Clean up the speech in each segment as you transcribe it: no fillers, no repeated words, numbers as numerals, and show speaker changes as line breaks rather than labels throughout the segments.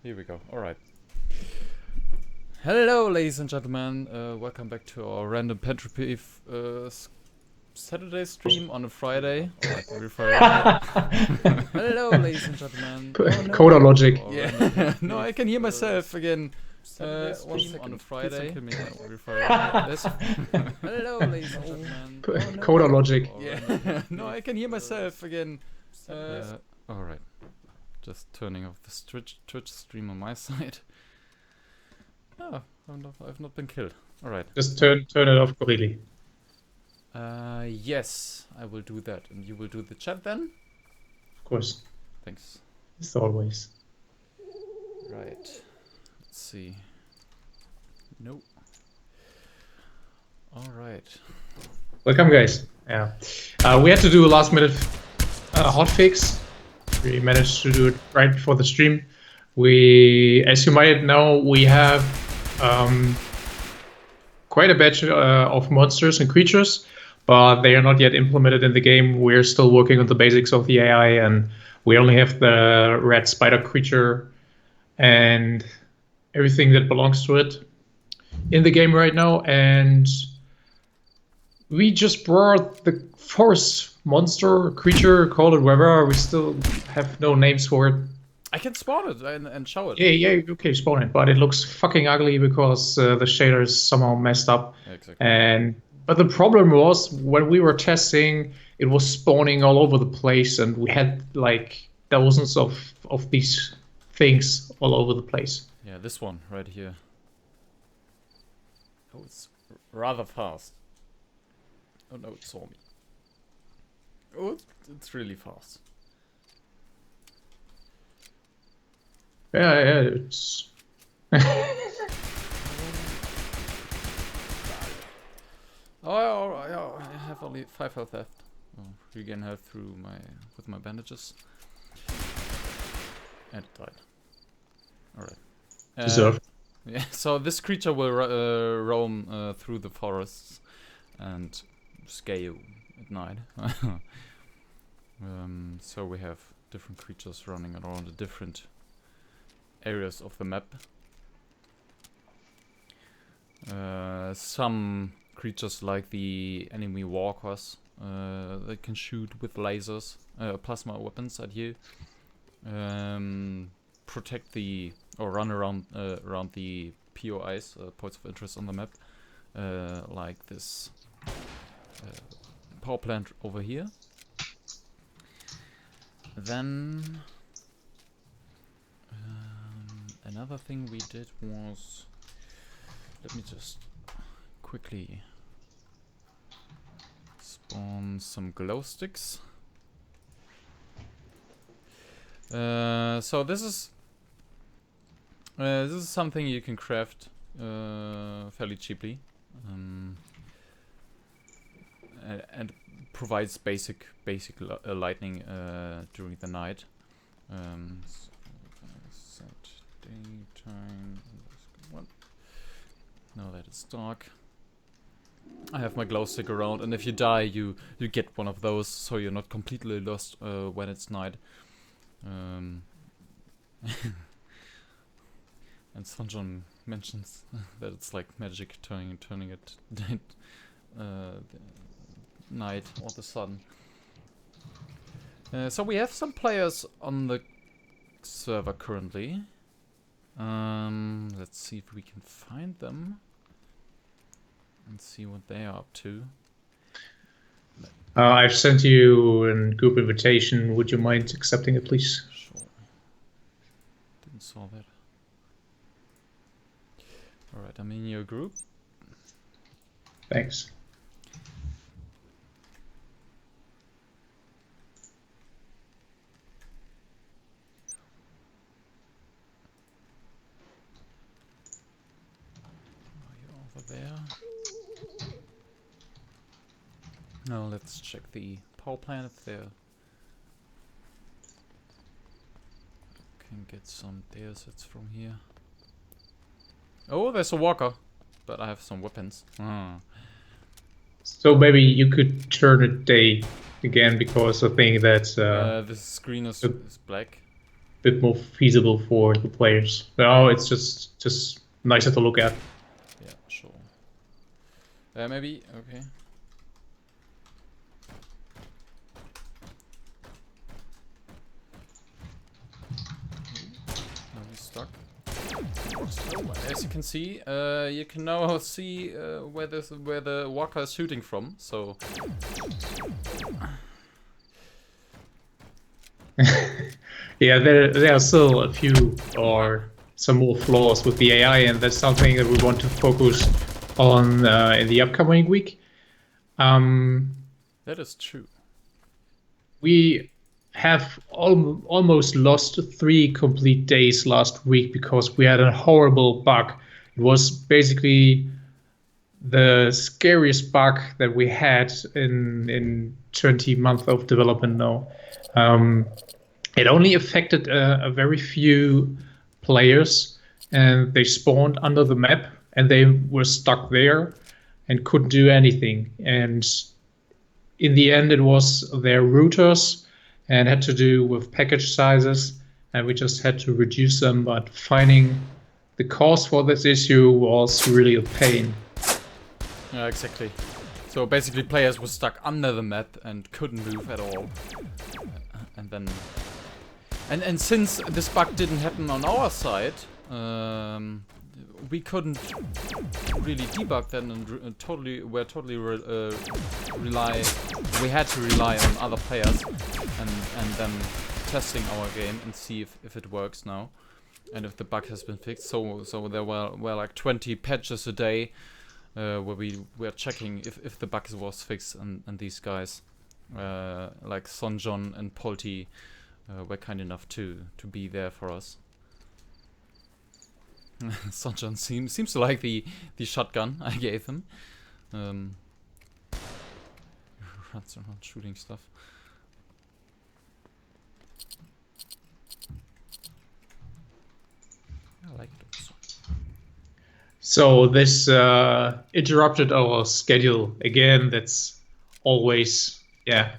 Here we go. All right. Hello, ladies and gentlemen. Welcome back to our random Pantropy Saturday stream on a Friday. Or like every Friday. Hello, ladies and gentlemen.
Coda logic.
Yeah. No, I can hear myself again. One second on a Friday. Kill me every Friday. Hello, ladies and gentlemen.
Coda logic.
Yeah. No, I can hear myself again. All right. Just turning off the Twitch stream on my side. Oh, I've not been killed. All right.
Just turn it off completely.
Yes, I will do that, and you will do the chat then.
Of course.
Thanks.
As always.
Right. Let's see. Nope. All right.
Welcome, guys. Yeah. We had to do a last-minute hotfix. We managed to do it right before the stream. As you might know, we have quite a batch of monsters and creatures, but they are not yet implemented in the game. We're still working on the basics of the AI, and we only have the red spider creature and everything that belongs to it in the game right now. And we just brought the forest monster, creature, call it whatever. We still have no names for it.
I can spawn it and show it.
Yeah, okay, spawn it, but it looks fucking ugly because the shader is somehow messed up.
Yeah, exactly.
But the problem was when we were testing, it was spawning all over the place, and we had like thousands of these things all over the place.
Yeah, this one right here. Oh, it's rather fast. Oh no, it saw me. Oh, it's really fast.
Yeah, it's.
Oh, I have only 5 health left. Oh, regain health with my bandages. And it died. Alright.
Deserved.
Yeah, so this creature will roam through the forests and scale at night. So we have different creatures running around the different areas of the map. Some creatures like the enemy walkers, they can shoot with lasers, plasma weapons at you. Protect or run around the POIs, points of interest on the map, like this power plant over here. Then another thing we did was, let me just quickly spawn some glow sticks. So this is something you can craft fairly cheaply, and provides basic lightning during the night. Set daytime. What? No, that is dark. I have my glow stick around, and if you die, you get one of those, so you're not completely lost when it's night. And Sanjon mentions that it's like magic turning it night or the sun. So we have some players on the server currently. Let's see if we can find them and see what they are up to.
I've sent you a group invitation. Would you mind accepting it, please?
Sure. Didn't saw that. Alright, I'm in your group.
Thanks.
Over there. Now let's check the power plant if there. Can get some deosets from here. Oh, there's a walker, but I have some weapons.
So maybe you could turn it day again, because I think that
this screen is black.
bit more feasible for the players. No, it's just nicer to look at.
Yeah, sure. Maybe, okay. Now he's stuck. As you can see, you can now see where the walker is shooting from. So
Yeah, there are still a few or some more flaws with the AI, and that's something that we want to focus on in the upcoming week.
that is true.
We have almost lost 3 complete days last week because we had a horrible bug. It was basically the scariest bug that we had in 20 months of development now. It only affected a very few players, and they spawned under the map, and they were stuck there and couldn't do anything. And in the end, it was their routers and had to do with package sizes, and we just had to reduce them. But finding the cause for this issue was really a pain.
Yeah, exactly. So basically, players were stuck under the map and couldn't move at all. And then, and since this bug didn't happen on our side, we couldn't really debug that, and we had to rely on other players and them testing our game and see if it works now and if the bug has been fixed. So there were like 20 patches a day where we were checking if the bug was fixed, and these guys like Sonjon and Polti were kind enough to be there for us. Sonjon seems to like the shotgun I gave him. Runs around shooting stuff. I like it also.
So this interrupted our schedule again. That's always, yeah,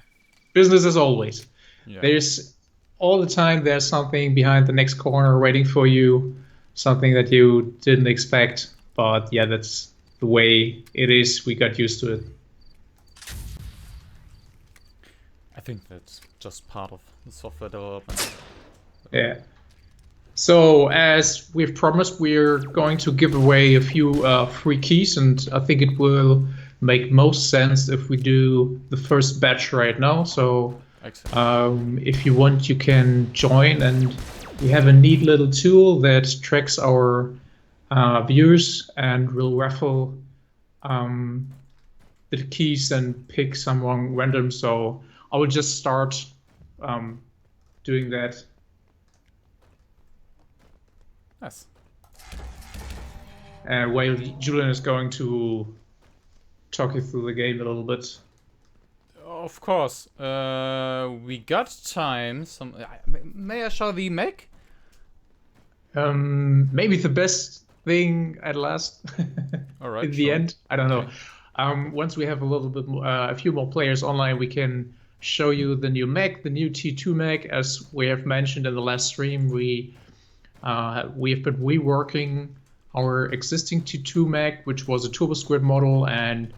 business as always.
Yeah.
There's all the time there's something behind the next corner waiting for you, something that you didn't expect. But yeah, that's the way it is. We got used to it.
I think that's just part of the software development.
Yeah. So as we've promised, we're going to give away a few free keys, and I think it will make most sense if we do the first batch right now. So if you want, you can join, and we have a neat little tool that tracks our views, and we'll raffle the keys and pick someone random. So I will just start doing that.
Nice.
While Julian is going to talk you through the game a little bit.
Of course. We got time. May I show the mech?
Maybe the best thing at last.
All right.
In the end, I don't know. Once we have a little bit more, a few more players online, we can show you the new mech, the new T2 mech. As we have mentioned in the last stream, we have been reworking our existing T2 mech, which was a turbo squid model, and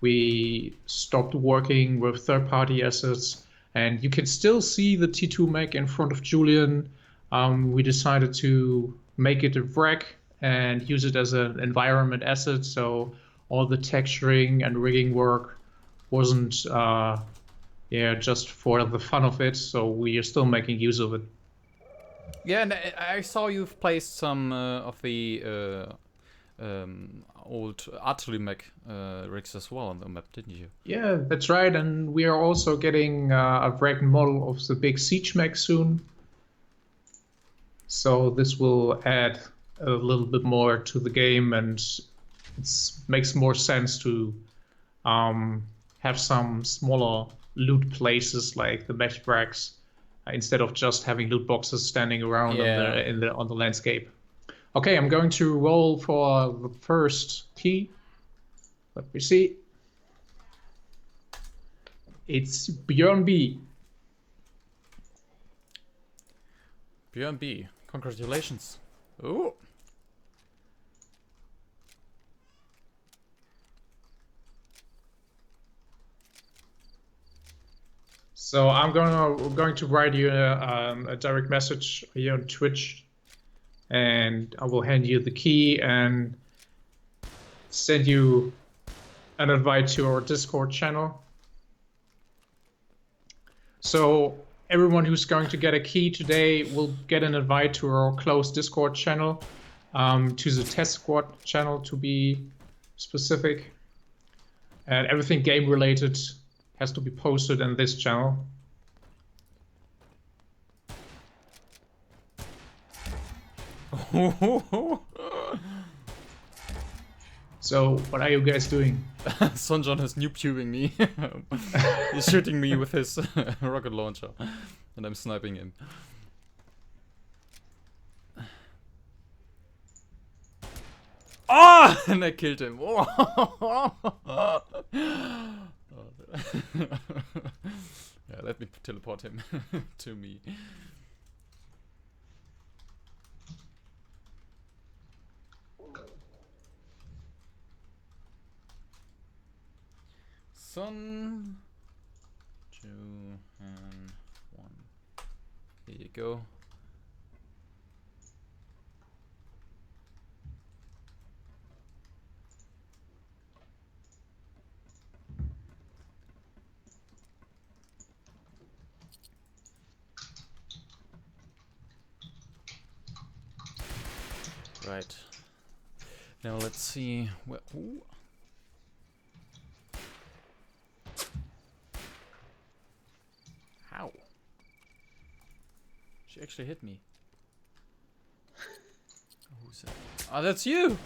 we stopped working with third-party assets. And you can still see the T2 mech in front of Julian. We decided to make it a wreck and use it as an environment asset, so all the texturing and rigging work wasn't just for the fun of it, so we are still making use of it.
Yeah, and I saw you've placed some of the old artillery mech rigs as well on the map, didn't you?
Yeah, that's right, and we are also getting a wrecked model of the big siege mech soon. So this will add a little bit more to the game, and it makes more sense to have some smaller loot places like the mesh racks instead of just having loot boxes standing around on the landscape. Okay, I'm going to roll for the first key. Let me see. It's Björn B.
Björn B, congratulations. Oh.
So I'm going to write you a direct message here on Twitch, and I will hand you the key and send you an invite to our Discord channel. So everyone who's going to get a key today will get an invite to our closed Discord channel, to the test squad channel to be specific. And everything game related has to be posted in this channel. So what are you guys doing?
Sonjon is noob tubing me. He's shooting me with his rocket launcher, and I'm sniping him. Oh! And I killed him. Yeah, let me teleport him to me. Son, 2 and 1. Here you go. Right. Now let's see where. Ooh. How? She actually hit me. Who's that? Oh, that's you,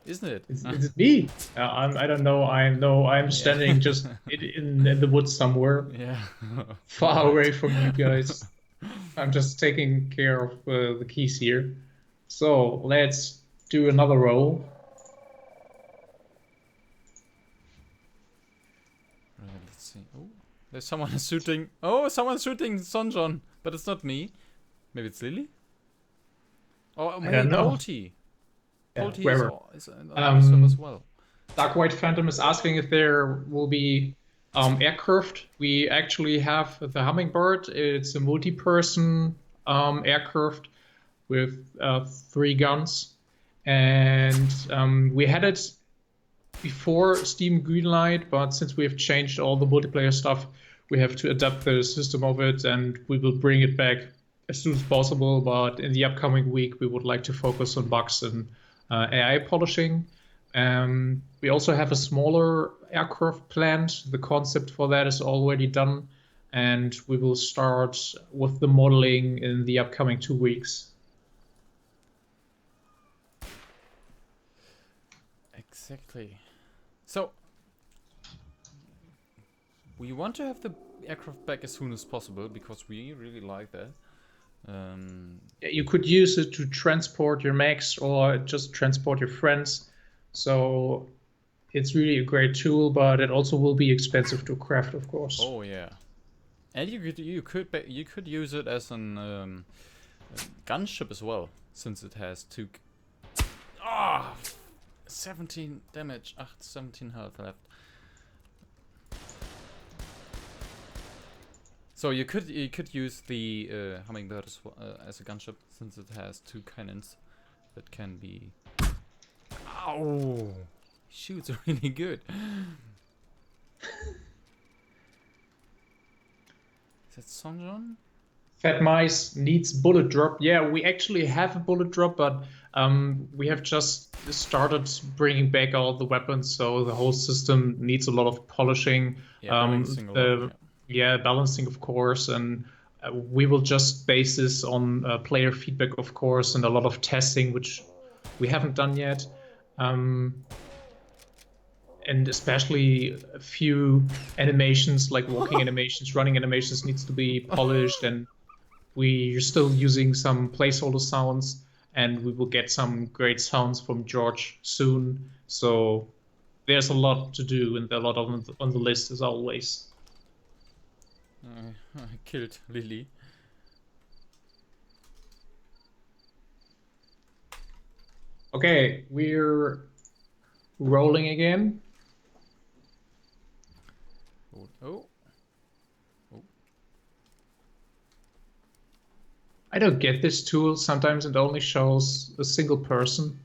isn't it?
It's me. I don't know. I'm standing just in the woods somewhere.
Yeah.
Far away from you guys. I'm just taking care of the keys here. So let's do another roll.
Right, let's see. Oh, there's someone shooting. Oh, someone's shooting Sonjon, but it's not me. Maybe it's Lily. Oh, maybe Polty. Polty is on the server as well.
Dark White Phantom is asking if there will be aircraft. We actually have the Hummingbird. It's a multi-person aircraft with 3 guns, and we had it before Steam Greenlight, but since we have changed all the multiplayer stuff, we have to adapt the system of it, and we will bring it back as soon as possible. But in the upcoming week, we would like to focus on bugs and AI polishing. We also have a smaller aircraft planned. The concept for that is already done, and we will start with the modeling in the upcoming 2 weeks.
Exactly. So we want to have the aircraft back as soon as possible because we really like that.
You could use it to transport your mechs or just transport your friends. So it's really a great tool, but it also will be expensive to craft, of course.
Oh yeah, and you could use it as an gunship as well, since it has 2. 17 damage. 17 health left. So you could use the Hummingbird as a gunship, since it has 2 cannons that can be. Ow! Shoots really good. Is that Sonjon?
Fat Mice needs bullet drop. Yeah, we actually have a bullet drop, but we have just started bringing back all the weapons, so the whole system needs a lot of polishing.
Yeah, balancing a lot,
yeah, balancing, of course, and we will just base this on player feedback, of course, and a lot of testing, which we haven't done yet. And especially a few animations, like walking animations, running animations, needs to be polished, and we're still using some placeholder sounds, and we will get some great sounds from George soon. So there's a lot to do, and a lot on the list as always.
I killed Lily.
Okay, we're rolling again.
Oh, oh, oh.
I don't get this tool. Sometimes it only shows a single person.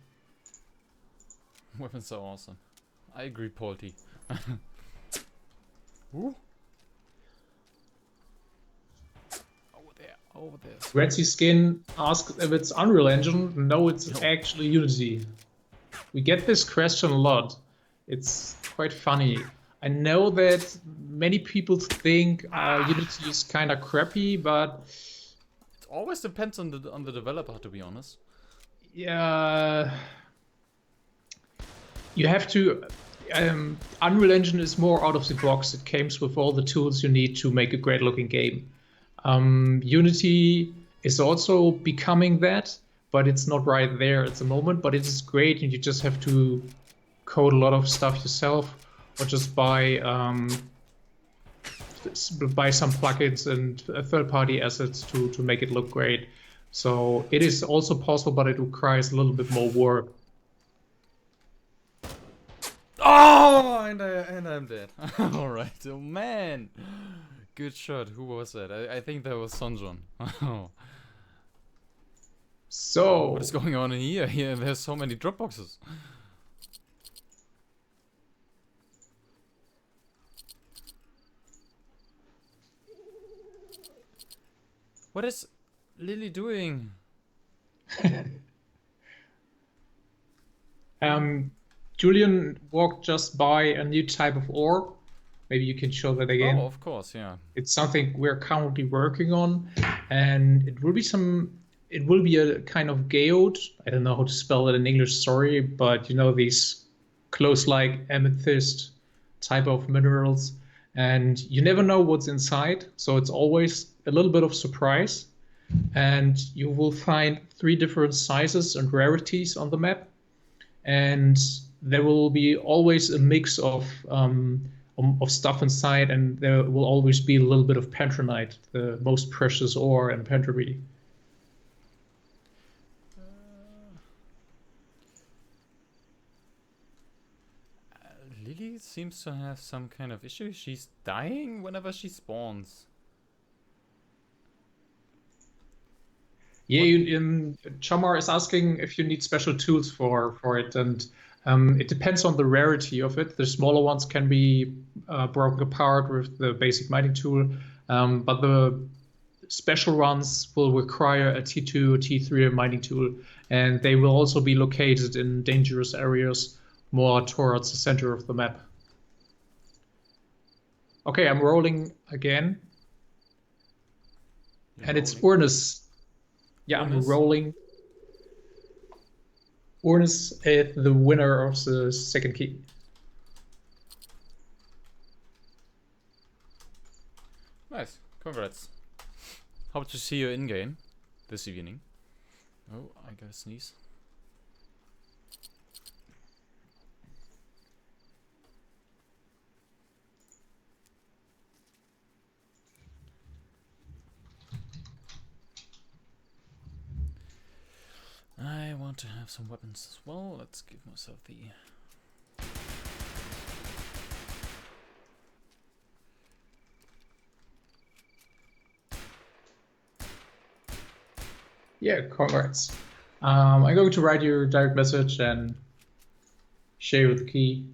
Weapons are awesome. I agree, Paul T. Ooh. Over there, over there.
Red Sea Skin asks if it's Unreal Engine. No, it's
No.
actually Unity. We get this question a lot. It's quite funny. I know that many people think Unity is kind of crappy, but
It always depends on the developer, to be honest.
yeah, you have to. Unreal Engine is more out of the box. It comes with all the tools you need to make a great looking game. Unity is also becoming that, but it's not right there at the moment. But it is great, and you just have to code a lot of stuff yourself, or just buy some plugins and third-party assets to make it look great. So it is also possible, but it requires a little bit more work.
Oh, and I'm dead. All right, oh man, good shot. Who was that? I think that was Sonjon.
So
What is going on in here? Here, there's so many drop boxes. What is Lily doing?
Julian walked just by a new type of ore. Maybe you can show that again.
Oh, of course, yeah.
It's something we're currently working on, and it will be some. It will be a kind of geode. I don't know how to spell it in English. Sorry, but you know these close-like amethyst type of minerals, and you never know what's inside. So it's always a little bit of surprise, and you will find 3 different sizes and rarities on the map, and there will be always a mix of stuff inside, and there will always be a little bit of pentronite, the most precious ore in Pantropy.
Lily seems to have some kind of issue. She's dying whenever she spawns.
Yeah, Chamar is asking if you need special tools for it, and it depends on the rarity of it. The smaller ones can be broken apart with the basic mining tool, but the special ones will require a T2 or T3 mining tool, and they will also be located in dangerous areas more towards the center of the map. Okay, I'm rolling again, and it's Ornus. Yeah, I'm rolling. Ornus is the winner of the second key.
Nice, congrats. Hope to see you in game this evening. Oh, I gotta sneeze. I want to have some weapons as well. Let's give myself the...
Yeah, congrats. I'm going to write your direct message and share the key.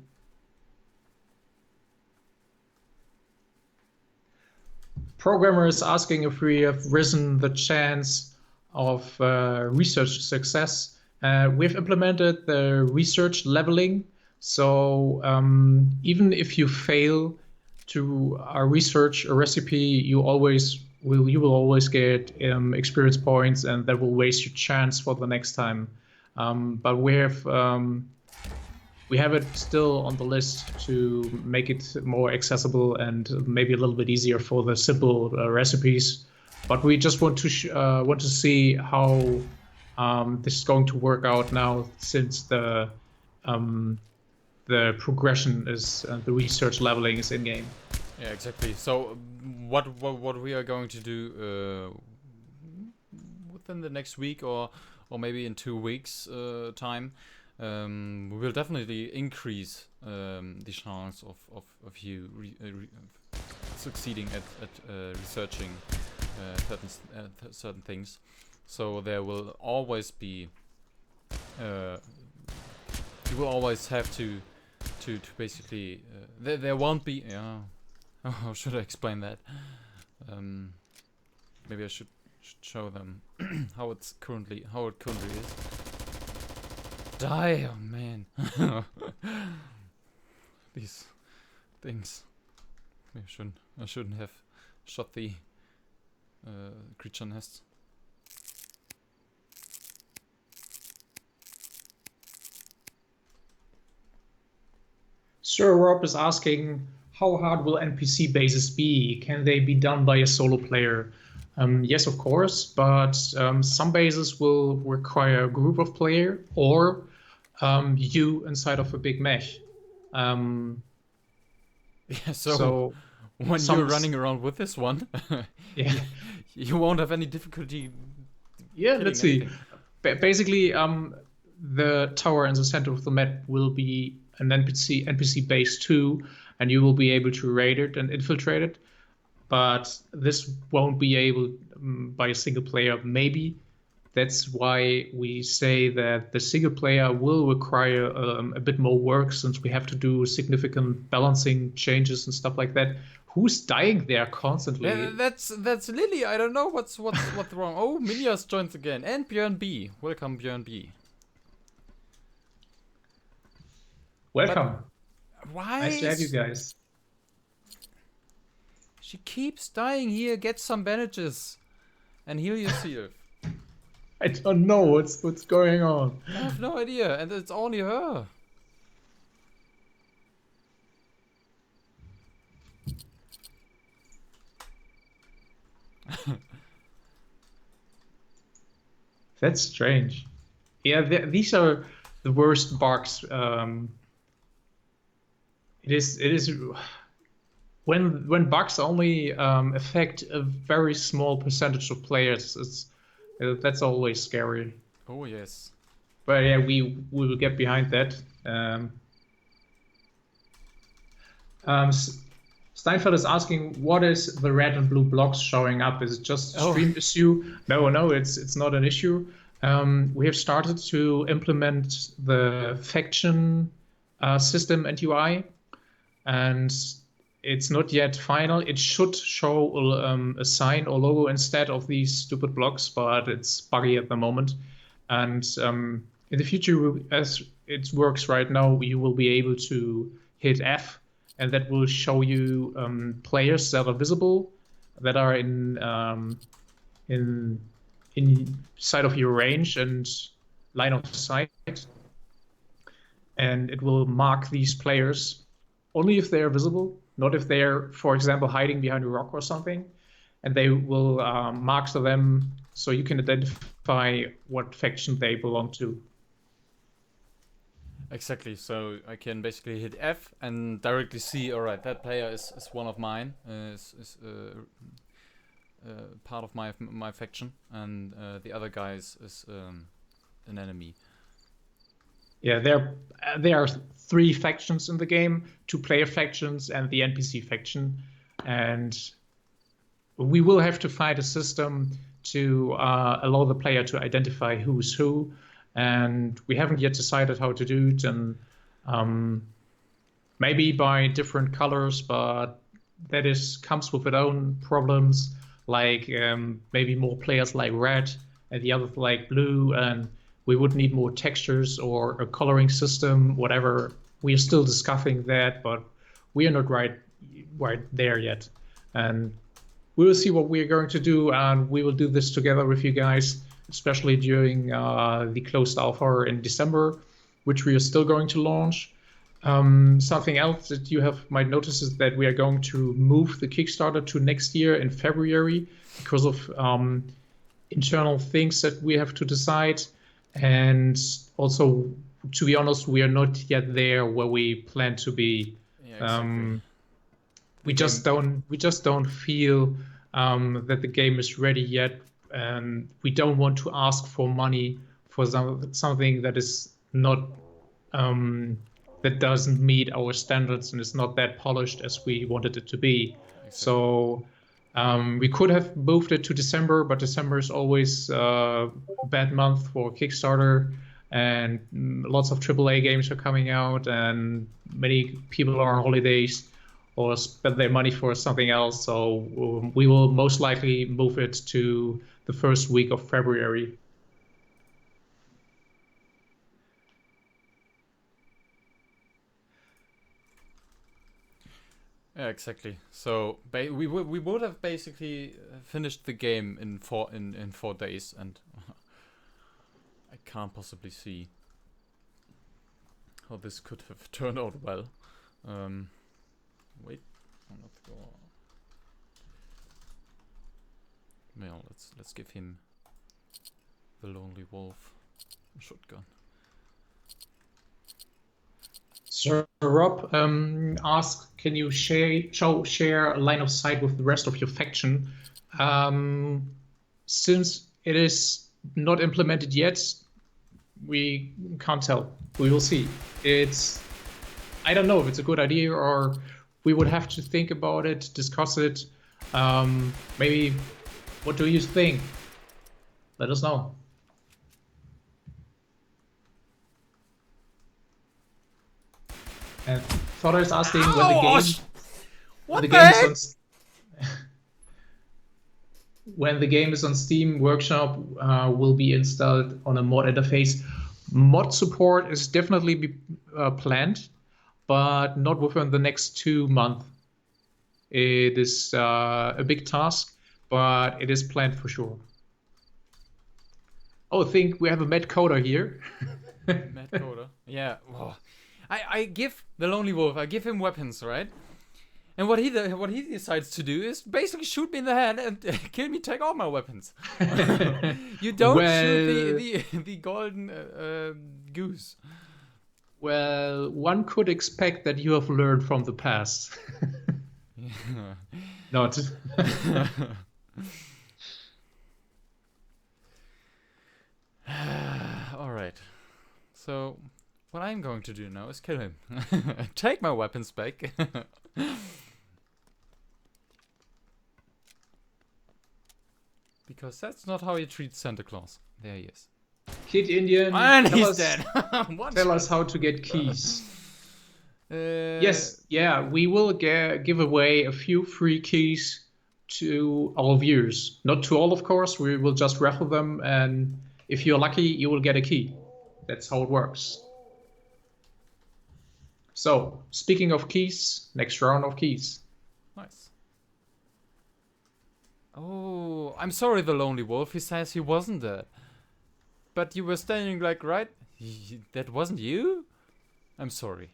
Programmer is asking if we have risen the chance of research success. We've implemented the research leveling. So even if you fail to research a recipe, you will always get experience points, and that will raise your chance for the next time. But we have it still on the list to make it more accessible and maybe a little bit easier for the simple recipes. But we just want to see how this is going to work out now, since the progression is the research leveling is in game.
Yeah, exactly. So what we are going to do within the next week or or maybe in 2 weeks time, we will definitely increase the chance of you succeeding at researching certain things. So there will always be you will always have to basically there won't be how should I explain that? Maybe I should show them how it currently is. Die, oh man. These things. Maybe I shouldn't have shot the creature nests.
Sir Rob is asking, how hard will NPC bases be? Can they be done by a solo player? Yes, of course, but some bases will require a group of players or you inside of a big mesh.
Yeah, so when you're running around with this one,
yeah,
you won't have any difficulty.
Yeah, let's see. Basically, the tower in the center of the map will be an NPC base too, and you will be able to raid it and infiltrate it. But this won't be able by a single player. Maybe that's why we say that the single player will require a bit more work, since we have to do significant balancing changes and stuff like that. Who's dying there constantly?
That's Lily. I don't know what's wrong. Oh, Minias joins again, and Björn B. Welcome, Björn B.
Welcome.
But why?
Nice to have you guys.
She keeps dying here. Get some bandages and heal yourself.
I don't know what's going on.
I have no idea, and it's only her.
That's strange. Yeah, these are the worst bugs. It is when bugs only affect a very small percentage of players. That's always scary.
Oh yes.
But yeah, we will get behind that. Steinfeld is asking, what is the red and blue blocks showing up? Is it just a stream issue? No, it's not an issue. We have started to implement the faction system and UI, and it's not yet final. It should show a sign or logo instead of these stupid blocks, but it's buggy at the moment. And in the future, as it works right now, you will be able to hit F, and that will show you players that are visible, that are in sight of your range and line of sight. And it will mark these players only if they are visible, not if they're, for example, hiding behind a rock or something. And they will mark them so you can identify what faction they belong to.
Exactly, so I can basically hit F and directly see, alright, that player is one of mine, is part of my faction, and the other guy is an enemy.
Yeah, there are 3 factions in the game, 2 player factions and the NPC faction, and we will have to find a system to allow the player to identify who's who, and we haven't yet decided how to do it, and maybe by different colors, but that comes with its own problems, like maybe more players like red and the others like blue, and we would need more textures or a coloring system, whatever. We are still discussing that, but we are not right there yet. And we will see what we are going to do, and we will do this together with you guys, especially during the closed alpha in December, which we are still going to launch. Something else that you might notice is that we are going to move the Kickstarter to next year in February because of internal things that we have to decide. And also, to be honest, we are not yet there where we plan to be.
Yeah, exactly.
We just don't feel that the game is ready yet, and we don't want to ask for money for something that is not that doesn't meet our standards and is not that polished as we wanted it to be.
Exactly.
So we could have moved it to December, but December is always a bad month for Kickstarter, and lots of AAA games are coming out, and many people are on holidays or spend their money for something else. So we will most likely move it to the first week of February.
Yeah, exactly. So we would have basically finished the game in 4 days, and I can't possibly see how this could have turned out well. Wait, I'm not go. Well, let's give him the Lonely Wolf shotgun.
Sir Rob asks, can you share a line of sight with the rest of your faction? Since it is not implemented yet, we can't tell. We will see. I don't know if it's a good idea, or we would have to think about it, discuss it. Maybe, what do you think? Let us know. And Father is asking when the game is on Steam Workshop will be installed on a mod interface. Mod support is definitely planned, but not within the next 2 months. It is a big task, but it is planned for sure. Oh, I think we have a Mad Coder here.
Mad Coder? Yeah. Oh. I give the Lonely Wolf, I give him weapons, right? And what he decides to do is basically shoot me in the head and kill me, take all my weapons. You don't shoot the golden goose.
Well, one could expect that you have learned from the past. Not.
All right. So what I'm going to do now is kill him. Take my weapons back. Because that's not how you treat Santa Claus. There he is.
Kid Indian.
And he's dead.
Tell us how to get keys. Yes, yeah, we will give away a few free keys to our viewers. Not to all, of course. We will just raffle them, and if you're lucky, you will get a key. That's how it works. So, speaking of keys, next round of keys.
Nice. Oh, I'm sorry, the Lonely Wolf. He says he wasn't dead. But you were standing like, right? That wasn't you? I'm sorry.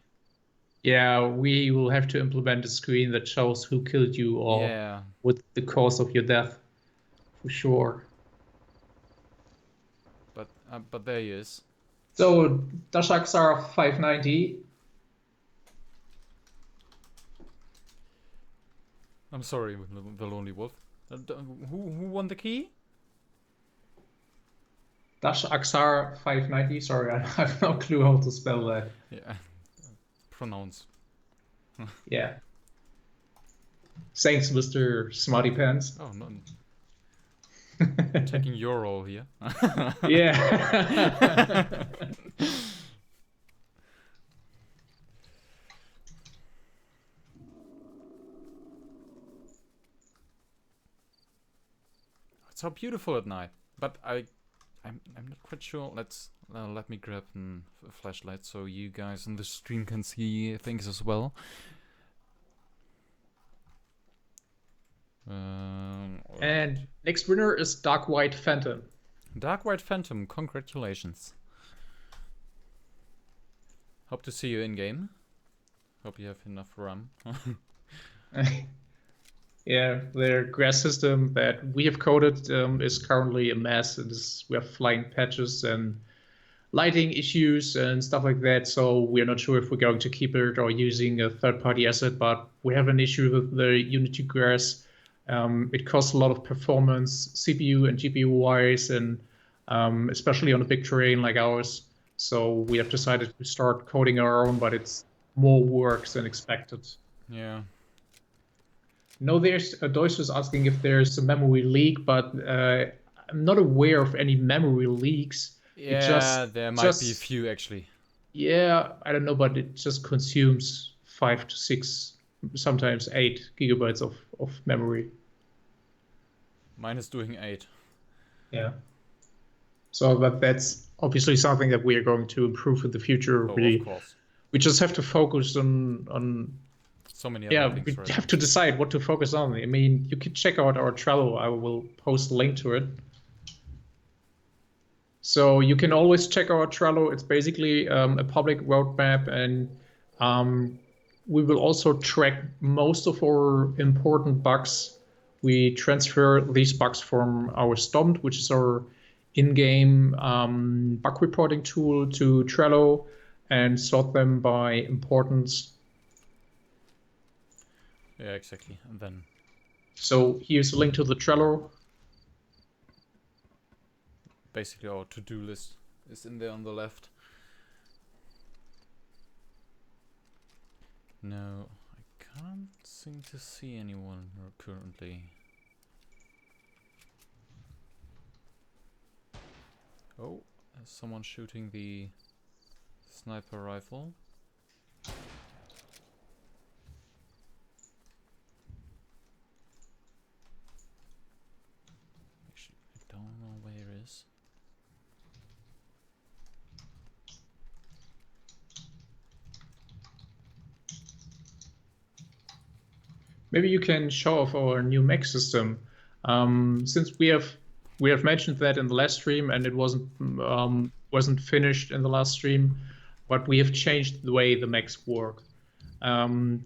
Yeah, we will have to implement a screen that shows who killed you or what the cause of your death. For sure.
But there he is.
So, Dashaksar 590.
I'm sorry, the Lonely Wolf. Who won the key?
Dashaksar 590. Sorry, I have no clue how to spell that.
Yeah, pronounce.
Yeah. Thanks, Mr. Smarty Pants.
Oh, no. Taking your role here.
Yeah.
It's so beautiful at night, but I'm not quite sure. Let me grab a flashlight so you guys on the stream can see things as well.
And next winner is Dark White Phantom.
Dark White Phantom, congratulations. Hope to see you in game. Hope you have enough RAM.
Yeah, their grass system that we have coded is currently a mess. We have flying patches and lighting issues and stuff like that. So we're not sure if we're going to keep it or using a third-party asset. But we have an issue with the Unity grass. It costs a lot of performance, CPU and GPU wise, and especially on a big terrain like ours. So we have decided to start coding our own, but it's more work than expected.
Yeah.
No, there's Deutsch was asking if there's a memory leak, but I'm not aware of any memory leaks. It
Yeah, there might be a
just
few actually.
yeah, I don't know, but it just consumes 5 to 6, sometimes 8 GB of memory.
Mine is doing 8.
Yeah. So, but that's obviously something that we are going to improve in the future.
Oh, of course.
We just have to focus on
So many other
yeah,
things,
we
right?
have to decide what to focus on. I mean, you can check out our Trello. I will post a link to it. So you can always check our Trello. It's basically a public roadmap, and um, we will also track most of our important bugs. We transfer these bugs from our Stomped, which is our in-game bug reporting tool, to Trello and sort them by importance.
Yeah, exactly. And then
So here's a link to the Trello.
basically our to-do list is in there on the left. No, I can't seem to see anyone currently. Oh, there's someone shooting the sniper rifle. Actually, I don't know where it is.
Maybe you can show off our new mech system. Since we have mentioned that in the last stream, and it wasn't finished in the last stream, but we have changed the way the mechs work.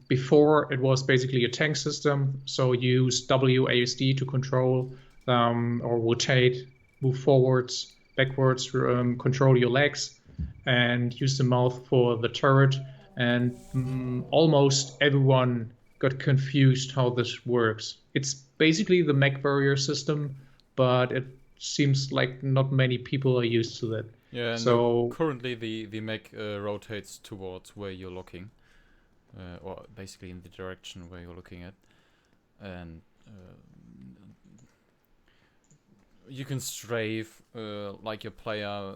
Before it was basically a tank system, so you use WASD to control or rotate, move forwards, backwards, control your legs, and use the mouth for the turret. And almost everyone got confused how this works. It's basically the mech barrier system, but it seems like not many people are used to that.
Yeah, no.
So
Currently, the mech rotates towards where you're looking, or basically in the direction where you're looking at, and you can strafe like your player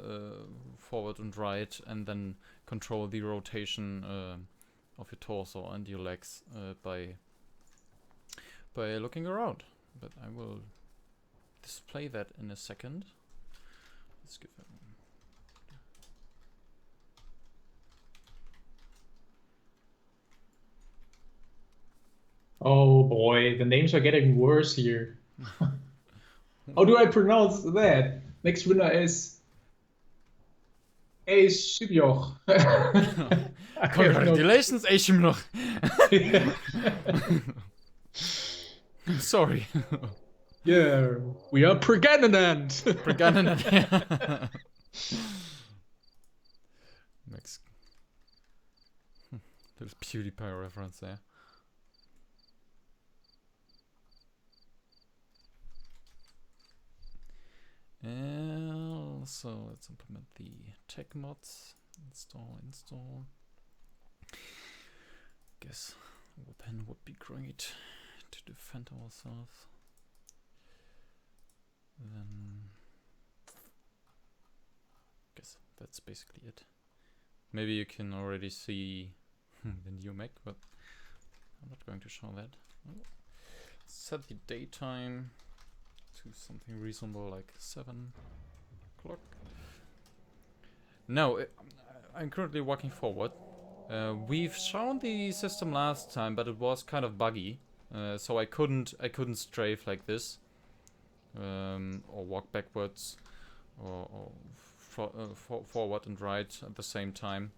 forward and right, and then control the rotation of your torso and your legs by looking around. But I will display that in a second. Let's give it.
oh boy, the names are getting worse here. How do I pronounce that? Next winner is Ace Shibyoch.
Congratulations, Eishimloch. Sorry.
Yeah, we are pregnant.
Next. Little PewDiePie reference there. So let's implement the tech mods. Install. Guess a weapon would be great to defend ourselves. Then guess that's basically it. Maybe you can already see the new mech, but I'm not going to show that. Oh. Set the daytime to something reasonable like 7 o'clock. No, I'm currently walking forward. We've shown the system last time, but it was kind of buggy, so I couldn't strafe like this, or walk backwards, or forward and right at the same time.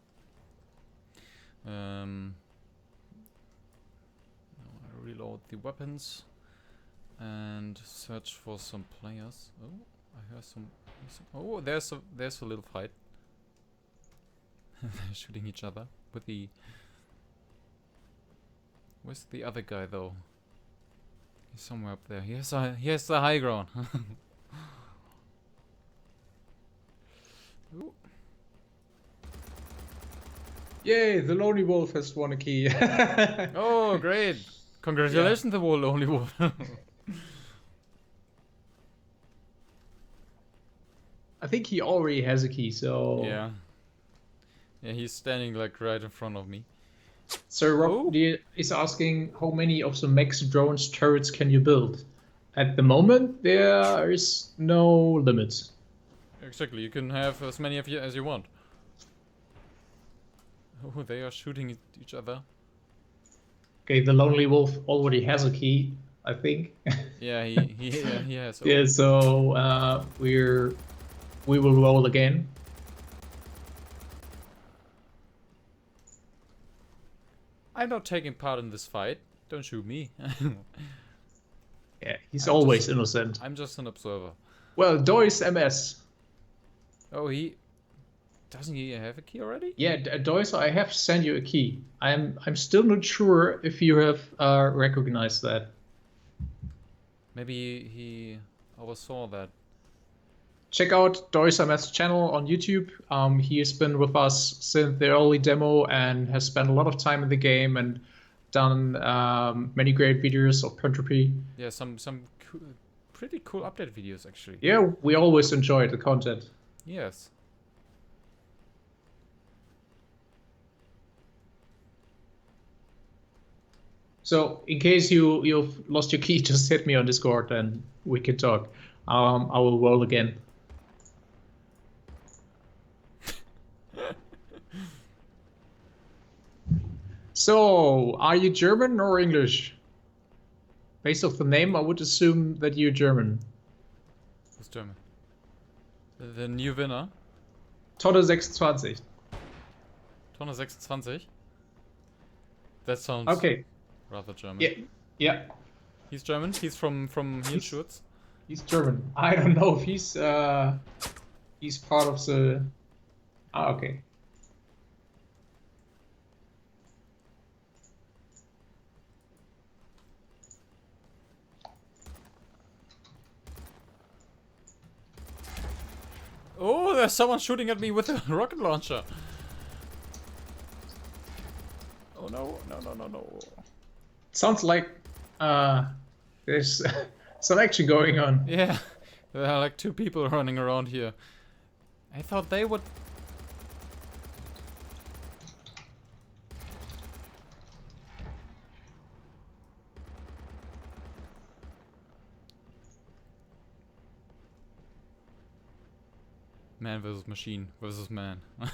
Now I reload the weapons and search for some players. Oh, I hear some. Oh, there's a little fight. They're shooting each other with the. Where's the other guy though? He's somewhere up there. He has the high ground. Ooh.
Yay, the Lonely Wolf has won a key.
Oh, great! Congratulations, the Lonely Wolf.
I think he already has a key, so...
Yeah. Yeah, he's standing like right in front of me.
Sir Rob
Oh.
is asking how many of the Max drones turrets can you build? At the moment, there is no limit.
Exactly, you can have as many of you as you want. Oh, they are shooting at each other.
Okay, the Lonely Wolf already has a key, I think.
Yeah, he has. Oh.
Yeah, so we will roll again.
I'm not taking part in this fight. Don't shoot me.
Yeah, he's
I'm
always
just-
innocent.
I'm just an observer.
Well, Dois MS.
Oh, doesn't he have a key already?
Yeah, Dois, I have sent you a key. I'm still not sure if you have recognized that.
Maybe he oversaw that.
Check out Doris MS channel on YouTube. He has been with us since the early demo and has spent a lot of time in the game and done many great videos of Pantropy.
Yeah, some pretty cool update videos actually.
Yeah, we always enjoy the content.
Yes.
So in case you've lost your key, just hit me on Discord and we can talk. I will roll again. So, are you German or English? Based off the name, I would assume that you're German.
Who's German? The new winner.
Tonne 26.
Tonne 26. That sounds
Okay.
rather German.
Yeah.
He's German. He's from Hirschutz.
He's German. I don't know if he's part of the. Ah, okay.
Oh, there's someone shooting at me with a rocket launcher. Oh no.
Sounds like there's some action going on.
Yeah, there are like 2 people running around here. I thought they would. Man versus machine versus man. Oh,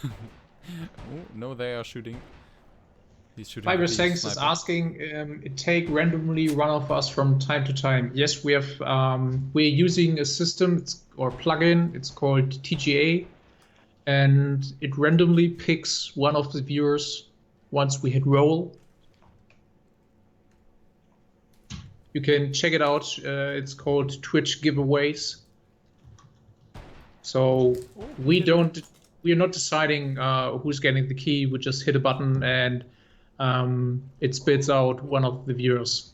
no, they are shooting. He's shooting.
Fiber
with the
Sengs is
sniper.
asking, it take randomly one of us from time to time. Yes, we have. We're using a system or plugin. It's called TGA, and it randomly picks one of the viewers once we hit roll. You can check it out. It's called Twitch giveaways. So we're not deciding who's getting the key. We just hit a button and it spits out one of the viewers.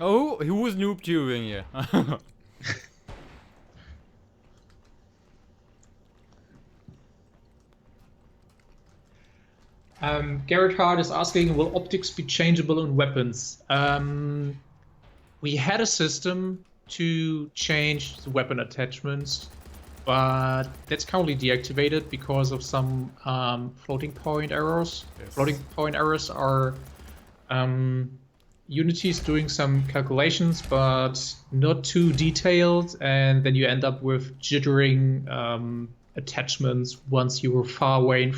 Oh, who was noob tubing here?
Garrett Hart is asking, will optics be changeable in weapons? We had a system to change the weapon attachments, but that's currently deactivated because of some floating point errors.
Yes.
Floating point errors are Unity's doing some calculations, but not too detailed, and then you end up with jittering attachments once you were far away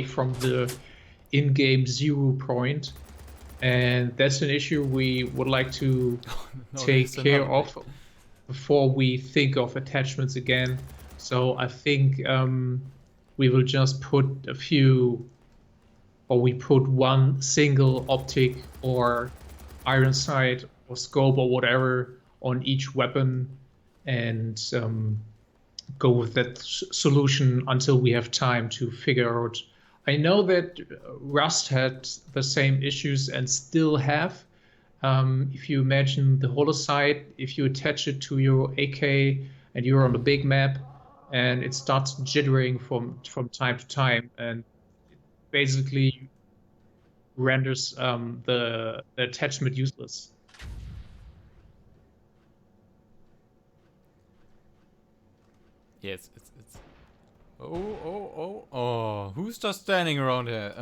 from the in-game 0 point. And that's an issue we would like to take care of before we think of attachments again. So I think we will just put we put one single optic or iron sight or scope or whatever on each weapon and go with that solution until we have time to figure out. I know that Rust had the same issues and still have. If you imagine the holo sight, if you attach it to your AK and you're on the big map, and it starts jittering from time to time, and it basically renders the attachment useless.
Yeah, it's. Oh! Who's just standing around here?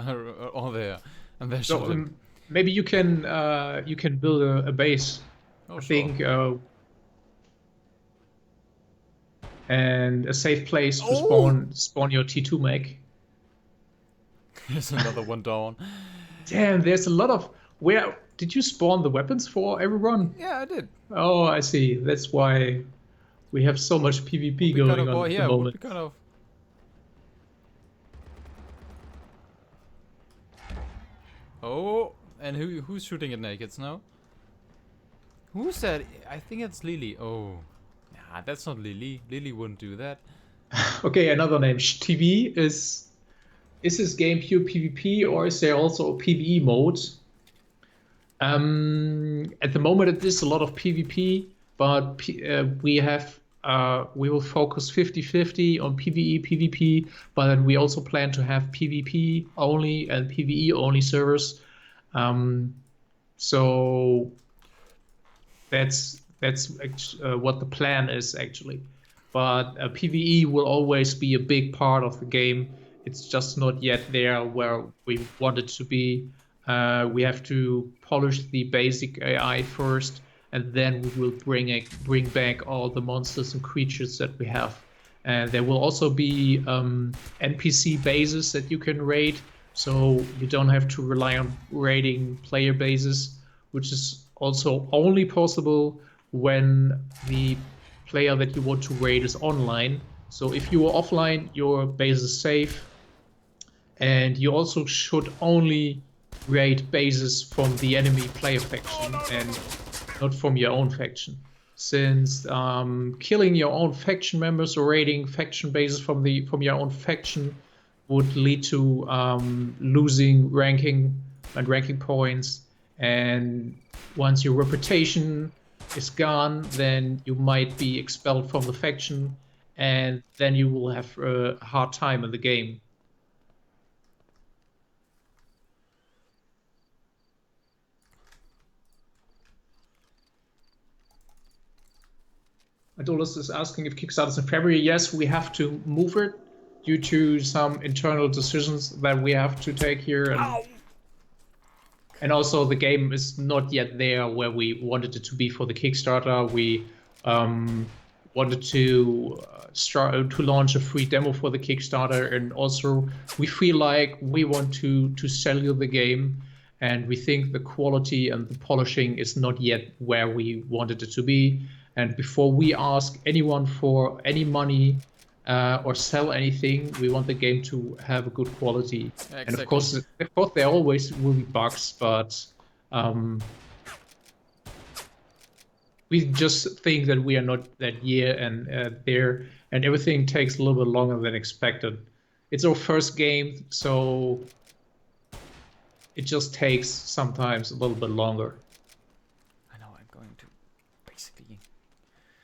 All there, and they shot
So
him.
maybe you can build a base.
Oh,
I
sure.
think and a safe place to
Oh!
spawn your T2 mech.
Here's another one down.
Damn, there's a lot of. Where did you spawn the weapons for everyone?
Yeah, I did.
Oh, I see. That's why we have so much PvP going on at the
Would
moment.
be kind of. Oh, and who's shooting at nakeds now? Who's that? I think it's Lily. Oh, nah, that's not Lily. Lily wouldn't do that.
Okay, another name. TV is this game pure PvP or is there also a PvE mode? At the moment, it is a lot of PvP, but we will focus 50-50 on PvE, PvP, but then we also plan to have PvP only and PvE only servers. So that's what the plan is actually. But PvE will always be a big part of the game. It's just not yet there where we want it to be. We have to polish the basic AI first, and then we will bring back all the monsters and creatures that we have. And there will also be NPC bases that you can raid, so you don't have to rely on raiding player bases, which is also only possible when the player that you want to raid is online. So if you are offline, your base is safe. And you also should only raid bases from the enemy player faction and not from your own faction. Since killing your own faction members or raiding faction bases from your own faction would lead to losing ranking and ranking points. And once your reputation is gone, then you might be expelled from the faction, and then you will have a hard time in the game. Adolis is asking if Kickstarter is in February. Yes, we have to move it due to some internal decisions that we have to take here. And also the game is not yet there where we wanted it to be for the Kickstarter. We wanted to start to launch a free demo for the Kickstarter, and also we feel like we want to sell you the game, and we think the quality and the polishing is not yet where we wanted it to be. And before we ask anyone for any money or sell anything, we want the game to have a good quality. Exactly. And of course, there always will be bugs, but we just think that we are not that year and there, and everything takes a little bit longer than expected. It's our first game, so it just takes sometimes a little bit longer.
I know, I'm going to basically.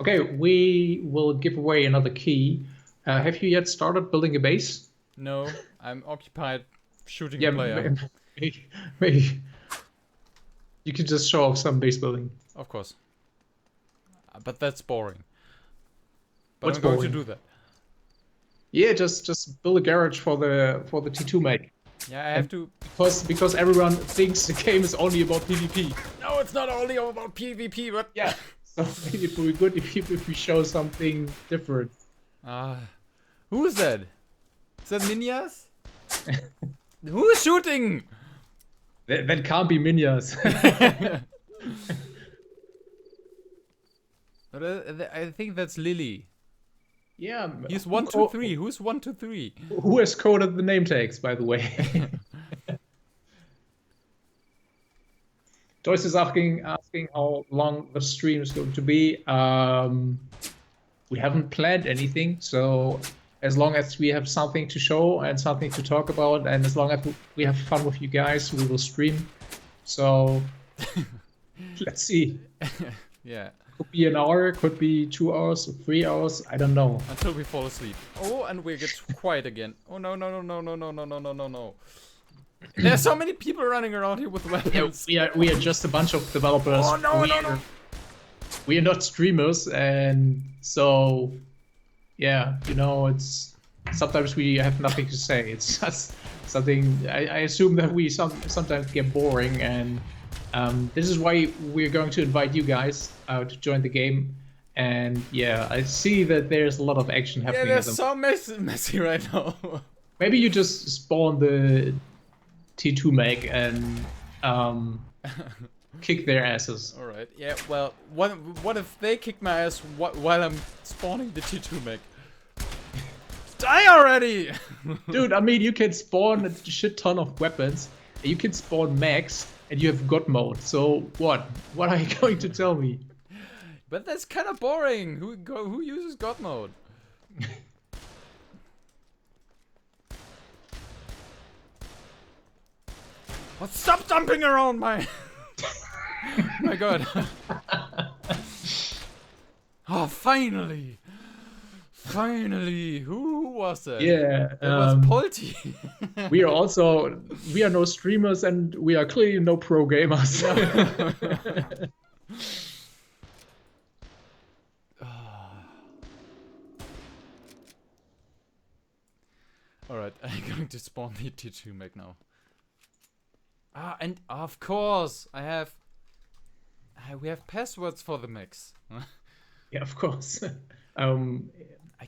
Okay, we will give away another key. Have you yet started building a base?
No, I'm occupied shooting a player.
Maybe. You can just show off some base building.
Of course. But that's boring. But
What's
I'm going
boring?
to do that.
Yeah, just build a garage for the T2 mech.
Yeah, I have to.
Because everyone thinks the game is only about PvP.
No, it's not only about PvP, but
yeah. So maybe it would be good if we show something different.
Who is that? Is that Minyas? Who is shooting?
That can't be Minyas.
I think that's Lily.
Yeah.
He's 1, 2, 3. Who's 1, 2, 3?
Who has coded the name tags, by the way? Joyce is asking how long the stream is going to be. We haven't planned anything, so as long as we have something to show and something to talk about, and as long as we have fun with you guys, we will stream. So Let's see.
Yeah,
Could be an hour, could be 2 hours, 3 hours. I don't know.
until we fall asleep. Oh, and we get quiet again. Oh no no no no no no no no no no no. There's so many people running around here with
Yeah,
weapons.
we are just a bunch of developers.
Oh no no no.
We are not streamers, and so yeah, it's sometimes we have nothing to say. It's just something. I assume that we sometimes get boring, and this is why we're going to invite you guys to join the game. And yeah, I see that there's a lot of action
Yeah,
happening.
they're
At the
so messy right now.
Maybe you just spawn the T2 mech and kick their asses.
Alright, yeah, well, what if they kick my ass while I'm spawning the T2 mech? Die already!
Dude, I mean, you can spawn a shit ton of weapons, and you can spawn mechs, and you have God mode. So what? What are you going to tell me?
But that's kind of boring. Who uses God mode? What? Stop jumping around my... my god. Oh, finally! Finally! Who was that?
Yeah,
It was Polty.
we are no streamers, and we are clearly no pro gamers.
Alright, I'm going to spawn the T2 mech now. Ah, and of course, we have passwords for the mechs.
Yeah, of course.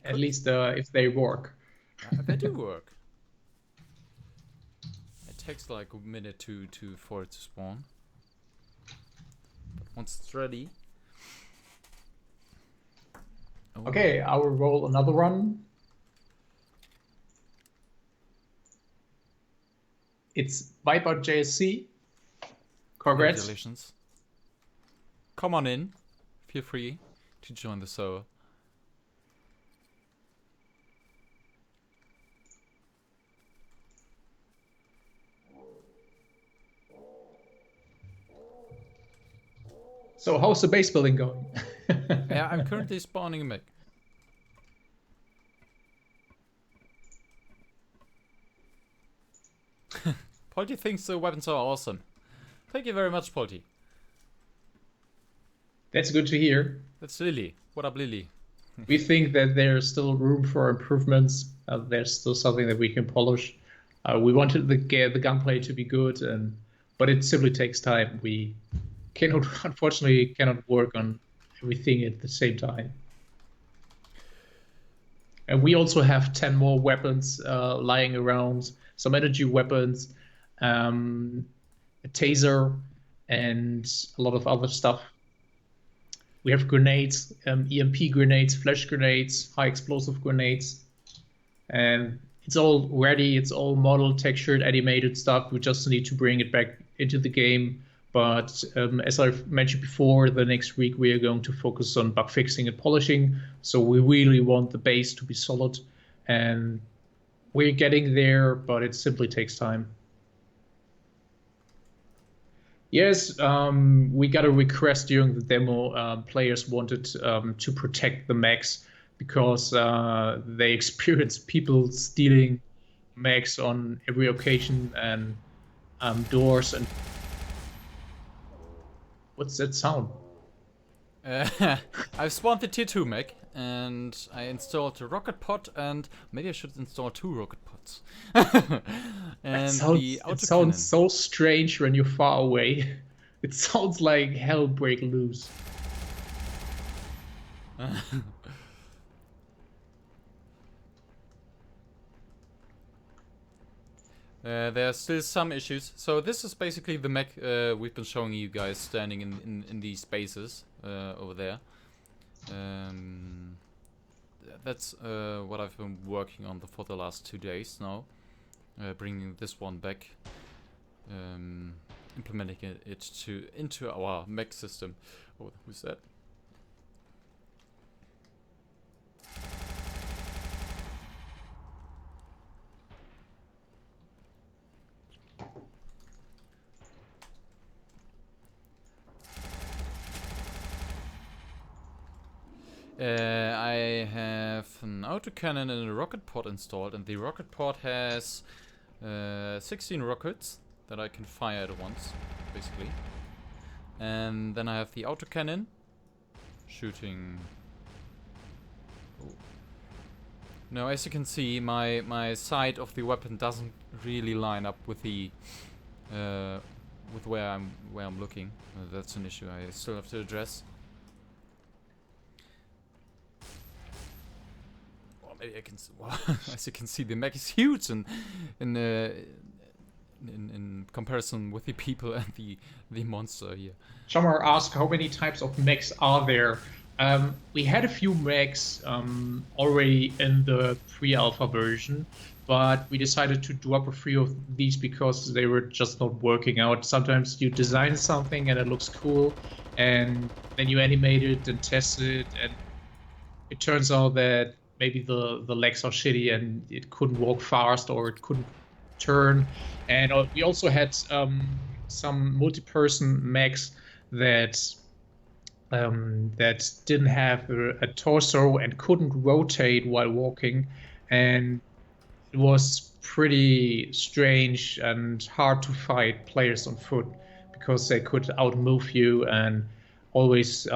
At least if they work.
They do work. It takes like a minute for it to spawn. But once it's ready. Oh.
Okay, I will roll another one. It's Wipeout JSC. Congrats.
Congratulations. Come on in. Feel free to join the server.
So how's the base building going?
Yeah, I'm currently spawning a mech. Polty thinks the weapons are awesome. Thank you very much, Polty.
That's good to hear.
That's Lily. What up, Lily?
We think that there's still room for improvements. There's still something that we can polish. We wanted the gunplay to be good, but it simply takes time. We unfortunately cannot work on everything at the same time. And we also have 10 more weapons lying around, some energy weapons, a taser, and a lot of other stuff. We have grenades, EMP grenades, flash grenades, high explosive grenades. And it's all ready, it's all modeled, textured, animated stuff. We just need to bring it back into the game. But as I've mentioned before, the next week we are going to focus on bug fixing and polishing. So we really want the base to be solid. And we're getting there, but it simply takes time. Yes, we got a request during the demo. Players wanted to protect the mechs because they experienced people stealing mechs on every occasion, and doors and... What's that sound?
I've spawned the tier 2 mech and I installed a rocket pod, and maybe I should install 2 rocket pods. And
it sounds so strange when you're far away. It sounds like hell break loose.
There are still some issues. So this is basically the mech we've been showing you guys standing in these spaces over there. That's what I've been working on for the last 2 days now. Bringing this one back, implementing it into our mech system. Oh, who's that? I have an autocannon and a rocket pod installed, and the rocket pod has 16 rockets that I can fire at once, basically. And then I have the autocannon shooting. Ooh. Now, as you can see, my sight of the weapon doesn't really line up with the with where I'm looking. That's an issue I still have to address. Well, maybe I can. Well, as you can see, the mech is huge in comparison with the people and the monster here.
Shamar asked how many types of mechs are there. We had a few mechs already in the pre-alpha version, but we decided to drop a few of these because they were just not working out. Sometimes you design something and it looks cool, and then you animate it and test it, and it turns out that maybe the legs are shitty and it couldn't walk fast or it couldn't turn. And we also had some multi-person mechs that that didn't have a torso and couldn't rotate while walking, and it was pretty strange and hard to fight players on foot because they could outmove you and always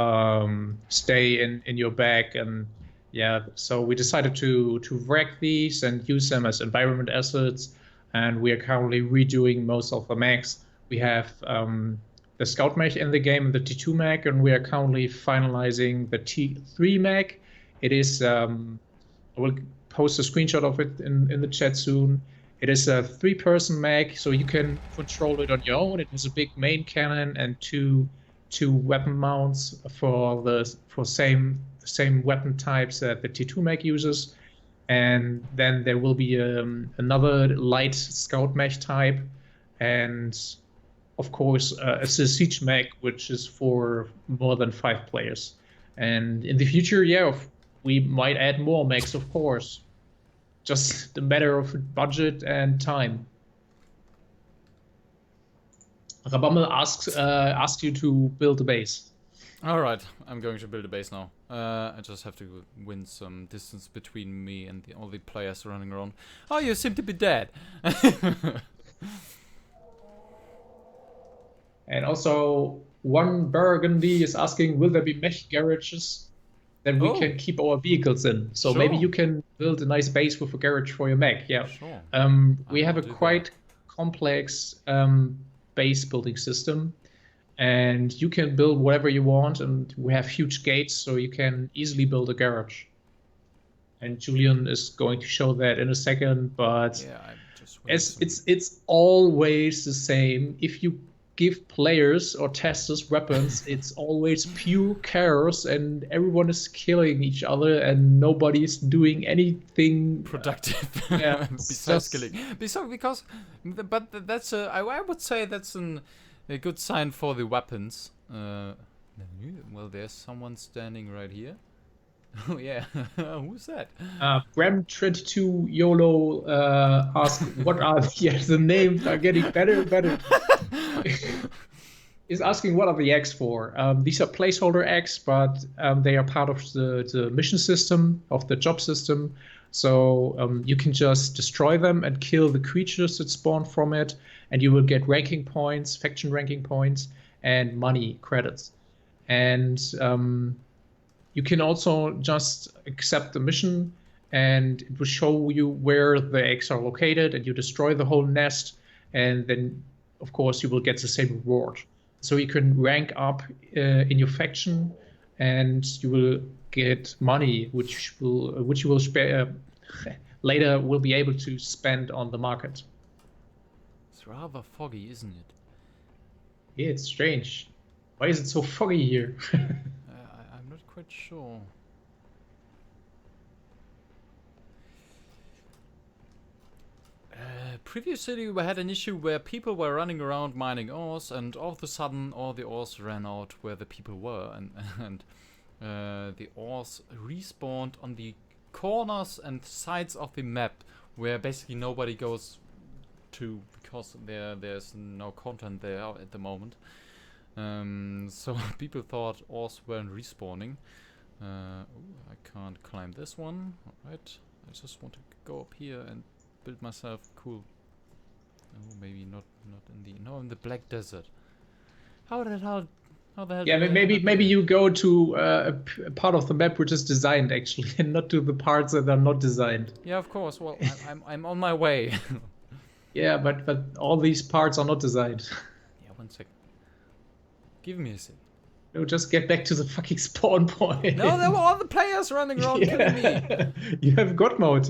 stay in your back. And yeah, so we decided to wreck these and use them as environment assets, and we are currently redoing most of the mechs. We have the Scout mech in the game, the T2 mech, and we are currently finalizing the T3 mech. It is, I will post a screenshot of it in the chat soon. It is a 3-person mech, so you can control it on your own. It has a big main cannon and two weapon mounts for same weapon types that the T2 mech uses. And then there will be another light Scout mech type, and of course, a siege mech, which is for more than 5 players. And in the future, yeah, we might add more mechs, of course. Just a matter of budget and time. Rabammel asked you to build a base.
Alright, I'm going to build a base now. I just have to win some distance between me and all the players running around. Oh, you seem to be dead!
And also, one Burgundy is asking, will there be mesh garages that we can keep our vehicles in? So maybe you can build a nice base with a garage for your mech. Yeah.
Sure.
We have a quite complex base building system, and you can build whatever you want, and we have huge gates, so you can easily build a garage. And Julian is going to show that in a second, but
Yeah,
it's always the same. If you give players or testers weapons, it's always pure chaos and everyone is killing each other and nobody's doing anything
productive.
Yeah,
besides killing. But that's I would say that's a good sign for the weapons. Well, there's someone standing right here. Oh yeah, who's that?
Bram22 YOLO asked, what are the names are getting better and better. Is asking what are the eggs for. These are placeholder eggs, but they are part of the mission system, of the job system. So you can just destroy them and kill the creatures that spawn from it, and you will get ranking points, faction ranking points, and money credits. And you can also just accept the mission, and it will show you where the eggs are located, and you destroy the whole nest, and then of course you will get the same reward. So you can rank up in your faction, and you will get money, which you will later will be able to spend on the market.
It's rather foggy, isn't it?
Yeah, it's strange. Why is it so foggy here?
I'm not quite sure. Previously we had an issue where people were running around mining ores, and all of a sudden all the ores ran out where the people were, and the ores respawned on the corners and sides of the map where basically nobody goes to because there's no content there at the moment. So people thought ores weren't respawning. Ooh, I can't climb this one. Alright. I just want to go up here and build myself cool. Oh, maybe not in the... No, in the Black Desert. How the hell
Yeah,
do I end up
maybe
here?
you go to a part of the map which is designed actually, and not to the parts that are not designed.
Yeah, of course. Well, I'm on my way.
Yeah, but all these parts are not designed.
Yeah, one sec. Give me a sec.
No, just get back to the fucking spawn point.
No, there were all the players running around killing me.
Yeah. You have God mode.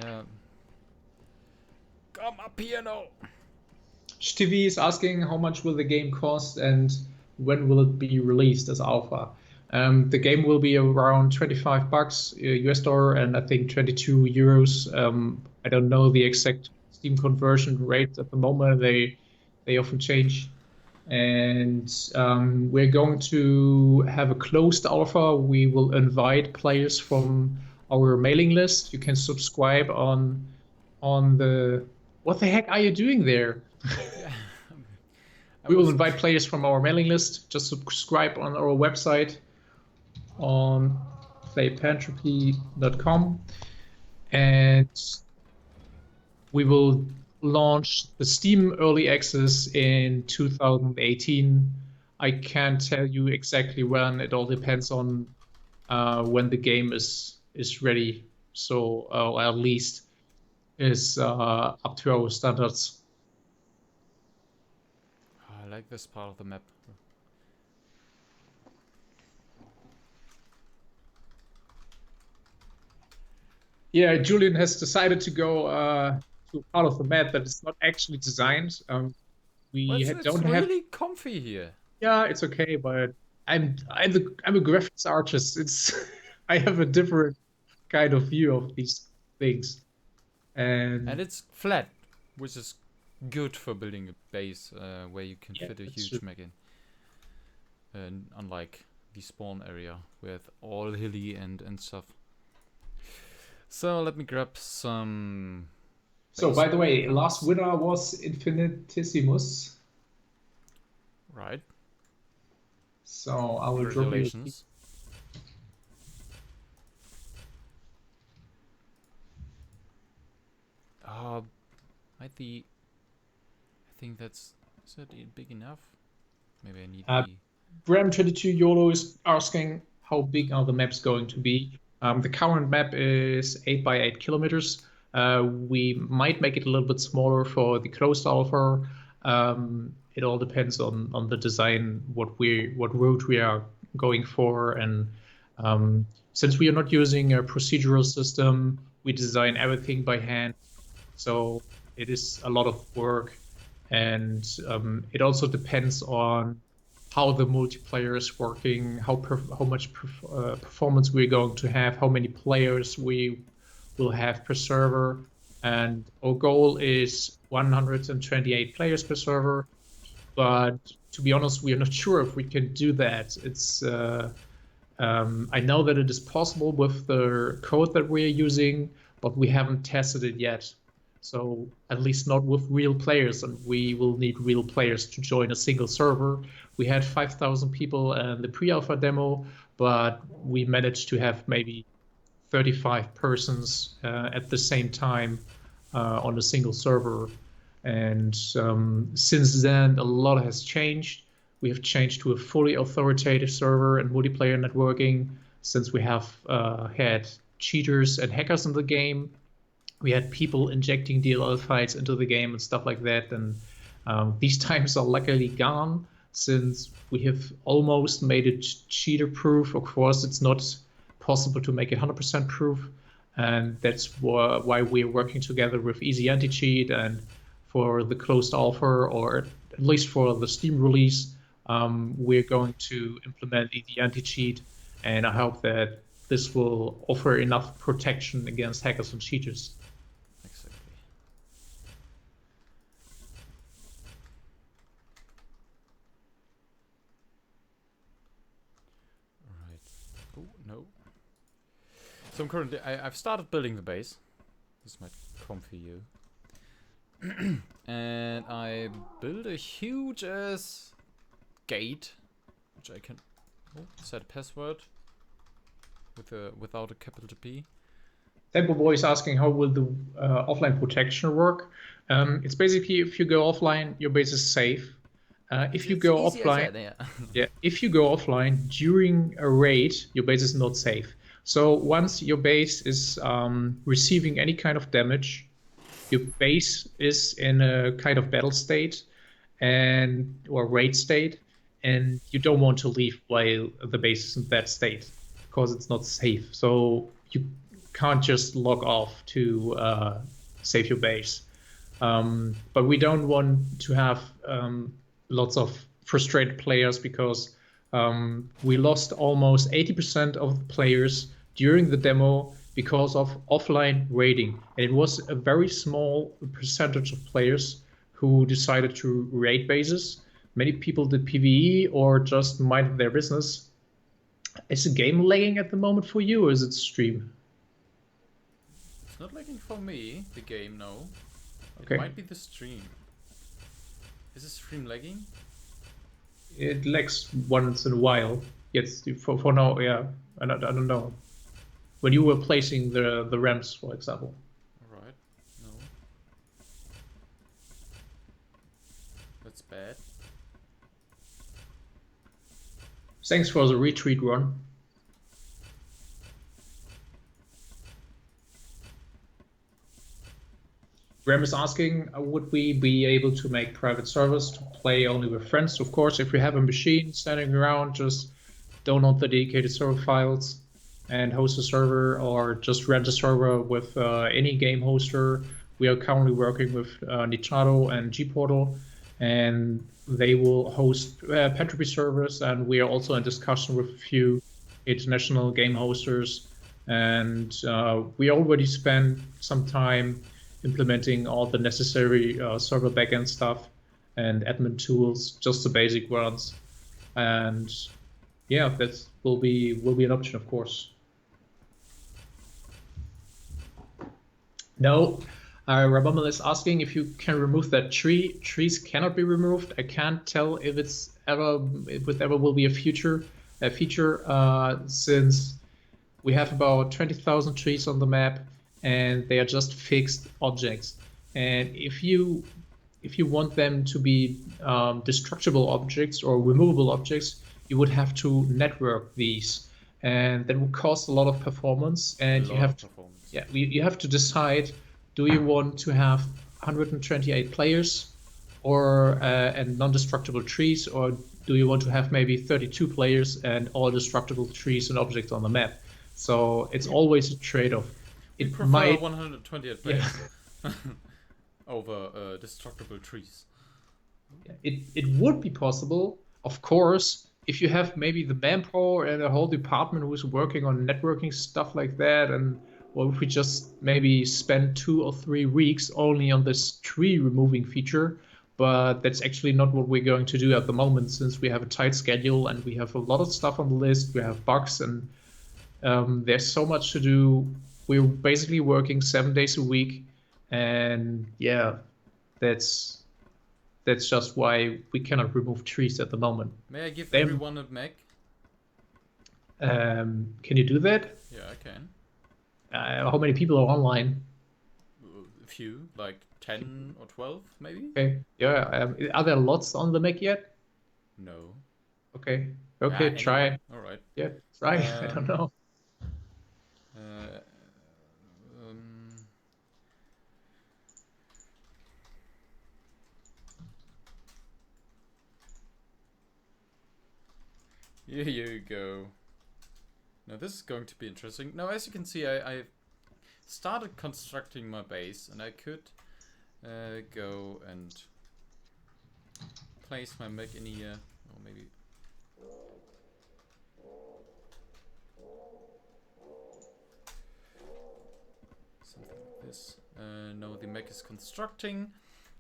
Yeah. Come up here now.
TV is asking how much will the game cost and when will it be released as alpha. The game will be around 25 bucks US dollar and I think 22 euros. I don't know the exact Steam conversion rate at the moment. They often change. And we're going to have a closed alpha. We will invite players from our mailing list. You can subscribe on the. What the heck are you doing there?
Yeah. I
We will
was.
invite players from our mailing list. Just subscribe on our website on playpantropy.com, and we will launch the Steam Early Access in 2018. I can't tell you exactly when. It all depends on when the game is ready. So at least is up to our standards.
Oh, I like this part of the map.
Yeah, Julian has decided to go to a part of the map that is not actually designed.
Well,
We
it's
don't have.
really comfy here.
Yeah, it's okay, but I'm a graphics artist. It's I have a different kind of view of these things,
And
and
it's flat, which is good for building a base where you can
yeah,
fit a
that's true.
huge mech in. Unlike the spawn area with all hilly and stuff. So let me grab some
So,
base
by the
building
way, last
parts.
winner was Infinitesimus.
Right.
So I will drop you.
Congratulations. Uh, might the... I think that's... Is that big enough? Maybe I need
Uh,
the...
Bram22 YOLO is asking how big are the maps going to be. The current map is 8 by 8 kilometers. We might make it a little bit smaller for the closed alpha. It all depends on the design, what route we are going for, and since we are not using a procedural system, we design everything by hand. So it is a lot of work, and it also depends on how the multiplayer is working, how much performance we're going to have, how many players we will have per server, and our goal is 128 players per server. But to be honest, we are not sure if we can do that. I know that it is possible with the code that we're using, but we haven't tested it yet. So at least not with real players, and we will need real players to join a single server. We had 5,000 people in the pre-alpha demo, but we managed to have maybe 35 persons at the same time on a single server. And since then, a lot has changed. We have changed to a fully authoritative server and multiplayer networking since we have had cheaters and hackers in the game. We had people injecting DLL files into the game and stuff like that. And these times are luckily gone since we have almost made it cheater proof. Of course, it's not possible to make it 100% proof. And that's why we're working together with Easy Anti-Cheat, and for the closed alpha, or at least for the Steam release, we're going to implement Easy Anti-Cheat. And I hope that this will offer enough protection against hackers and cheaters.
Exactly. Right. Oh, no. So I'm currently... I've started building the base. This might comfy you. And I built a huge ass gate, which I can Oh, set password without a capital P.
Tempo Boy is asking how will the offline protection work. It's basically if you go offline, your base is safe. If you
It's
go
easier
offline,
said, yeah.
yeah, if you go offline during a raid, your base is not safe. So once your base is receiving any kind of damage, your base is in a kind of battle state or raid state, and you don't want to leave while the base is in that state because it's not safe. So you can't just log off to save your base. But we don't want to have lots of frustrated players because we lost almost 80% of the players during the demo because of offline raiding. And it was a very small percentage of players who decided to raid bases. Many people did PvE or just minded their business. Is the game lagging at the moment for you, or is it stream?
It's not lagging for me, the game, no.
Okay.
It might be the stream. Is the stream lagging?
It lags once in a while. Yes, for now, yeah. I don't know. When you were placing the ramps, for example.
Alright, no. That's bad.
Thanks for the retreat run. Ram is asking, would we be able to make private servers to play only with friends? Of course, if you have a machine standing around, just download the dedicated server files and host a server, or just rent a server with any game hoster. We are currently working with Nichado and Gportal, and they will host Pantropy servers, and we are also in discussion with a few international game hosters, and we already spent some time implementing all the necessary server backend stuff and admin tools, just the basic ones. And yeah, that will be an option, of course. No, Rabamel is asking if you can remove that tree. Trees cannot be removed. I can't tell if it ever will be a feature, since we have about 20,000 trees on the map, and they are just fixed objects. And if you want them to be destructible objects or removable objects, you would have to network these, and that would cost a lot of performance. And you have to, yeah, you have to decide: do you want to have 128 players or and non-destructible trees, or do you want to have maybe 32 players and all destructible trees and objects on the map? So it's always a trade-off.
We prefer 128 players over destructible trees.
It would be possible, of course, if you have maybe the manpower and a whole department who's working on networking stuff like that, and well, if we just maybe spend 2 or 3 weeks only on this tree removing feature. But that's actually not what we're going to do at the moment, since we have a tight schedule and we have a lot of stuff on the list. We have bugs, and there's so much to do. We're basically working 7 days a week, and yeah, that's just why we cannot remove trees at the moment.
May I give everyone a Mac?
Can you do that?
Yeah, I can.
How many people are online?
A few, like 10 or 12, maybe?
Okay. Yeah. Are there lots on the Mac yet?
No.
Okay. Okay, try.
Anyway. Alright.
Yeah, try. I don't know.
Here you go. Now this is going to be interesting. Now as you can see, I started constructing my base, and I could go and place my mech in here, or maybe something like this. No, the mech is constructing,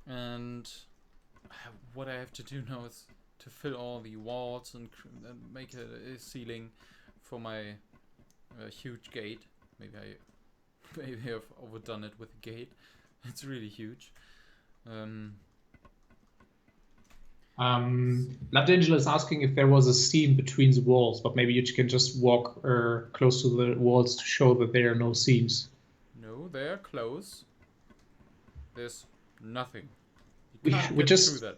and what I have to do now is to fill all the walls and make a ceiling for my huge gate. Maybe I have overdone it with the gate. It's really huge.
Love Angel is asking if there was a seam between the walls, but maybe you can just walk close to the walls to show that there are no seams.
No, they're close. There's nothing. You
We
can't
we
get through
just
that.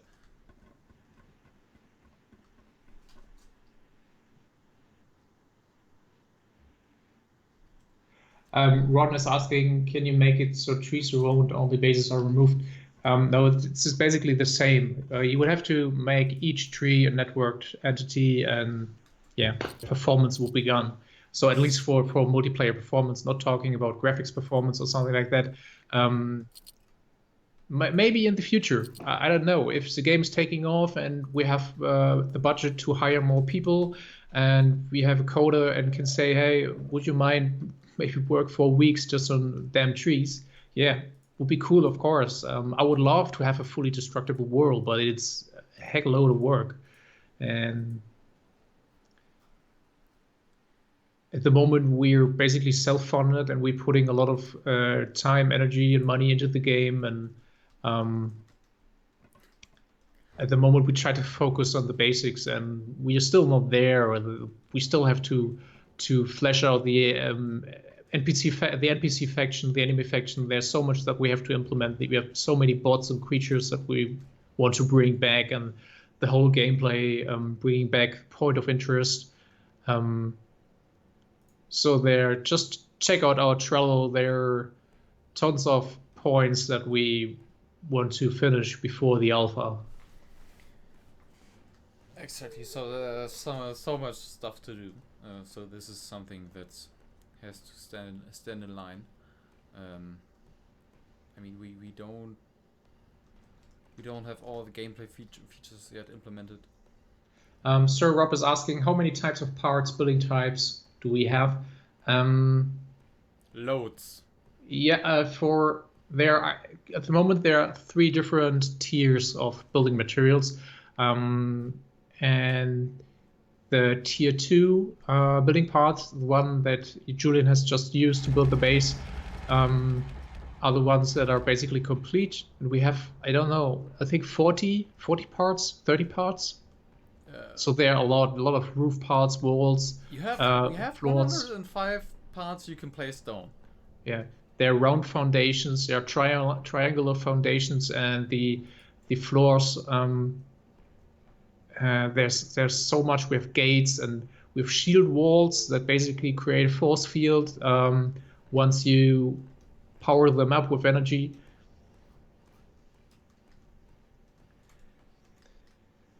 Ron is asking, can you make it so trees are rolled and all the bases are removed? No, it's just basically the same. You would have to make each tree a networked entity, and yeah, performance will be gone. So at least for multiplayer performance, not talking about graphics performance or something like that. Um, Maybe in the future, I don't know if the game is taking off and we have the budget to hire more people, and we have a coder and can say, hey, would you mind maybe work for weeks just on damn trees? Yeah, would be cool, of course. I would love to have a fully destructible world, but it's a heck load of work. And at the moment, we're basically self-funded and we're putting a lot of time, energy, and money into the game. And um, at the moment we try to focus on the basics, and we are still not there. We still have to flesh out the the NPC faction, the enemy faction. There's so much that we have to implement. We have so many bots and creatures that we want to bring back, and the whole gameplay, bringing back point of interest. Um, so there, just check out our Trello. There are tons of points that we want to finish before the alpha.
Exactly. So there's so much stuff to do. So this is something that has to stand in line. Um, I mean, we don't have all the gameplay features yet implemented.
Sir Rob is asking, how many types of parts, building types do we have? Um,
Loads.
yeah, for there are, at the moment there are three different tiers of building materials, and the tier two building parts, the one that Julian has just used to build the base, are the ones that are basically complete. And we have, I don't know, I think 40 parts, 30 parts. So there are a lot of roof parts, walls,
We have
floors.
105 parts you can place down.
Yeah, there are round foundations, there are triangular foundations, and the floors. There's so much. We have gates and we have shield walls that basically create a force field once you power them up with energy.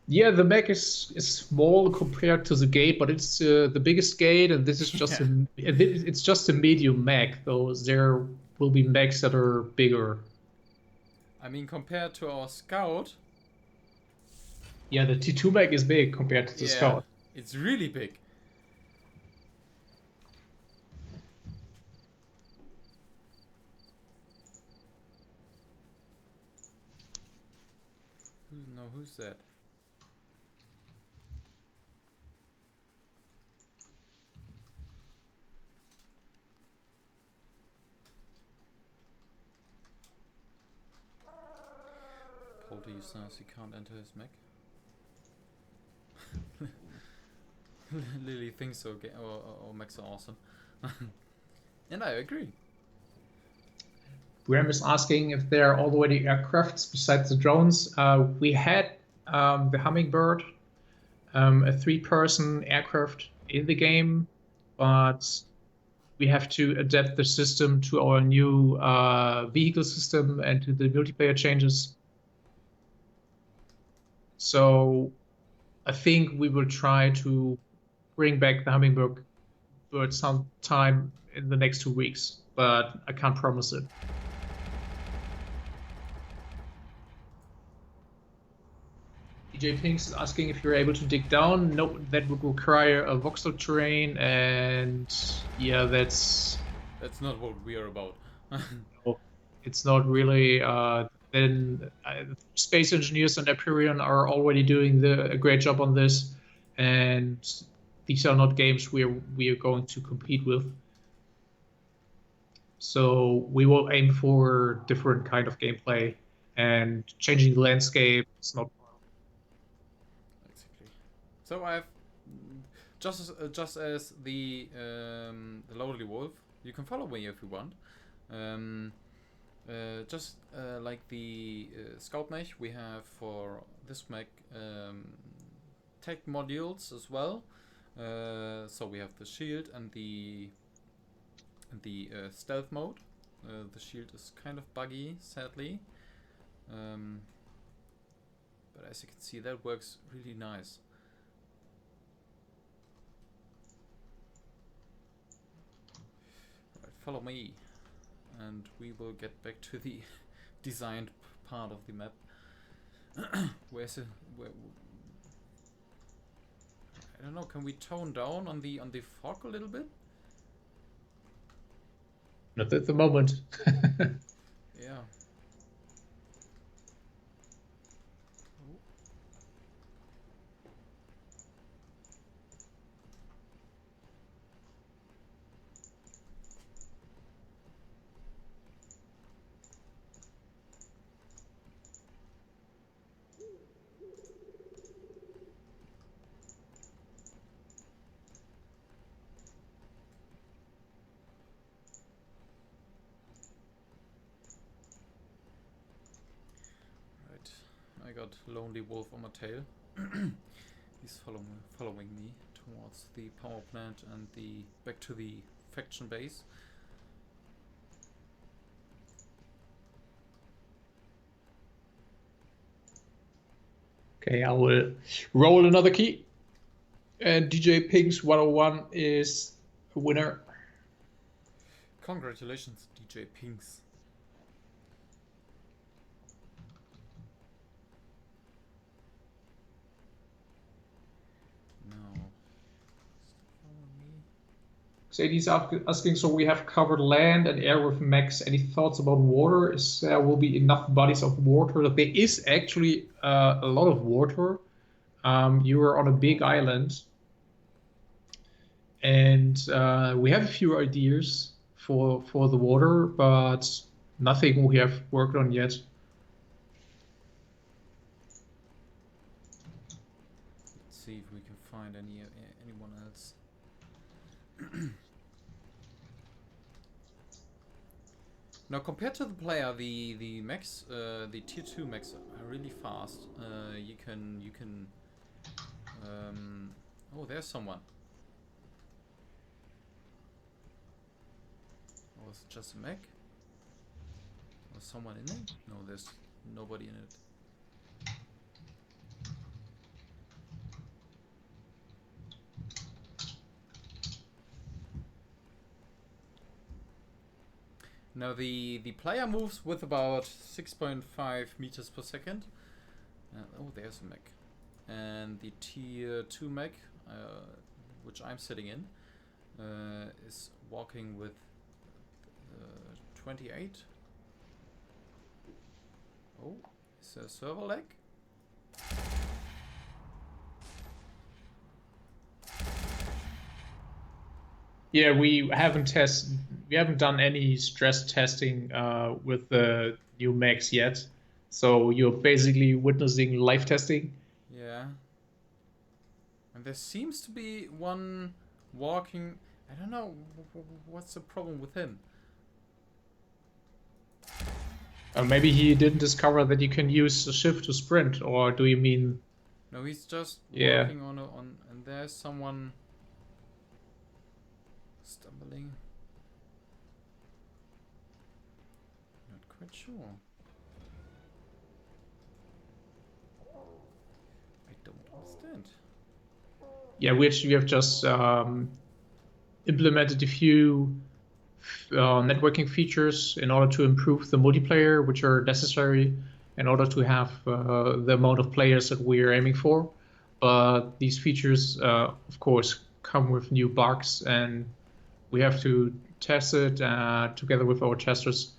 Yeah, the mech is small compared to the gate, but it's the biggest gate, and this is just
Yeah.
it's just a medium mech. Though there will be mechs that are bigger.
I mean, compared to our scout,
Yeah, the T2 mech is big compared to the
yeah,
Scout.
it's really big. Who's that? Colty says he can't enter his mech. Lily thinks so, or mechs are awesome. And I agree.
Graham is asking if there are already aircrafts besides the drones. We had the Hummingbird, a three-person aircraft in the game, but we have to adapt the system to our new vehicle system and to the multiplayer changes. So I think we will try to bring back the Hummingbird sometime in the next 2 weeks, but I can't promise it. DJ Pinks is asking if you're able to dig down. No, that would require a voxel terrain, and yeah,
That's not what we are about.
it's not really. Then space engineers and Empyrean are already doing a great job on this, and these are not games we are going to compete with. So we will aim for different kind of gameplay, and changing the landscape is not.
So I've just as the Lonely Wolf. You can follow me if you want. Just like the Scout Mech, we have for this mech tech modules as well. So we have the shield and the stealth mode. The shield is kind of buggy, sadly. But as you can see, that works really nice. Right, follow me, and we will get back to the designed part of the map. Where's it? I don't know. Can we tone down on the fog a little bit?
Not at the moment.
Yeah. I got Lonely Wolf on my tail. He's following me towards the power plant and back to the faction base.
Okay, I will roll another key. And DJ Pings 101 is a winner.
Congratulations, DJ Pinks.
Sadie's asking, so we have covered land and air with mechs. Any thoughts about water? Is there will be enough bodies of water? There is actually a lot of water. You are on a big island. And we have a few ideas for the water, but nothing we have worked on yet.
Let's see if we can find anyone else. Now, compared to the player, the mechs, the tier 2 mechs are really fast. You can. Oh, there's someone. Oh, is it just a mech? Was someone in it? No, there's nobody in it. Now the player moves with about 6.5 meters per second. Oh, there's a mech. And the tier 2 mech, which I'm sitting in, is walking with 28. Oh, is there a server lag?
Yeah, we haven't done any stress testing with the new mechs yet. So you're basically witnessing live testing.
Yeah. And there seems to be one walking. I don't know what's the problem with him.
Maybe he didn't discover that you can use the shift to sprint, or do you mean?
No, he's just walking on and there's someone stumbling. Not quite sure. I don't understand.
Yeah, we have just implemented a few networking features in order to improve the multiplayer, which are necessary in order to have the amount of players that we are aiming for. But these features, of course, come with new bugs, and we have to test it together with our testers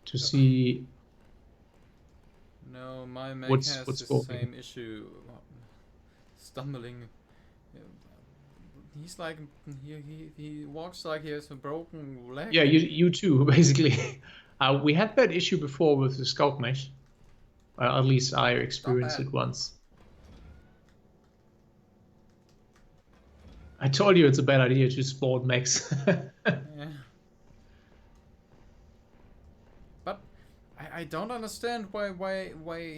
to see.
No, my mech
what's
has the
spoken.
same issue. Stumbling. He's like he walks like he has a broken leg.
Yeah, you too, basically. We had that issue before with the Scout Mesh. At least I experienced it once. I told you it's a bad idea to spawn Max.
Yeah. But I don't understand why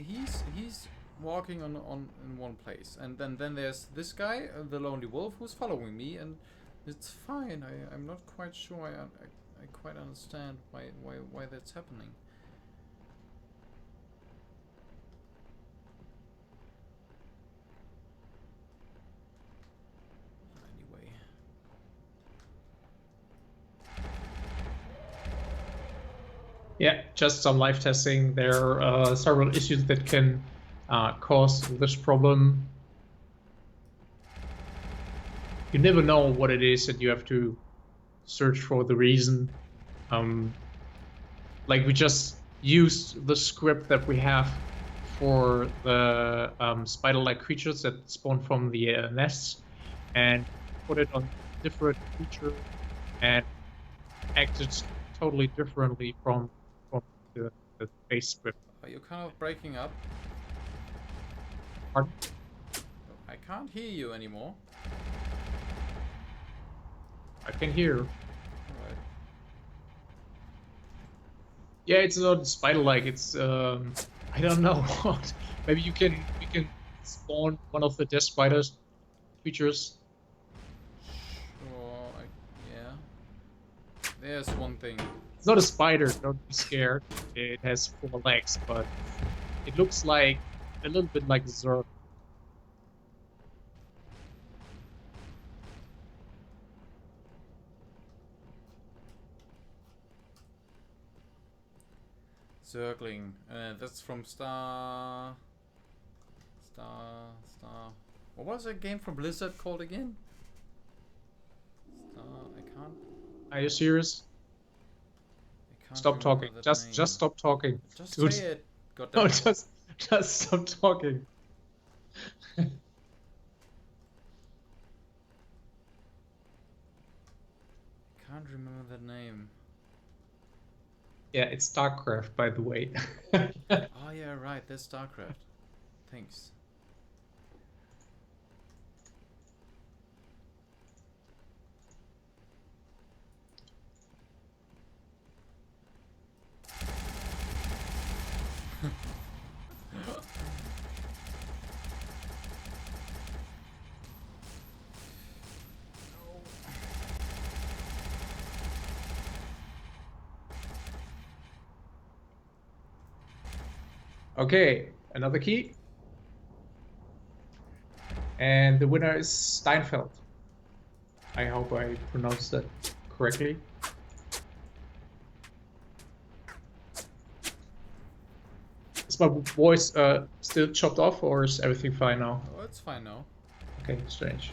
he's walking on in one place, and then there's this guy, the lonely wolf, who's following me, and it's fine. I'm not quite sure. I quite understand why that's happening. Anyway.
Yeah, just some live testing. There are several issues that can cause this problem. You never know what it is, and you have to search for the reason. Like we just used the script that we have for the spider-like creatures that spawn from the nests and put it on different creature and acted totally differently from the base script.
Are you kind of breaking up?
Pardon?
I can't hear you anymore.
I can hear.
Alright.
Yeah, it's not spider-like. It's I don't know what. Maybe you can spawn one of the death spiders creatures.
Sure, yeah. There's one thing.
It's not a spider. Don't be scared. It has 4 legs, but it looks like a little bit like a Zerg.
Circling. That's from Star. What was that game from Blizzard called again? I can't.
Are you serious?
I can't
Stop
remember
talking.
that
Just
name.
stop talking.
Just
Dude.
say it. God
No,
damn it.
just stop talking.
Can't remember that name.
Yeah, it's StarCraft, by the way.
Oh yeah, right. That's StarCraft. Thanks.
Okay, another key. And the winner is Steinfeld. I hope I pronounced that correctly. Is my voice still chopped off, or is everything fine now?
Oh, it's fine now.
Okay, strange.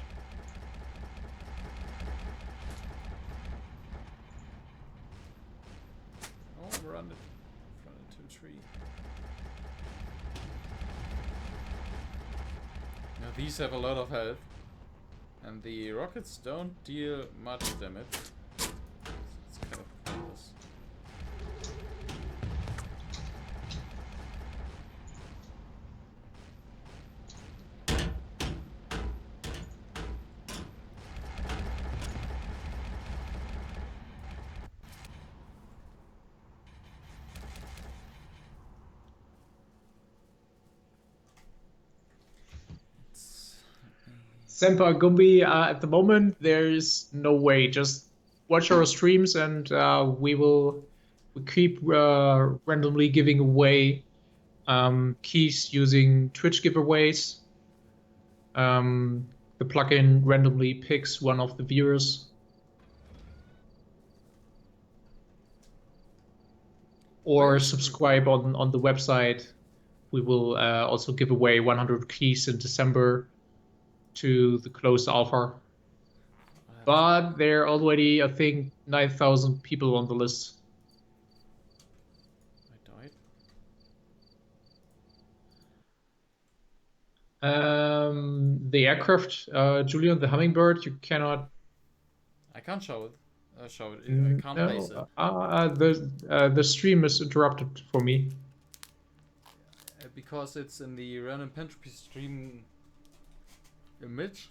Oh, run into a tree. Now these have a lot of health, and the rockets don't deal much damage. It's kind of pointless.
Semper Gumbi, at the moment, there's no way. Just watch our streams, and we keep randomly giving away keys using Twitch giveaways. The plugin randomly picks one of the viewers. Or subscribe on the website. We will also give away 100 keys in December to the closed alpha. But there are already, I think, 9,000 people on the list.
I died.
The aircraft, Julian, the hummingbird, you cannot.
I can't show it. I can't place it.
The stream is interrupted for me.
Because it's in the random Pantropy stream image.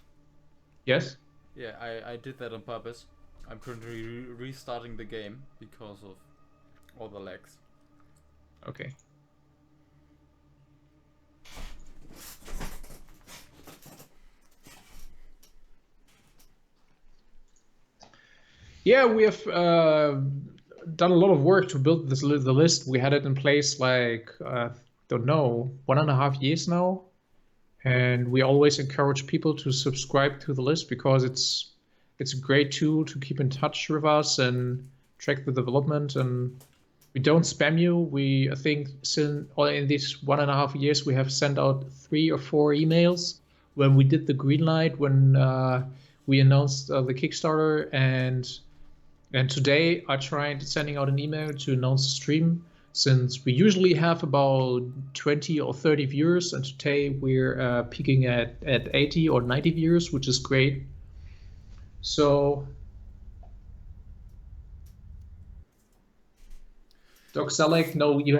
Yes.
Yeah, I did that on purpose. I'm currently restarting the game because of all the lags.
Okay. Yeah, we have done a lot of work to build the list. We had it in place like don't know 1.5 years now, and we always encourage people to subscribe to the list because it's a great tool to keep in touch with us and track the development. And we don't spam you. I think in these 1.5 years we have sent out 3 or 4 emails when we did the green light, when we announced the Kickstarter, and today I tried sending out an email to announce the stream, since we usually have about 20 or 30 viewers, and today we're peaking at 80 or 90 viewers, which is great. So, Doc Salek, no, you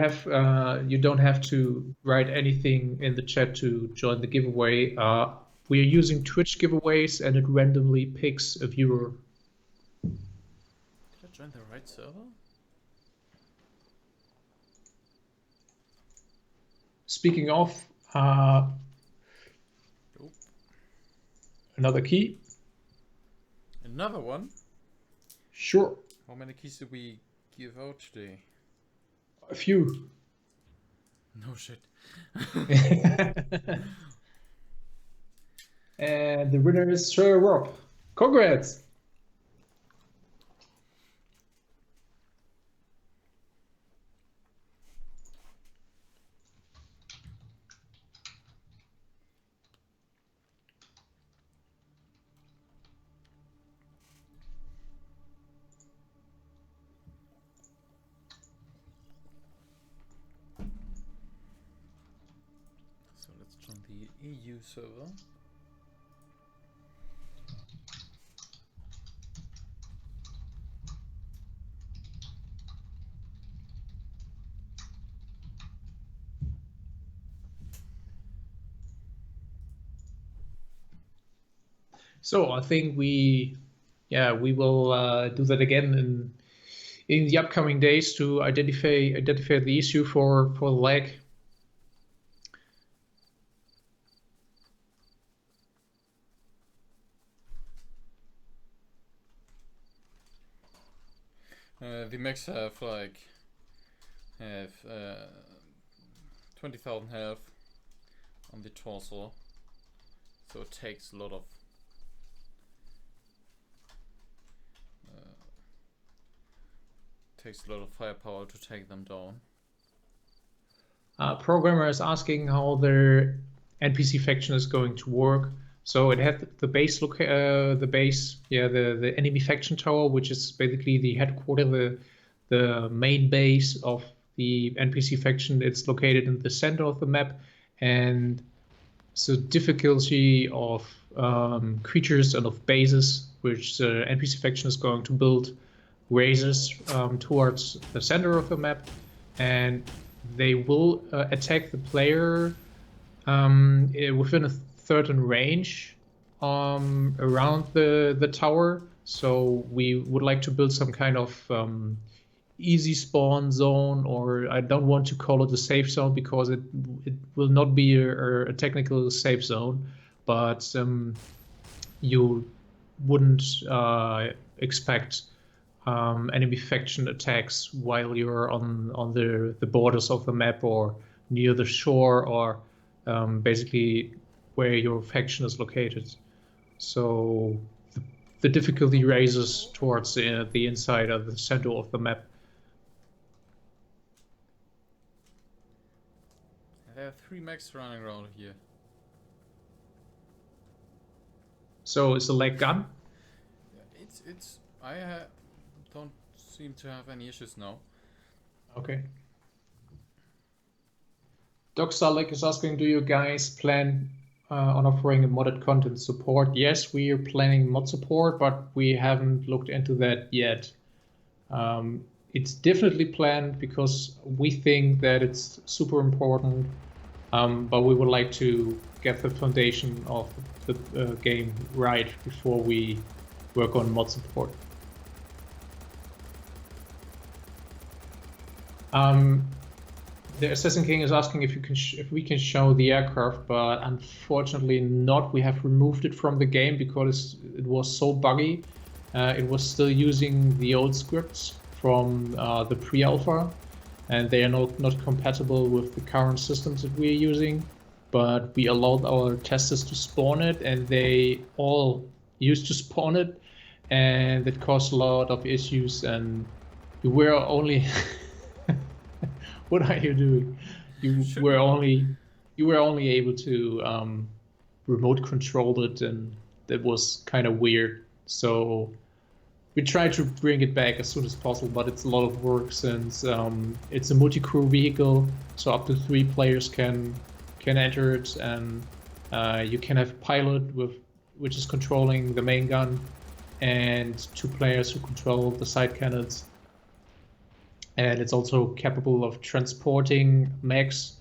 don't have to write anything in the chat to join the giveaway. We are using Twitch giveaways, and it randomly picks a viewer.
Did I join the right server?
Speaking of,
Nope.
another key.
Another one?
Sure.
How many keys did we give out today?
A few.
No shit.
And the winner is Sir Rob. Congrats!
So let's join the EU server.
So I think we will do that again in the upcoming days to identify the issue for the lag.
The mechs have 20,000 health on the torso, so it takes a lot of firepower to take them down.
Programmer is asking how their NPC faction is going to work. So it has the enemy faction tower, which is basically the headquarters, the main base of the NPC faction. It's located in the center of the map, and so difficulty of creatures and of bases, which the NPC faction is going to build, raises towards the center of the map, and they will attack the player within a certain range around the tower. So we would like to build some kind of easy spawn zone, or I don't want to call it a safe zone because it will not be a technical safe zone, but you wouldn't expect enemy faction attacks while you're on the borders of the map or near the shore, or basically where your faction is located. So the difficulty raises towards the inside of the center of the map.
There are 3 mechs running around here.
So is the lag gone?
It's I don't seem to have any issues now.
Okay. Doc Salek is asking, do you guys plan on offering a modded content support? Yes, we are planning mod support, but we haven't looked into that yet. It's definitely planned because we think that it's super important, but we would like to get the foundation of the game right before we work on mod support. The Assassin King is asking if we can show the aircraft, but unfortunately not. We have removed it from the game because it was so buggy. It was still using the old scripts from the pre-alpha, and they are not compatible with the current systems that we're using. But we allowed our testers to spawn it, and they all used to spawn it, and it caused a lot of issues. And we were only what are you doing? You were only able to remote control it, and that was kind of weird. So we tried to bring it back as soon as possible, but it's a lot of work since it's a multi-crew vehicle, so up to 3 players can enter it, and you can have a pilot which is controlling the main gun, and 2 players who control the side cannons. And it's also capable of transporting mechs,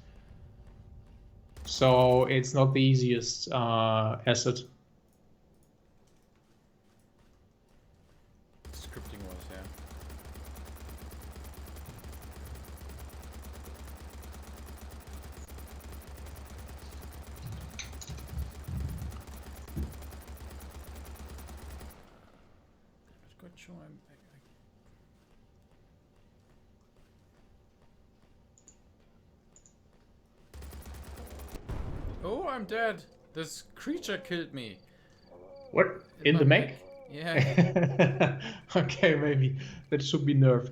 so it's not the easiest asset.
Scripting was, yeah. Good show. Oh, I'm dead. This creature killed me.
What? In the mech?
Yeah.
Okay, maybe that should be nerfed.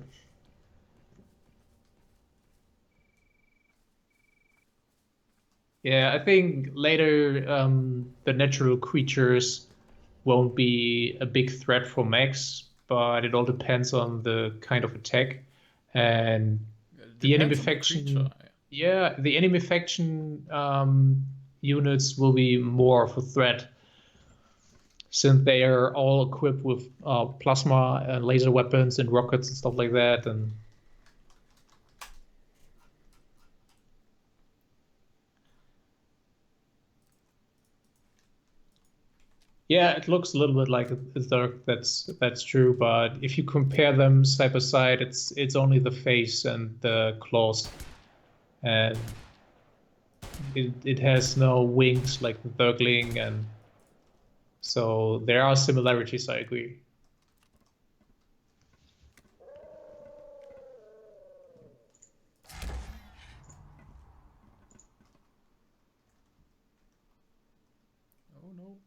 Yeah, I think later the natural creatures won't be a big threat for mechs, but it all depends on the kind of attack. And the enemy faction, yeah, the enemy faction units will be more of a threat, since they are all equipped with plasma and laser weapons and rockets and stuff like that. And yeah, it looks a little bit like a Zerg. That's true. But if you compare them side by side, it's only the face and the claws, and it has no wings like the Zergling, and so there are similarities. I agree.
Oh no.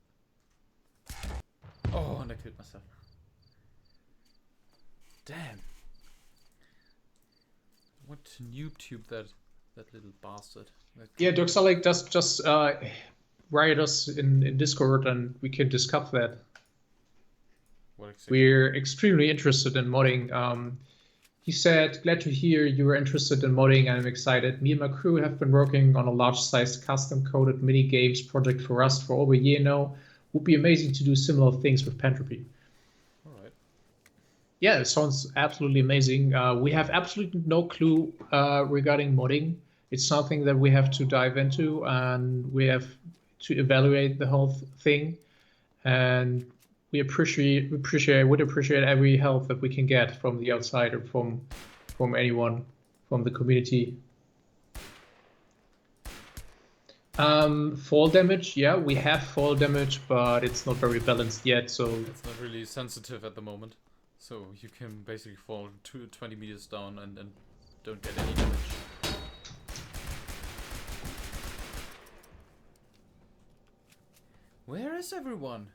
Oh, and I killed myself. Damn. What noob tube that little bastard.
Yeah, Doxalic just write us in Discord and we can discuss that.
What exactly?
We're extremely interested in modding. He said, glad to hear you are interested in modding. I'm excited. Me and my crew have been working on a large-sized custom-coded mini-games project for Rust for over a year now. Would be amazing to do similar things with Pantropy.
All right.
Yeah, it sounds absolutely amazing. We have absolutely no clue regarding modding. It's something that we have to dive into, and we have to evaluate the whole thing. And we would appreciate every help that we can get from the outside or from anyone from the community. Fall damage, yeah, we have fall damage, but it's not very balanced yet, so
it's not really sensitive at the moment. So you can basically fall 20 meters down and don't get any damage. Where is everyone?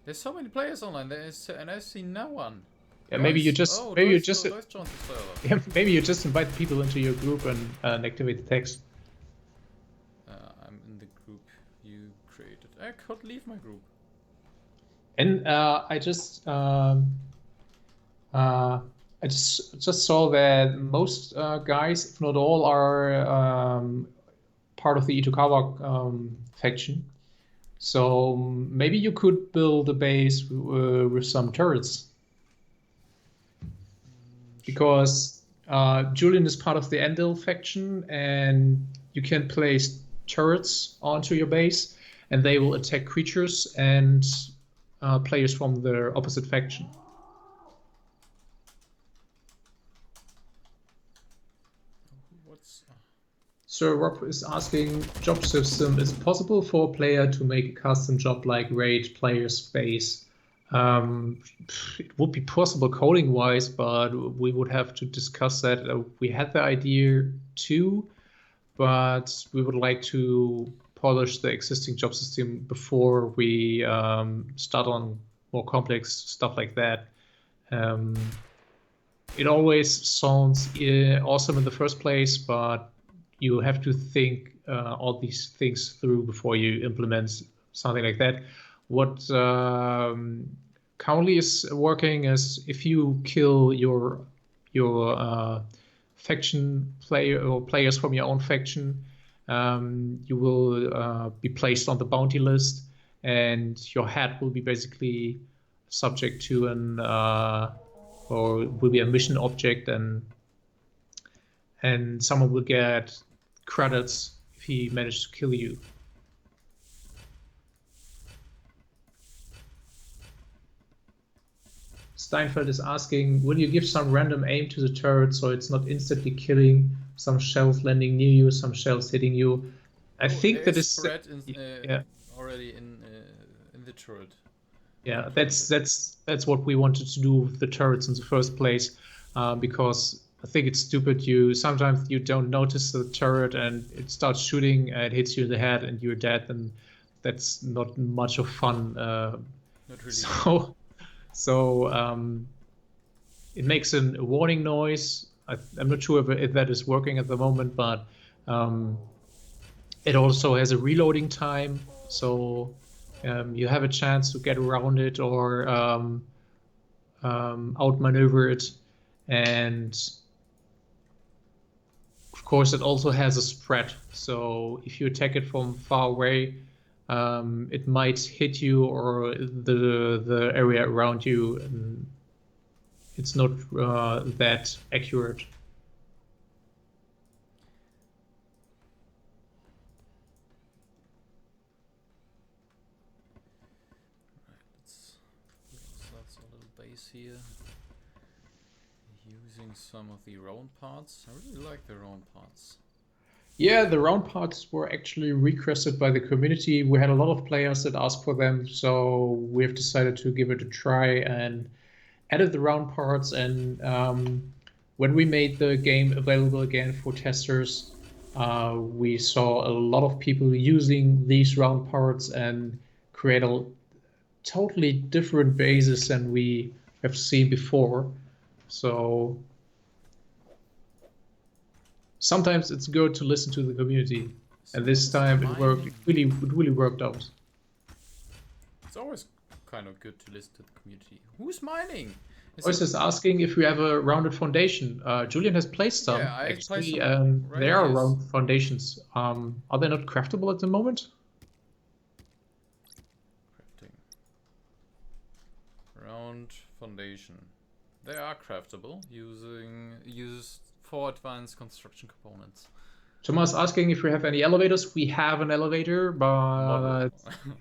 There's so many players online, and I see no one.
Yeah, maybe you just maybe you just
joined the server.
yeah, maybe you just invite people into your group and activate the text.
I'm in the group you created. I could leave my group.
And I just saw that most guys, if not all, are part of the Itokawa faction. So maybe you could build a base with some turrets. Because Julian is part of the Endil faction, and you can place turrets onto your base, and they will attack creatures and players from the opposite faction.
What's
Sir Rob is asking, job system, is it possible for a player to make a custom job like raid player space? It would be possible coding wise, but we would have to discuss that. We had the idea too, but we would like to polish the existing job system before we start on more complex stuff like that. It always sounds awesome in the first place, but you have to think all these things through before you implement something like that. What currently is working is if you kill your faction player or players from your own faction, you will be placed on the bounty list, and your head will be basically subject to an or will be a mission object, and someone will get credits if he managed to kill you. Steinfeld is asking, will you give some random aim to the turret so it's not instantly killing, some shells landing near you, some shells hitting you? I think that is
spread
yeah.
already in the turret.
Yeah, that's what we wanted to do with the turrets in the first place, because I think it's stupid. Sometimes you don't notice the turret and it starts shooting and it hits you in the head and you're dead, and that's not much of fun.
Not really.
So it makes a warning noise. I'm not sure if that is working at the moment, but it also has a reloading time, so you have a chance to get around it or outmaneuver it. And of course, it also has a spread. So if you attack it from far away, it might hit you or the area around you, and it's not that accurate.
Let's a little base here. Using some of the round parts. I really like the round parts.
Yeah, the round parts were actually requested by the community. We had a lot of players that asked for them, so we have decided to give it a try and added the round parts. And when we made the game available again for testers, we saw a lot of people using these round parts and create a totally different bases than we have seen before. So sometimes it's good to listen to the community, and this time it worked. It really worked out.
It's always kind of good to listen to the community. Who's mining?
Voice is asking if we have a rounded foundation. Julian has placed some.
Yeah,
actually.
right
there are round foundations. Are they not craftable at the moment?
Crafting. Round foundation. They are craftable used for advanced construction components.
Thomas asking if we have any elevators. We have an elevator, but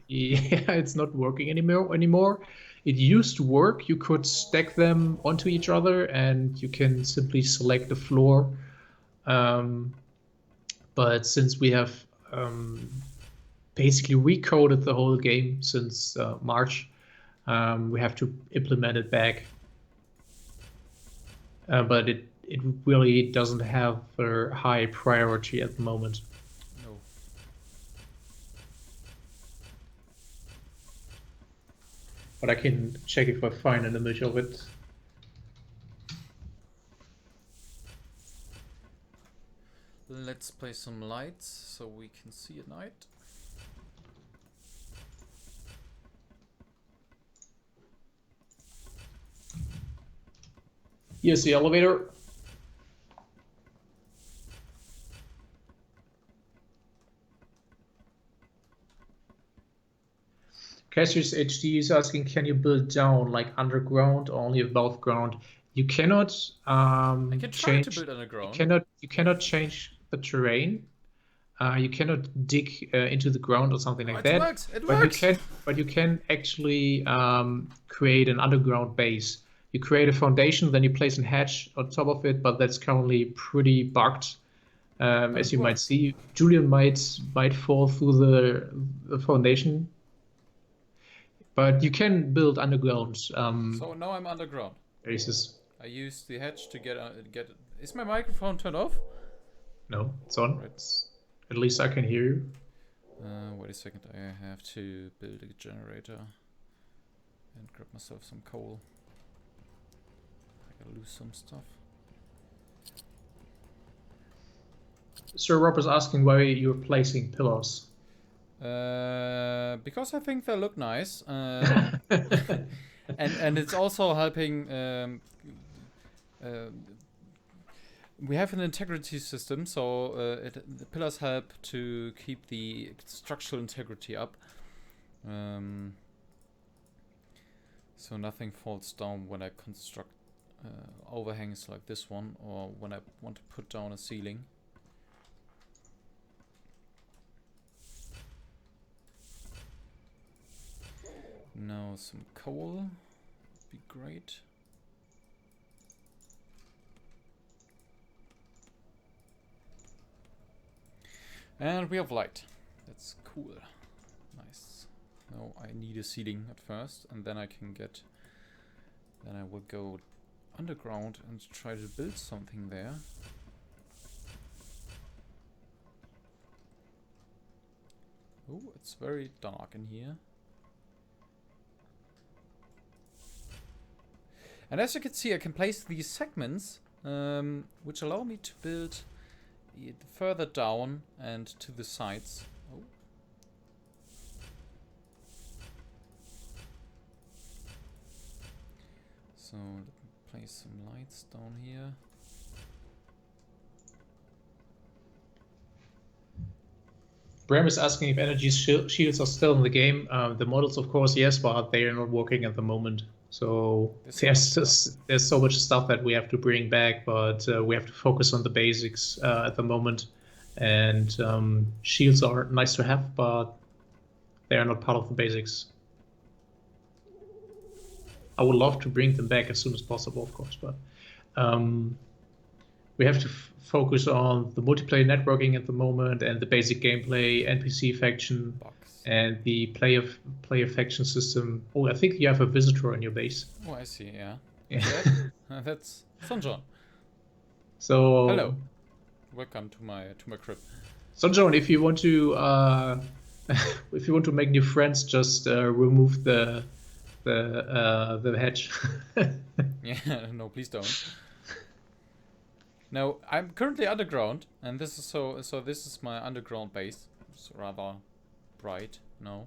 yeah, it's not working anymore. It used to work. You could stack them onto each other, and you can simply select the floor. But since we have basically recoded the whole game since March, we have to implement it back. But it really doesn't have a high priority at the moment.
No.
But I can check if I find an image of it.
Let's place some lights so we can see at night.
Here's the elevator. Cassius HD is asking, can you build down, like underground or only above ground? You cannot
I can try to
change.
build
You
underground.
cannot. You cannot change the terrain. You cannot dig into the ground or something
Oh,
like
it
that.
works! It
But you
works!
can. But you can actually create an underground base. You create a foundation, then you place a hatch on top of it. But that's currently pretty bugged,
But
as
it
you might
works.
see. Julian might fall through the foundation, but you can build underground
So now I'm underground.
bases.
I use the hatch to get. Is my microphone turned off?
No, it's on.
Right.
At least I can hear you.
Wait a second. I have to build a generator and grab myself some coal. I gotta lose some stuff.
Sir Rob is asking why you're placing pillars.
Because I think they look nice, and it's also helping. Uh, we have an integrity system, so the pillars help to keep the structural integrity up. So nothing falls down when I construct overhangs like this one, or when I want to put down a ceiling. Now some coal would be great. And we have light. That's cool. Nice. Now I need a ceiling at first, and then I can get... Then I will go underground and try to build something there. Oh, it's very dark in here. And as you can see, I can place these segments, which allow me to build it further down and to the sides. Oh. So let me place some lights down here.
Bram is asking if energy shields are still in the game. The models, of course, yes, but they are not working at the moment. So there's so much stuff that we have to bring back, but we have to focus on the basics at the moment. And shields are nice to have, but they are not part of the basics. I would love to bring them back as soon as possible, of course, but we have to focus on the multiplayer networking at the moment and the basic gameplay, NPC faction, and the player faction system. Oh, I think you have a visitor on your base.
Oh, I see. Yeah.
Yeah.
That's Sunjohn.
So
hello. Welcome to my crib.
Sunjohn, if you want to if you want to make new friends, just remove the hedge.
Yeah. No, please don't. Now, I'm currently underground, and this is so this is my underground base. It's rather bright now.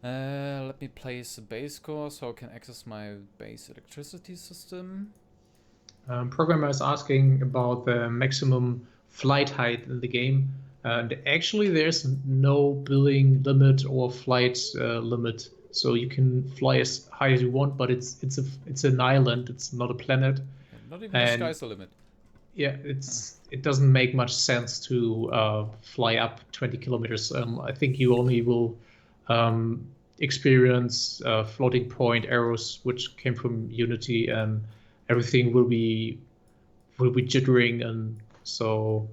Let me place a base core so I can access my base electricity system.
Programmer is asking about the maximum flight height in the game. Actually, there's no building limit or flight limit, so you can fly as high as you want. But it's an island. It's not a planet.
Not even the sky's the limit.
Yeah, it doesn't make much sense to fly up 20 kilometers. I think you only will experience floating point arrows, which came from Unity, and everything will be jittering, and so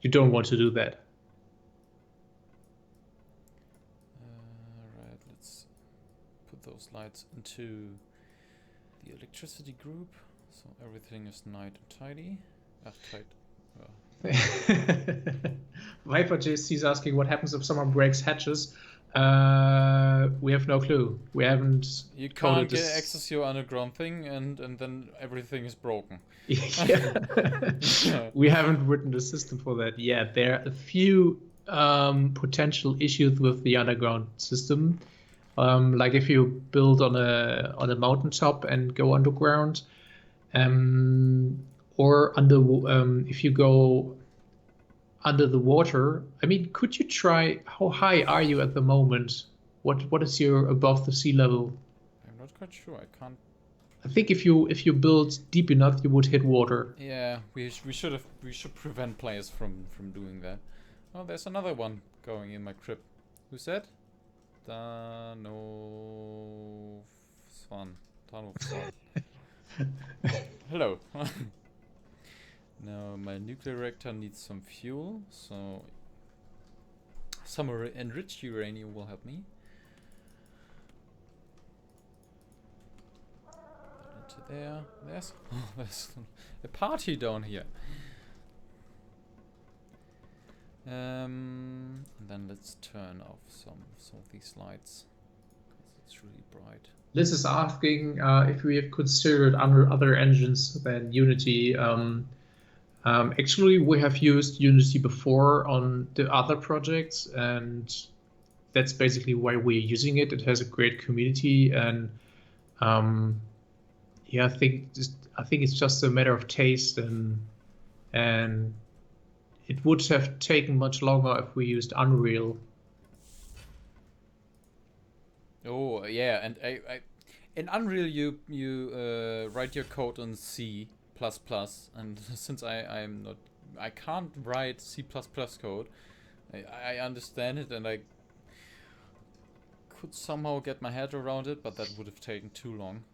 you don't want to do that.
Right, let's put those lights into the electricity group, so everything is nice and tidy. Tight.
Viper JC is asking what happens if someone breaks hatches. We have no clue. We haven't.
You can't access your underground thing, and then everything is broken.
Yeah. We haven't written a system for that yet. There are a few potential issues with the underground system. Like if you build on a mountaintop and go underground, or if you go under the water. I mean, could you try? How high are you at the moment? What is your above the sea level?
not quite sure. I can't.
I think if you build deep enough, you would hit water.
Yeah, we should prevent players from doing that. Oh, there's another one going in my crypt. Who's that? Dano Swan. Hello. Now my nuclear reactor needs some fuel, so some enriched uranium will help me. Into there. There's a party down here. And then let's turn off some of these lights because it's really bright.
Liz is asking if we have considered other engines than Unity. Actually, we have used Unity before on the other projects, and that's basically why we're using it. It has a great community, and yeah, I think it's just a matter of taste, and it would have taken much longer if we used Unreal.
Oh yeah, and I in Unreal you write your code in C++, and since I can't write C++ code, I understand it and I could somehow get my head around it, but that would have taken too long.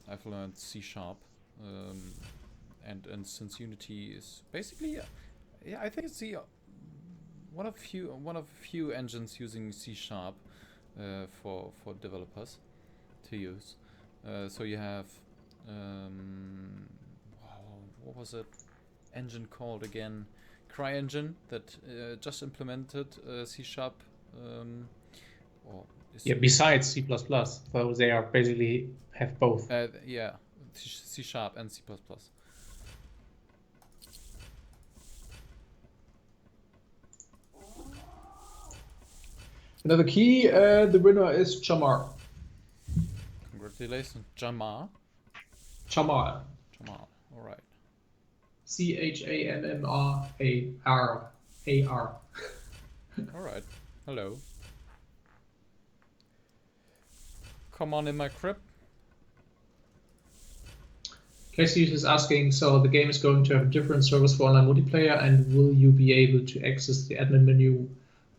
I've learned C#, and since Unity is basically yeah, I think it's the one of few engines using C# for developers to use. So you have what was it engine called again? CryEngine that just implemented C#.
Yeah, besides C++, so they are basically have both.
Yeah, C# and C++.
Another key, the winner is Jamar.
Congratulations, Jamar.
Jamar.
All right.
CHAMMRAR.
All right. Hello. Come on in my crypt.
Cassius is asking, so the game is going to have different servers for online multiplayer, and will you be able to access the admin menu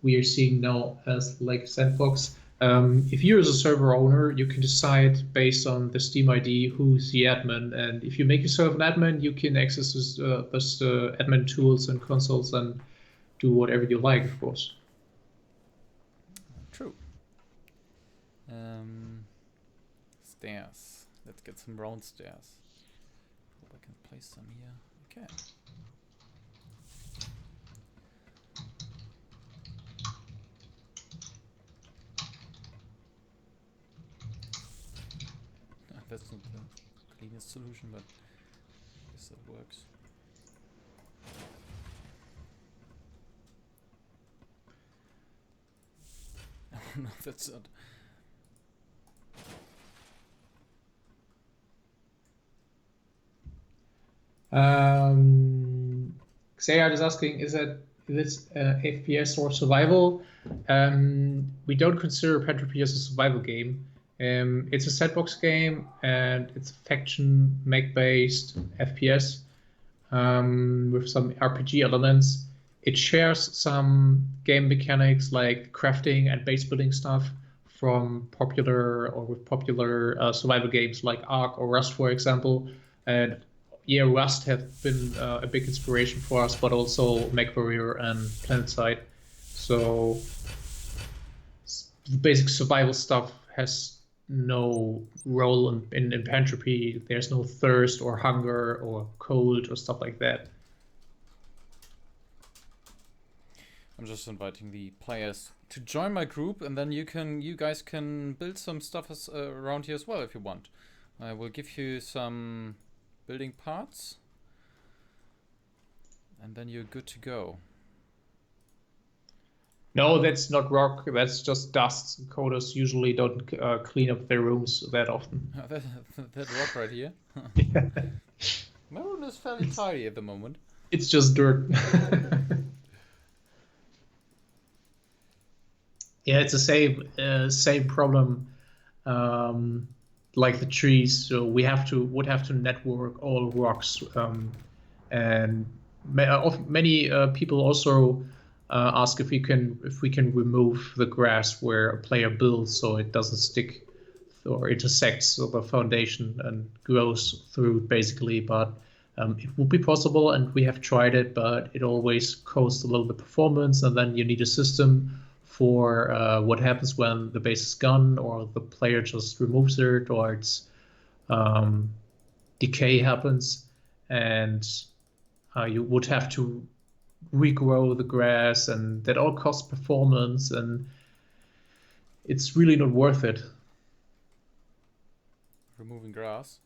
we are seeing now as like Sandbox? If you as a server owner, you can decide based on the Steam ID who's the admin, and if you make yourself an admin, you can access this admin tools and consoles and do whatever you like, of course.
True. Stairs. Let's get some round stairs. Hope I can place some here. Okay. That's not the cleanest solution, but I guess that works. Oh no, that's not.
Xayad is asking, is this FPS or survival? We don't consider Pantropy as a survival game. It's a sandbox game, and it's a faction mech-based FPS with some RPG elements. It shares some game mechanics like crafting and base building stuff from popular survival games like Ark or Rust, for example. And yeah, Rust has been a big inspiration for us, but also MechWarrior and PlanetSide. So the basic survival stuff has no role in Pantropy. There's no thirst or hunger or cold or stuff like that.
I'm just inviting the players to join my group, and then you guys can build some stuff around here as well if you want. I will give you some building parts, and then you're good to go.
No, that's not rock. That's just dust. Coders usually don't clean up their rooms that often.
that rock right here.
Yeah.
My room is fairly tidy at the moment.
It's just dirt. Yeah, it's the same problem like the trees. So we would have to network all rocks, and many people also ask if we can remove the grass where a player builds, so it doesn't stick or intersects the foundation and grows through basically. But it would be possible, and we have tried it, but it always costs a little bit performance, and then you need a system for what happens when the base is gone, or the player just removes it, or it's decay happens, and you would have to regrow the grass, and that all costs performance, and it's really not worth it.
Removing grass.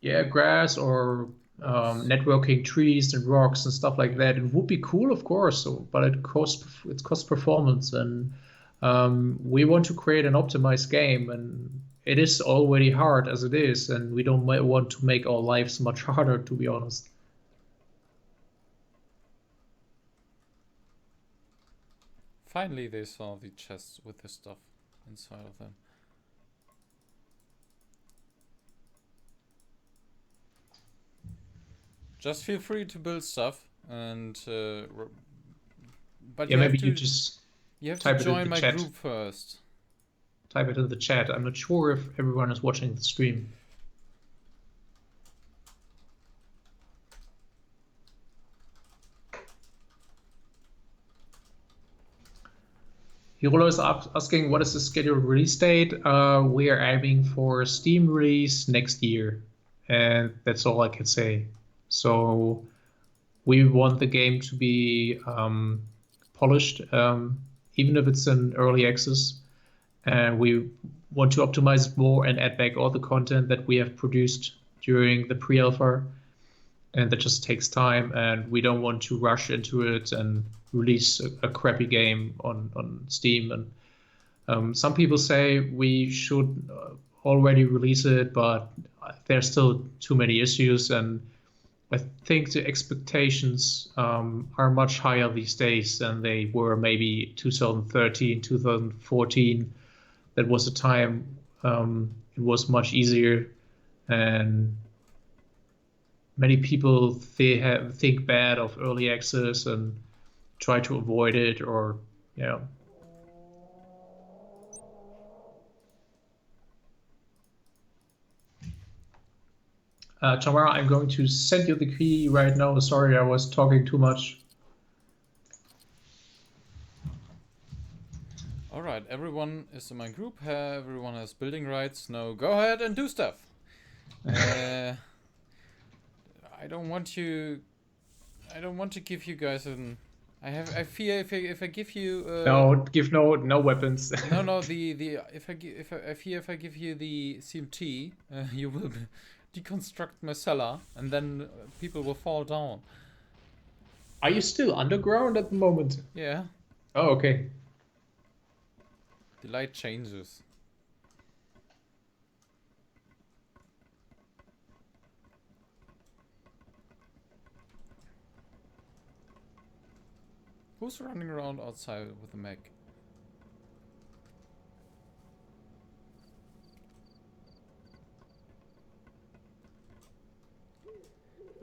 Yeah, grass or
Rocks.
networking trees and rocks and stuff like that. It would be cool, of course, but it costs performance, and we want to create an optimized game, and it is already hard as it is, and we don't want to make our lives much harder, to be honest.
Finally, they saw the chests with the stuff inside of them. Just feel free to build stuff, and but
Yeah,
you have
maybe
to
you just
to
type it in
join
the
my
chat.
group first.
Type it in the chat. I'm not sure if everyone is watching the stream. Hiro is asking what is the scheduled release date. We are aiming for Steam release next year, and that's all I can say. So we want the game to be polished, even if it's in early access, and we want to optimize it more and add back all the content that we have produced during the pre-alpha, and that just takes time, and we don't want to rush into it and release a crappy game on Steam. And some people say we should already release it, but there's still too many issues, and I think the expectations are much higher these days than they were maybe 2013, 2014. That was a time it was much easier, and many people think bad of early access and try to avoid it, or yeah. Tamara, I'm going to send you the key right now. Sorry, I was talking too much.
Alright, everyone is in my group. Everyone has building rights. Now go ahead and do stuff. I don't want to give you guys an. I fear if I give you.
No, give no weapons.
No. I fear if I give you the CMT, you will deconstruct my cellar, and then people will fall down.
Are you still underground at the moment?
Yeah.
Oh, okay.
The light changes. Who's running around outside with a mech?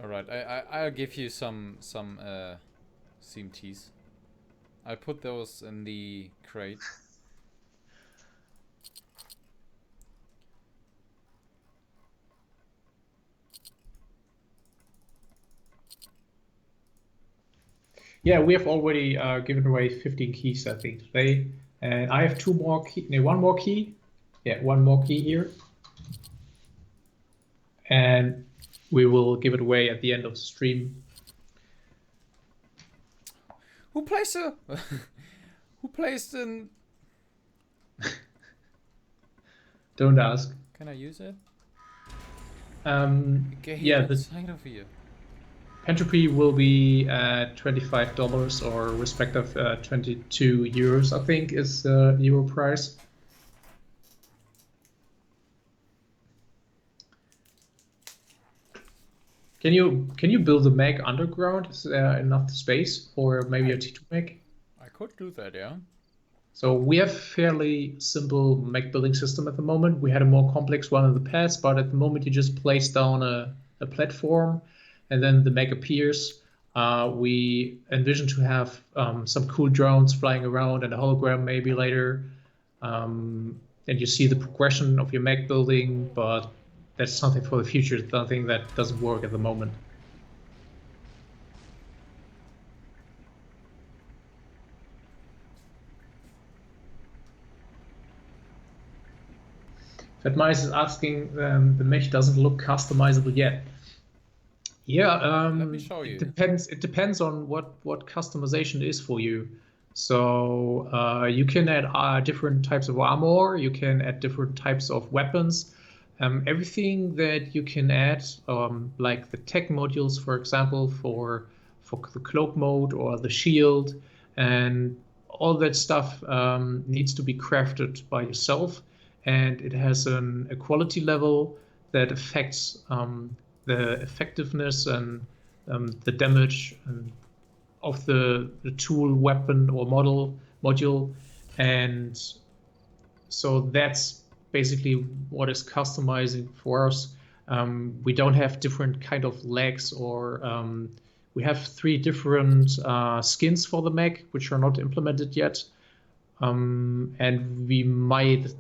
Alright, I'll give you some CMTs. I'll put those in the crate.
Yeah, we have already given away 15 keys, I think, today. And I have two more key. No, one more key. Yeah, one more key here. And we will give it away at the end of the stream.
Who placed a... Who placed an...
Don't ask.
Can I use it?
Yeah, the
inside of here.
Pantropy will be at $25 or respective 22 euros, I think, is the euro price. Can you build a mech underground? Is there enough space for maybe a T2 mech?
I could do that, yeah.
So we have fairly simple mech building system at the moment. We had a more complex one in the past, but at the moment you just place down a platform and then the mech appears. We envision to have some cool drones flying around and a hologram maybe later. And you see the progression of your mech building, but that's something for the future. It's something that doesn't work at the moment. Fatmice is asking, the mech doesn't look customizable yet. Yeah,
Let me show
it
you.
depends. It depends on what customization is for you. So you can add different types of armor. You can add different types of weapons. Everything that you can add, like the tech modules, for example, for the cloak mode or the shield, and all that stuff needs to be crafted by yourself, and it has a quality level that affects the effectiveness and the damage of the tool, weapon, or module, and so that's basically what is customizing for us. We don't have different kind of legs or we have 3 different skins for the mech, which are not implemented yet. And we might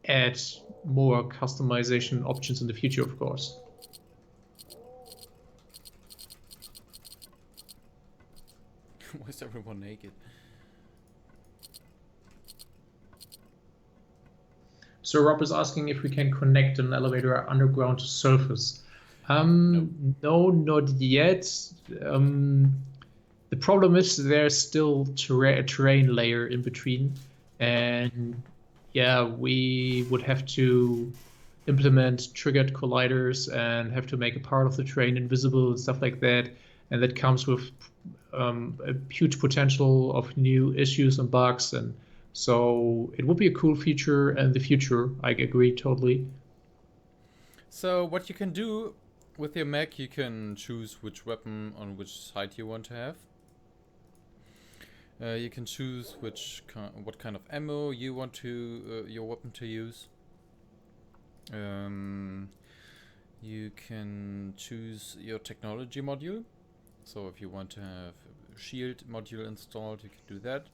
add more customization options in the future, of course.
Why is everyone naked?
So Rob is asking if we can connect an elevator underground to surface.
No.
No, not yet. The problem is there's still a terrain layer in between, and yeah, we would have to implement triggered colliders and have to make a part of the terrain invisible and stuff like that. And that comes with a huge potential of new issues and bugs. And so it would be a cool feature in the future. I agree totally.
So what you can do with your mech, you can choose which weapon on which side you want to have. You can choose what kind of ammo you want to your weapon to use. You can choose your technology module. So if you want to have a shield module installed, you can do that.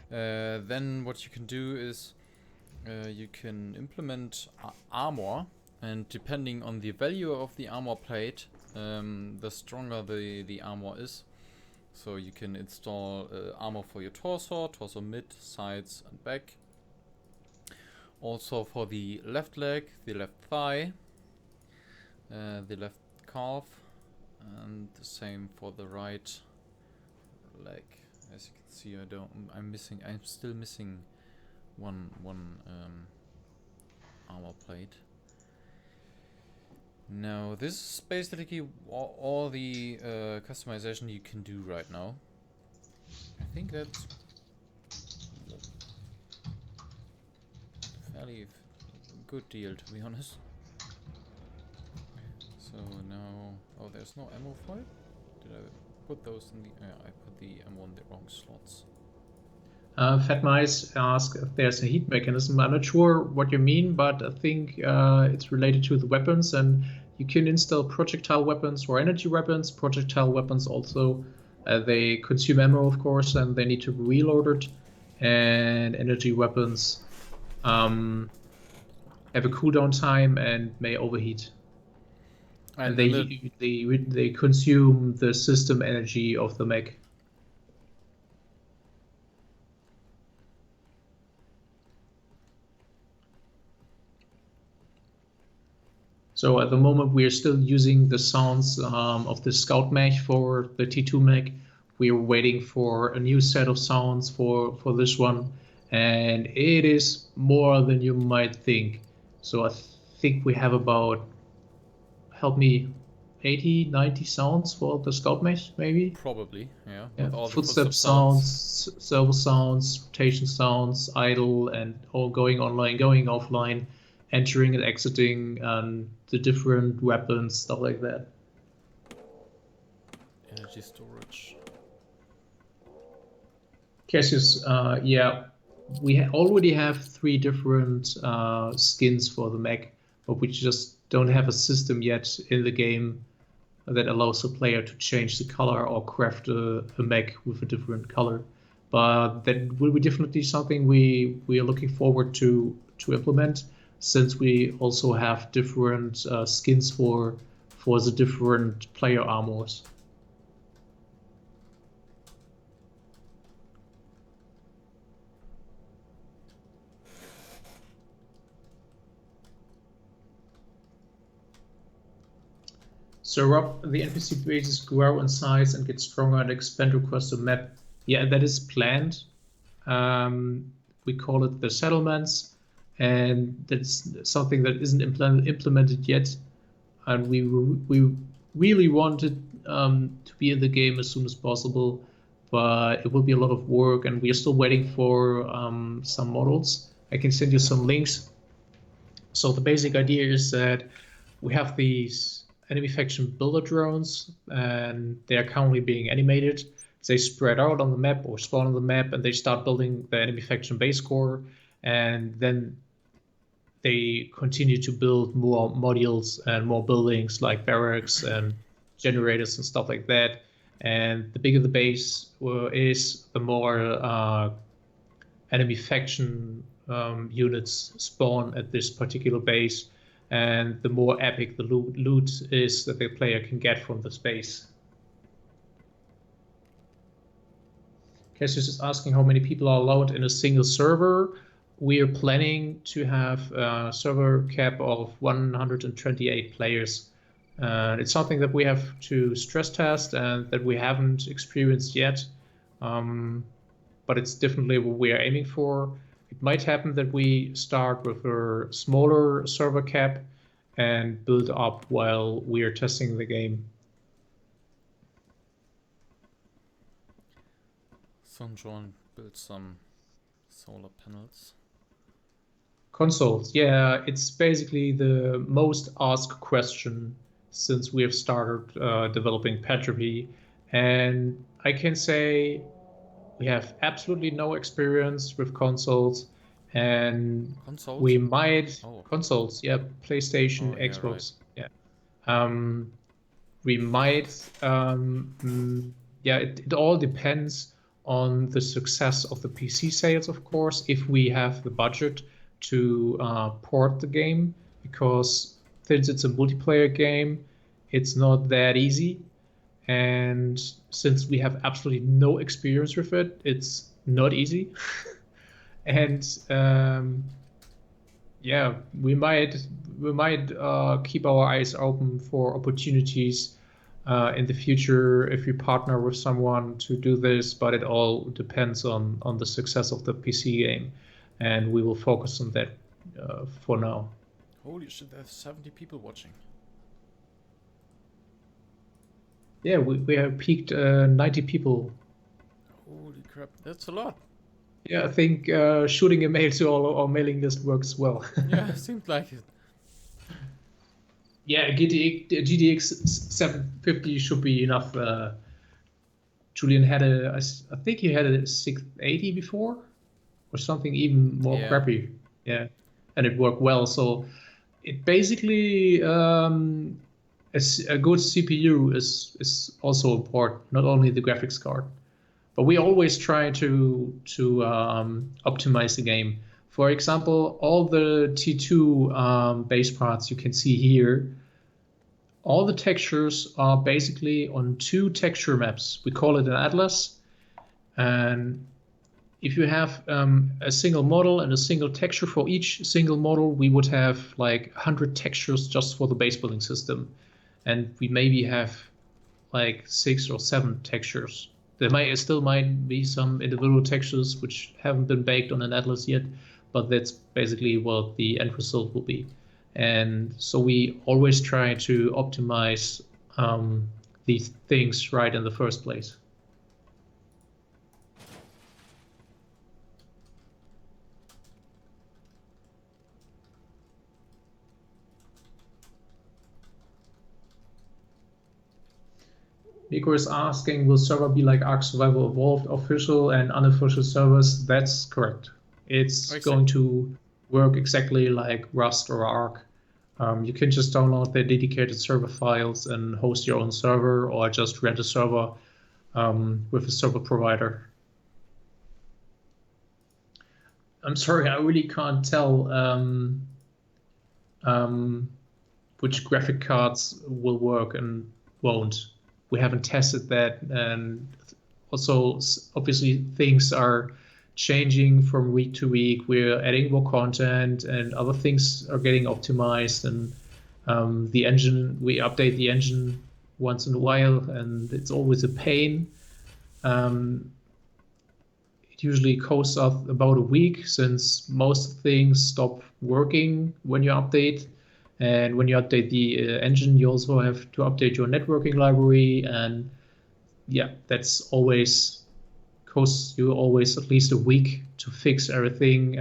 Then what you can do is you can implement armor, and depending on the value of the armor plate, the stronger the armor is. So you can install armor for your torso mid, sides and back. Also for the left leg, the left thigh, the left calf, and the same for the right leg. As you can see, I'm still missing one armor plate. Now this is basically all the customization you can do right now. I think that's fairly good deal, to be honest. So now, oh, there's no ammo for it. Did I put those in the? Yeah, I put the ammo in the wrong slots.
Fat Mice ask if there's a heat mechanism. I'm not sure what you mean, but I think it's related to the weapons, and you can install projectile weapons or energy weapons. Projectile weapons also, they consume ammo, of course, and they need to be reloaded. And energy weapons have a cooldown time and may overheat. And they consume the system energy of the mech. So at the moment, we are still using the sounds of the Scout mech for the T2 mech. We are waiting for a new set of sounds for this one, and it is more than you might think. So I think we have about, help me, 80, 90 sounds for the Scout mech, maybe?
Probably, yeah.
Yeah.
With all the
Footstep
footstep sounds.
servo sounds, rotation sounds, idle, and all going online, going offline, entering and exiting, and the different weapons, stuff like that.
Energy storage.
Cassius, yeah, we already have three different skins for the mech, but we just don't have a system yet in the game that allows the player to change the color or craft a mech with a different color. But that will be definitely something we are looking forward to implement, since we also have different skins for the different player armors. So Rob, the NPC bases grow in size and get stronger and expand across the map. Yeah, that is planned. We call it the settlements, and that's something that isn't implemented yet. And we really wanted to be in the game as soon as possible, but it will be a lot of work, and we are still waiting for some models. I can send you some links. So the basic idea is that we have these enemy faction builder drones, and they are currently being animated. They spread out on the map or spawn on the map, and they start building the enemy faction base core, and then they continue to build more modules and more buildings like barracks and generators and stuff like that. And the bigger the base is, the more enemy faction units spawn at this particular base, and the more epic the loot is that the player can get from the space. Cassius is asking how many people are allowed in a single server. We are planning to have a server cap of 128 players. It's something that we have to stress test and that we haven't experienced yet. But it's definitely what we are aiming for. It might happen that we start with a smaller server cap and build up while we are testing the game.
Sunjourn built some solar panels.
Consoles, yeah, it's basically the most asked question since we have started developing Pantropy. And I can say we have absolutely no experience with consoles, and we
Consoles?
might
Oh.
consoles, yeah, PlayStation,
Oh, yeah, right.
Xbox, yeah. Um, we might, yeah, it all depends on the success of the PC sales, of course, if we have the budget to port the game, because since it's a multiplayer game, it's not that easy. And since we have absolutely no experience with it, it's not easy. And yeah, we might keep our eyes open for opportunities in the future if we partner with someone to do this. But it all depends on the success of the PC game, and we will focus on that for now.
Holy shit, there's 70 people watching.
Yeah, we have peaked 90 people.
Holy crap, that's a lot.
Yeah, I think shooting a mail to all our mailing list works well.
Yeah, seems like it.
Yeah, GTX 750 should be enough. Julian had I think he had a 680 before, or something even more
Yeah.
crappy. Yeah, and it worked well. So it basically a good CPU is also important, not only the graphics card. But we always try to optimize the game. For example, all the T2 base parts you can see here, all the textures are basically on two texture maps. We call it an atlas. And if you have a single model and a single texture for each single model, we would have like 100 textures just for the base building system. And we maybe have like 6 or 7 textures. There might be some individual textures which haven't been baked on an atlas yet, but that's basically what the end result will be. And so we always try to optimize these things right in the first place. Nico is asking, will server be like Ark Survival Evolved, official and unofficial servers? That's correct. It's going to work exactly like Rust or Ark. You can just download their dedicated server files and host your own server, or just rent a server with a server provider. I'm sorry, I really can't tell which graphic cards will work and won't. We haven't tested that, and also obviously things are changing from week to week. We're adding more content, and other things are getting optimized. And the engine, we update the engine once in a while, and it's always a pain. It usually costs us about a week, since most things stop working when you update. And when you update the engine, you also have to update your networking library, and yeah, that's always costs you always at least a week to fix everything.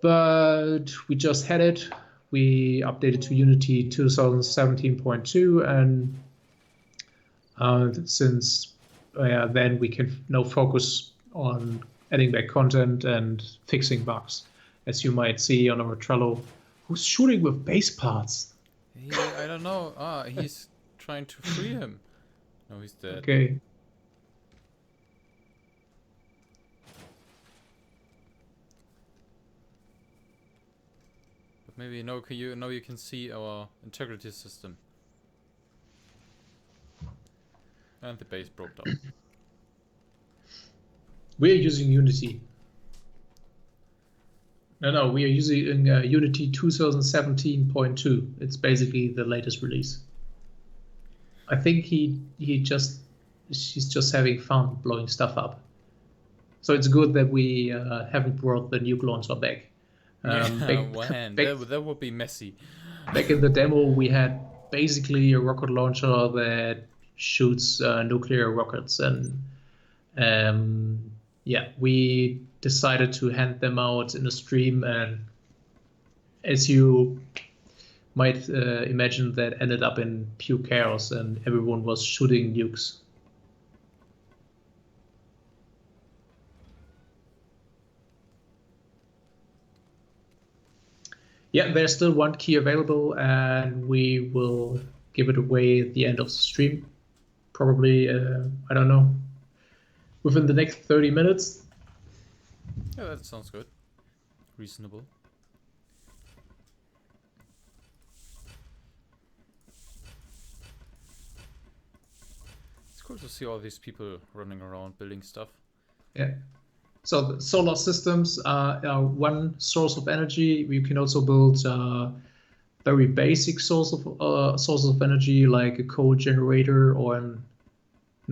But we just had it. We updated to Unity 2017.2, and since then we can now focus on adding back content and fixing bugs, as you might see on our Trello. Who's shooting with base parts?
I don't know. He's trying to free him. No, he's dead.
Okay.
But maybe now you can see our integrity system. And the base broke down.
We're using Unity. No, we are using Unity 2017.2. It's basically the latest release. I think she's just having fun blowing stuff up. So it's good that we haven't brought the nuke launcher back.
That would be messy.
Back in the demo, we had basically a rocket launcher that shoots nuclear rockets, and we decided to hand them out in a stream, and as you might imagine, that ended up in pure chaos, and everyone was shooting nukes. Yeah, there's still one key available, and we will give it away at the end of the stream. Probably, I don't know, within the next 30 minutes.
Yeah, that sounds good. Reasonable. It's cool to see all these people running around building stuff.
Yeah. So the solar systems are one source of energy. You can also build very basic source of energy, like a coal generator or an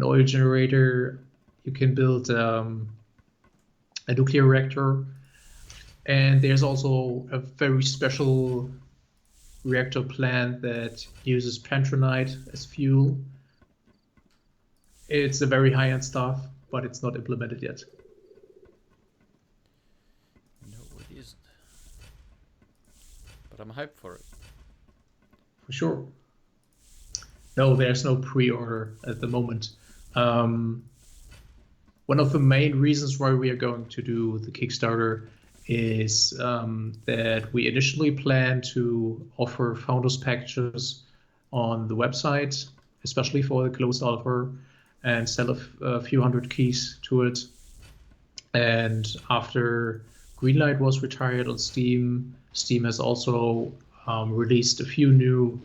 oil generator. You can build a nuclear reactor, and there's also a very special reactor plant that uses Pantropy as fuel. It's a very high-end stuff, but it's not implemented yet.
No, it isn't. But I'm hyped for it.
For sure. No, there's no pre-order at the moment. One of the main reasons why we are going to do the Kickstarter is that we initially planned to offer founders packages on the website, especially for the closed alpha, and sell a few hundred keys to it. And after Greenlight was retired on Steam, Steam has also released a few new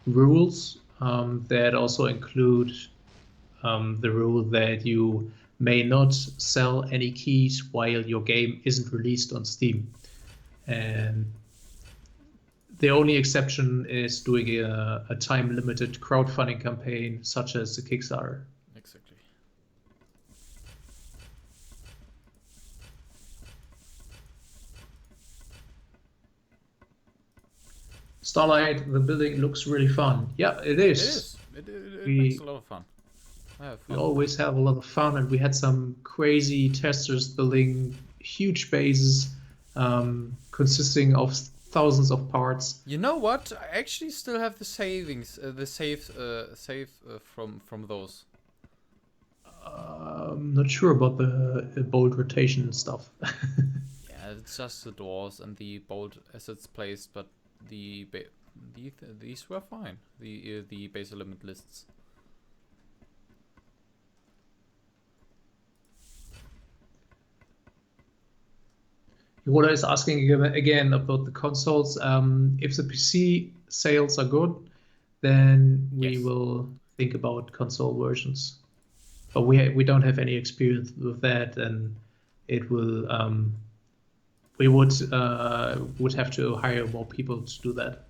rules that also include the rule that you may not sell any keys while your game isn't released on Steam. And the only exception is doing a time-limited crowdfunding campaign, such as the Kickstarter.
Exactly.
Starlight, the building looks really fun. Yeah, it is.
It makes a lot of fun.
We always have a lot of fun, and we had some crazy testers building huge bases consisting of thousands of parts.
You know what? I actually still have the savings, the save from those.
I'm not sure about the bolt rotation stuff.
Yeah, it's just the doors and the bolt assets placed, but these were fine. The base element lists.
Yoda is asking again about the consoles. If the PC sales are good, then we
Yes.
will think about console versions. But we don't have any experience with that, and it will we would have to hire more people to do that.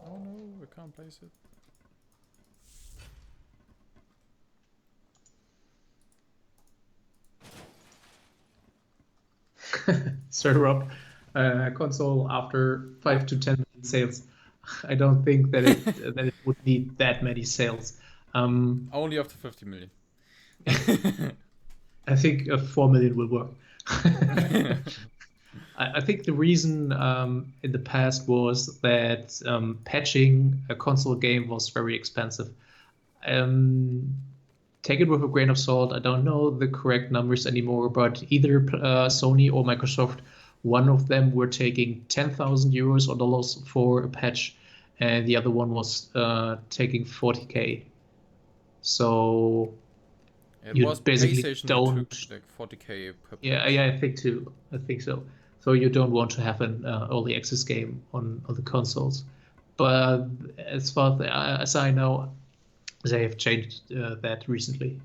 Oh no, I can't place it.
Sir Rob, console after 5 to 10 million sales. I don't think that it would need that many sales.
Only after 50 million.
I think 4 million will work. I think the reason in the past was that patching a console game was very expensive. Take it with a grain of salt. I don't know the correct numbers anymore, but either Sony or Microsoft, one of them were taking 10,000 euros or dollars for a patch, and the other one was taking 40K. So
It
you
was
basically
PlayStation who took
don't.
like 40k per
Yeah,
patch.
yeah, I think too. I think so. So you don't want to have an early access game on the consoles. But as far as I know, they have changed that recently.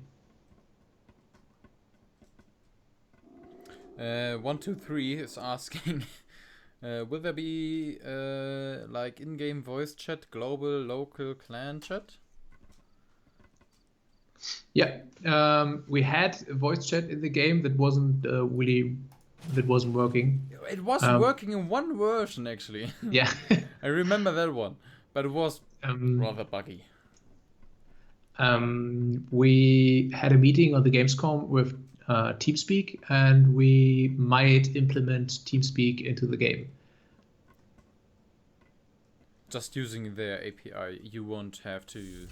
123 is asking, will there be like in-game voice chat, global, local, clan chat?
Yeah, we had a voice chat in the game that wasn't working.
It was
Um,
working in one version actually.
yeah,
I remember that one, but it was
um,
rather buggy.
we had a meeting on the Gamescom with TeamSpeak, and we might implement TeamSpeak into the game.
Just using their API, you won't have to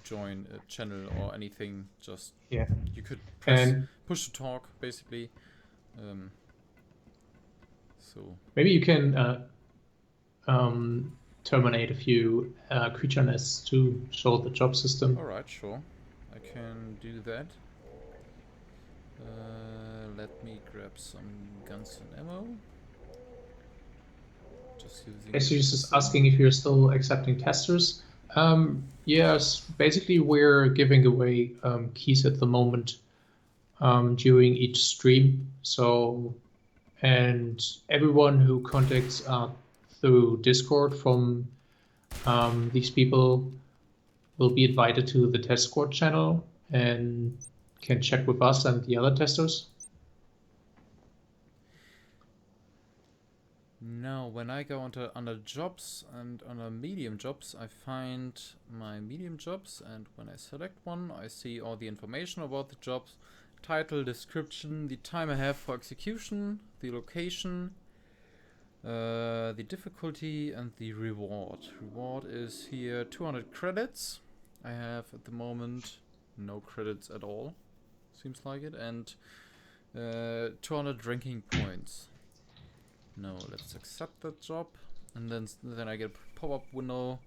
join a channel or anything. Just
Yeah,
you could press
and
push to talk basically. Um, so
maybe you can terminate a few creature nests to show the job system.
all right, sure, I can do that. Let me grab some guns and ammo. Just using the
Jesus is
system.
asking if you're still accepting testers. Yes, basically we're giving away keys at the moment during each stream. So, and everyone who contacts through Discord from these people will be invited to the test squad channel and can check with us and the other testers.
Now, when I go under jobs and under medium jobs, I find my medium jobs, and when I select one, I see all the information about the jobs, title, description, the time I have for execution, the location, the difficulty, and the reward. Reward is here 200 credits. I have at the moment no credits at all, seems like it, and 200 drinking points. No, let's accept that job, and then I get a pop-up window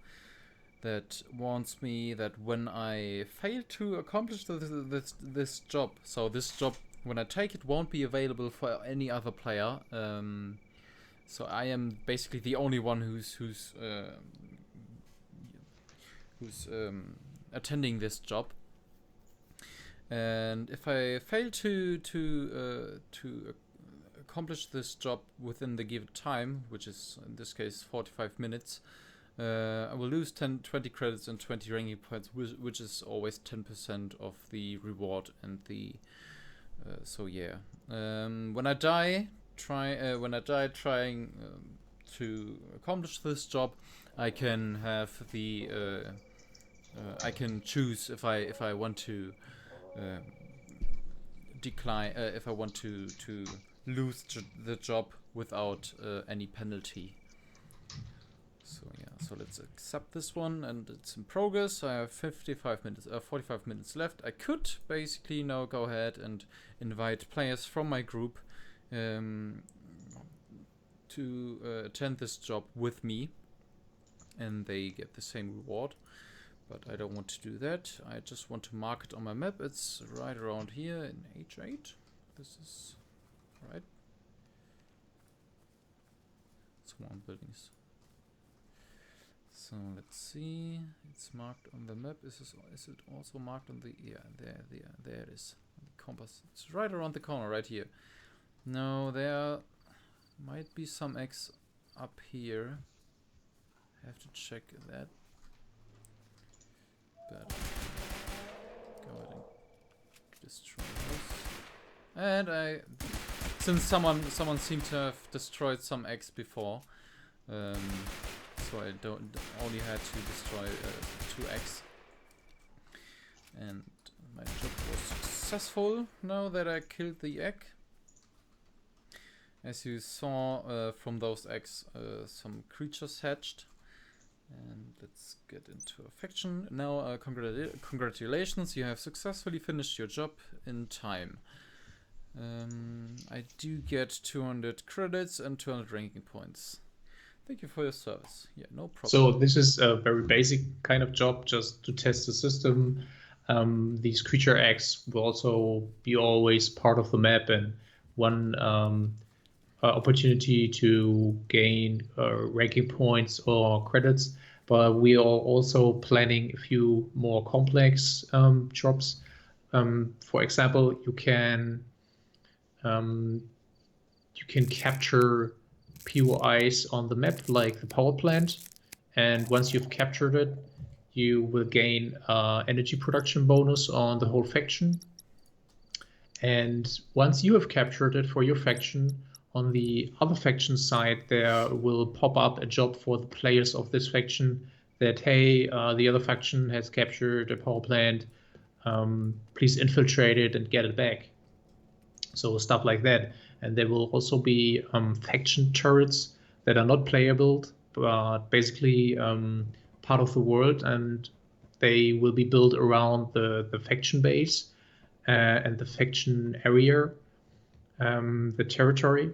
that warns me that when I fail to accomplish this job, so this job when I take it won't be available for any other player. So I am basically the only one who's attending this job. And if I fail to accomplish this job within the given time, which is in this case 45 minutes, I will lose 20 credits and 20 ranking points, which is always 10% of the reward and the. So yeah, when I die, when I die trying to accomplish this job, I can have the I can choose if I want to decline if I want to lose the job without any penalty. So yeah, so let's accept this one, and it's in progress. I have 45 minutes left. I could basically now go ahead and invite players from my group to attend this job with me, and they get the same reward. But I don't want to do that. I just want to mark it on my map. It's right around here in H8. This is right. Swarm buildings. So let's see. It's marked on the map. Is it also marked on the there it is. On the compass. It's right around the corner, right here. No, there might be some X up here. I have to check that. But go ahead and destroy this. And since someone seemed to have destroyed some X before, so I only had to destroy 2x, and my job was successful now that I killed the egg. As you saw from those eggs, some creatures hatched. And let's get into a faction. Now, congratulations, you have successfully finished your job in time. I do get 200 credits and 200 ranking points. Thank you for your service. Yeah, no problem.
So this is a very basic kind of job, just to test the system. These creature eggs will also be always part of the map, and one opportunity to gain ranking points or credits. But we are also planning a few more complex jobs. For example, you can capture POIs on the map, like the power plant, and once you've captured it, you will gain energy production bonus on the whole faction. And once you have captured it for your faction, on the other faction side, there will pop up a job for the players of this faction that, hey, the other faction has captured a power plant, please infiltrate it and get it back. So stuff like that. And there will also be faction turrets that are not playable, but basically part of the world, and they will be built around the faction base and the faction area, the territory.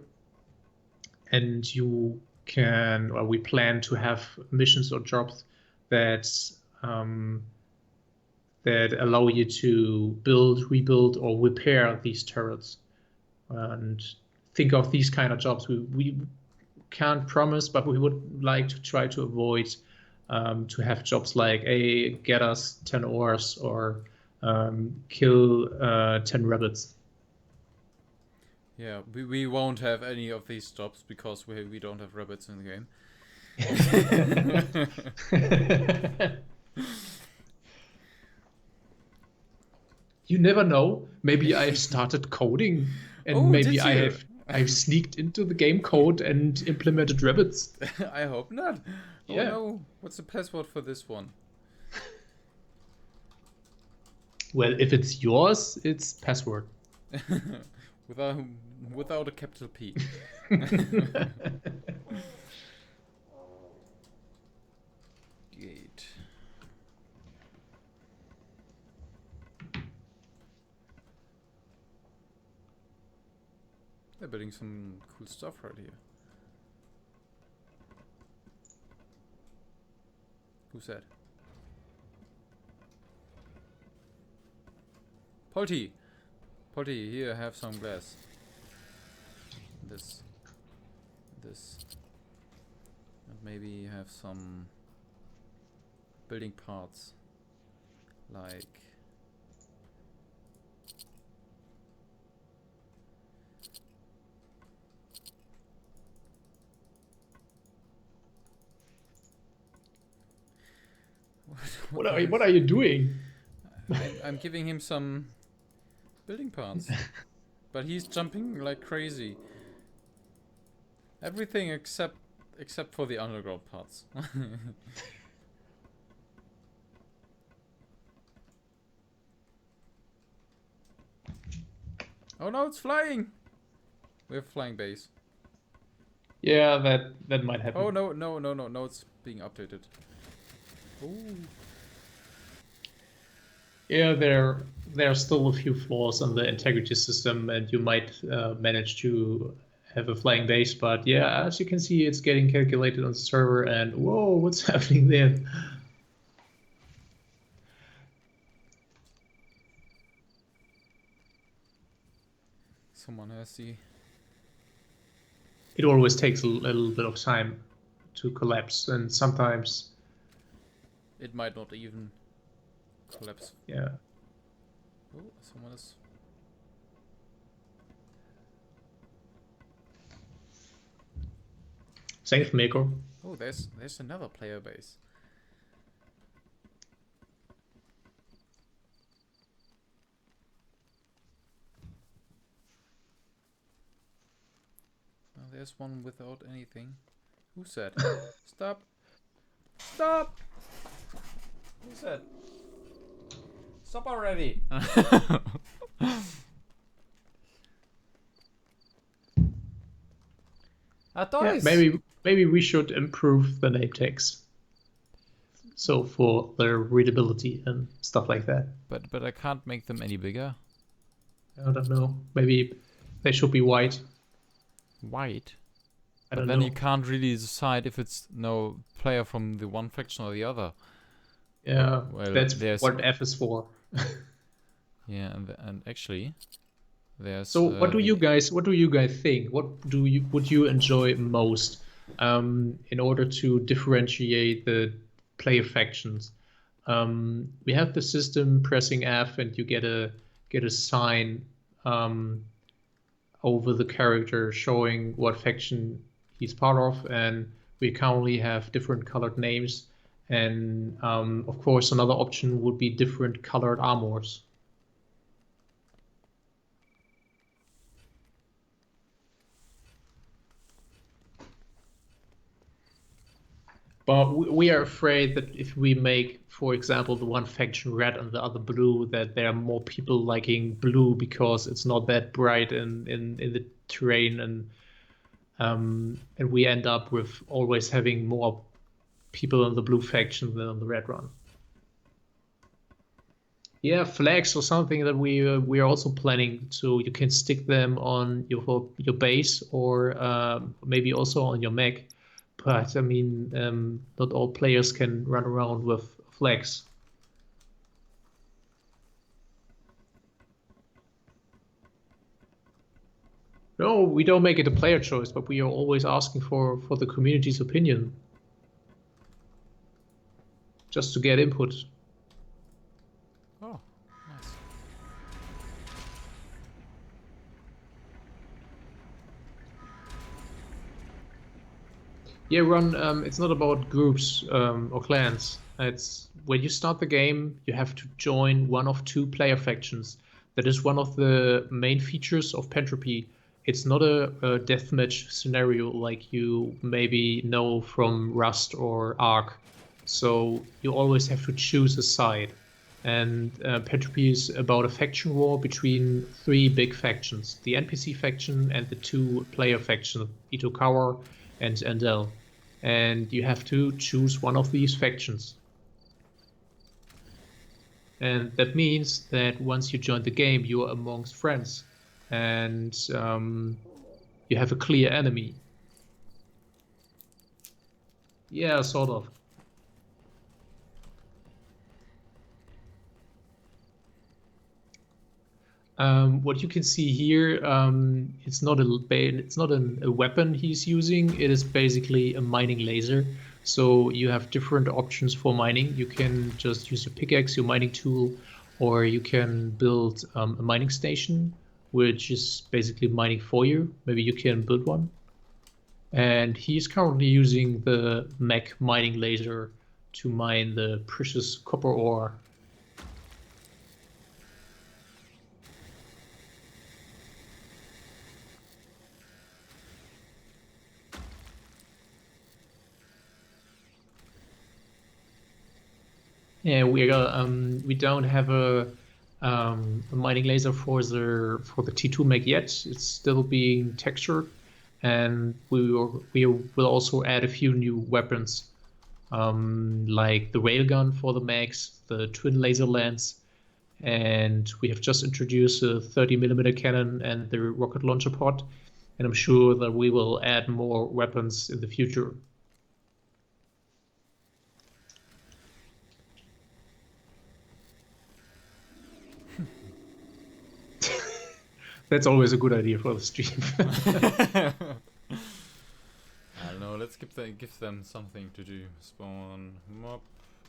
And you can, or we plan to have missions or jobs that allow you to build, rebuild, or repair these turrets. And think of these kind of jobs. We can't promise, but we would like to try to avoid to have jobs like, hey, get us 10 ores or kill 10 rabbits.
Yeah, we won't have any of these jobs because we don't have rabbits in the game.
You never know. Maybe I've started coding, and maybe I've sneaked into the game code and implemented rabbits.
I hope not.
Yeah.
Oh no, what's the password for this one?
Well, if it's yours, it's password.
Without a capital P. Gate. They're building some cool stuff right here. Who's that? Polty! Polty, here, have some glass. This. And maybe have some building parts. Like...
What are you doing?
I'm giving him some building parts. But he's jumping like crazy. Everything except for the underground parts. Oh no, it's flying! We have flying base.
Yeah, that might happen.
Oh no, it's being updated. Ooh.
Yeah, there are still a few flaws on the integrity system, and you might manage to have a flying base. But yeah, as you can see, it's getting calculated on the server, and whoa, what's happening there?
Someone has the...
It always takes a little bit of time to collapse, and sometimes,
It might not even collapse.
yeah.
Oh, someone is...
Thanks, Mako.
Oh, there's another player base. Oh, there's one without anything. Who said? Stop! Stop! Who said? Stop already!
Yeah, maybe we should improve the name tags. So for their readability and stuff like that.
But I can't make them any bigger.
I don't know. Maybe they should be white.
White?
I
But
don't
then
know.
you can't really decide if it's no player from the one faction or the other.
Yeah,
Well,
that's
there's...
what F is for.
Yeah, and actually, there's...
So what do you guys think? What would you enjoy most in order to differentiate the player factions? We have the system pressing F and you get a sign over the character showing what faction he's part of, and we currently have different colored names. And of course, another option would be different colored armors. But we are afraid that if we make, for example, the one faction red and the other blue, that there are more people liking blue because it's not that bright in the terrain, and we end up with always having more people on the blue faction than on the red one. Yeah, flags or something that we are also planning, so you can stick them on your base or maybe also on your mech. But I mean, not all players can run around with flags. No, we don't make it a player choice, but we are always asking for the community's opinion, just to get input.
Oh, nice.
Yeah, Ron, it's not about groups or clans. It's when you start the game, you have to join one of two player factions. That is one of the main features of Pantropy. It's not a deathmatch scenario like you maybe know from Rust or Ark. So you always have to choose a side. And Pantropy is about a faction war between three big factions: the NPC faction and the two player faction, Itokawa and Endel. And you have to choose one of these factions. And that means that once you join the game, you are amongst friends, and you have a clear enemy. Yeah, sort of. What you can see here, it's not a weapon he's using. It is basically a mining laser. So you have different options for mining. You can just use your pickaxe, your mining tool, or you can build a mining station, which is basically mining for you. Maybe you can build one. And he's currently using the mech mining laser to mine the precious copper ore. Yeah, we don't have a mining laser for the T2 mech yet. It's still being textured, and we will also add a few new weapons, like the railgun for the mechs, the twin laser lance, and we have just introduced a 30 mm cannon and the rocket launcher pod. And I'm sure that we will add more weapons in the future. That's always a good idea for the stream.
I don't know, let's give them something to do. Spawn mob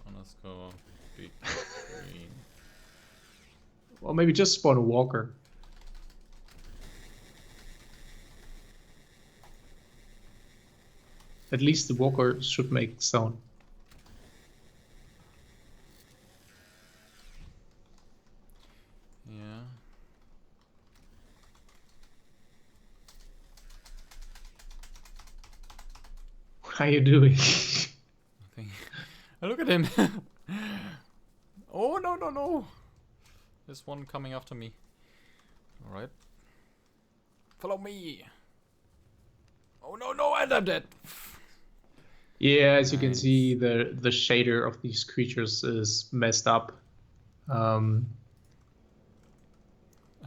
underscore big green.
Or maybe just spawn a walker. At least the walker should make sound.
Yeah.
How you doing?
Oh, look at him. Oh, no, no, no. There's one coming after me. Alright. Follow me. Oh, no, no, and I'm dead.
Yeah, as you can
Nice.
see, the shader of these creatures is messed up.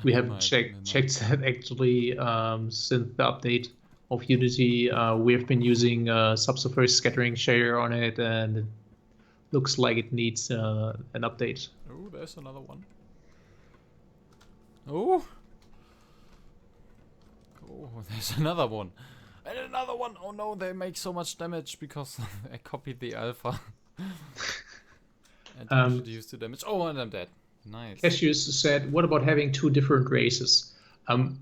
We haven't checked that actually since the update of Unity. We have been using subsurface scattering shader on it, and it looks like it needs an update.
Oh, there's another one. Oh. Oh, there's another one. And another one. Oh no, they make so much damage because I copied the alpha. And introduced the damage. Oh, and I'm dead. Nice.
Cassius said, what about having two different races?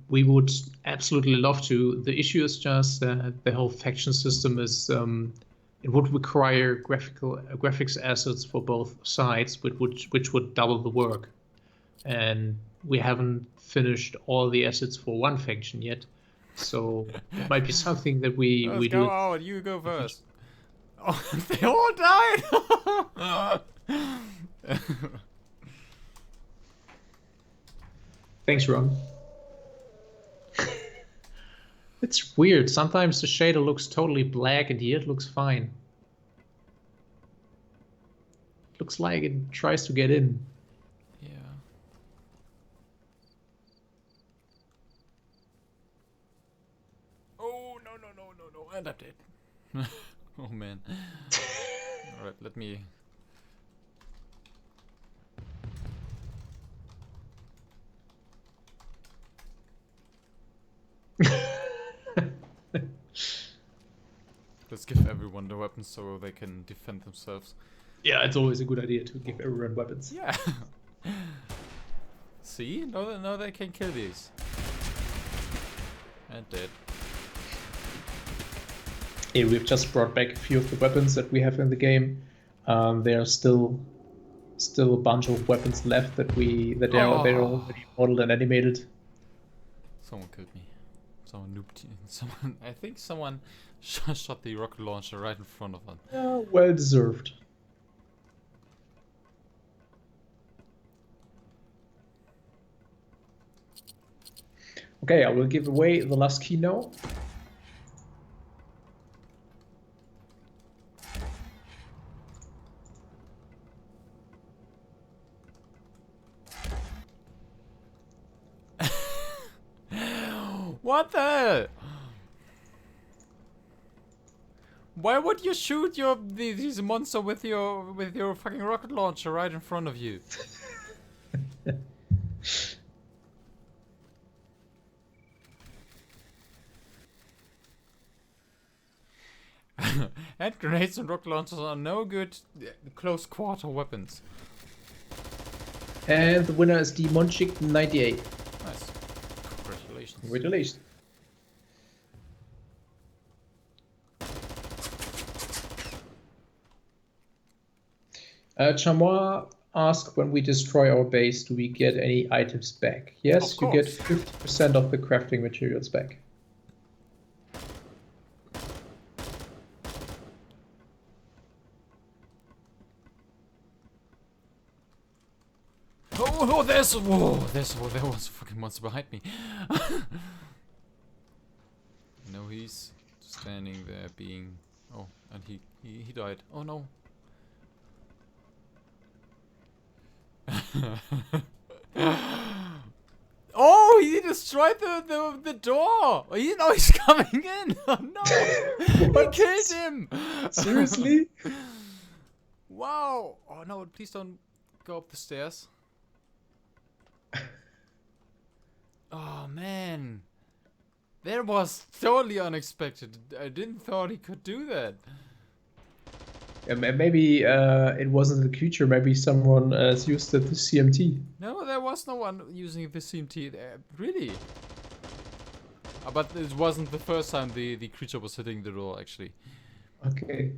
We would absolutely love to. The issue is just that the whole faction system is it would require graphics assets for both sides, which would double the work. And we haven't finished all the assets for one faction yet. So it might be something that we
Let's
do.
go out. You go first. Oh, they all died.
Thanks, Ron. It's weird. Sometimes the shader looks totally black and here it looks fine. Looks like it tries to get in.
Yeah. Oh, no, no, no, no, no. And I'm dead. Oh, man. Alright, let me... Let's give everyone the weapons so they can defend themselves.
Yeah, it's always a good idea to give everyone weapons.
Yeah. See? No, they can kill these. And dead.
Yeah, we've just brought back a few of the weapons that we have in the game. There are still a bunch of weapons left that they're already modeled and animated.
Someone killed me. Someone noobed. Someone. I think someone shot the rocket launcher right in front of them.
Yeah, well deserved. Okay, I will give away the last key now.
What the? Why would you shoot this monster with your fucking rocket launcher right in front of you? Hand grenades and rocket launchers are no good close quarter weapons.
And the winner is Demonchick98.
Nice. Congratulations.
Congratulations. Chamois asked, when we destroy our base, do we get any items back? Yes, you get 50% of the crafting materials back.
Oh, there was a fucking monster behind me. No, he's standing there being... Oh, and he died. Oh no. Oh, he destroyed the door! Now he's coming in! Oh no! He killed him!
Seriously?
Wow! Oh no, please don't go up the stairs. Oh man. That was totally unexpected. I didn't thought he could do that.
Maybe it wasn't the creature. Maybe someone has used the CMT.
No, there was no one using the CMT there. Really? But it wasn't the first time the creature was hitting the door, actually.
Okay.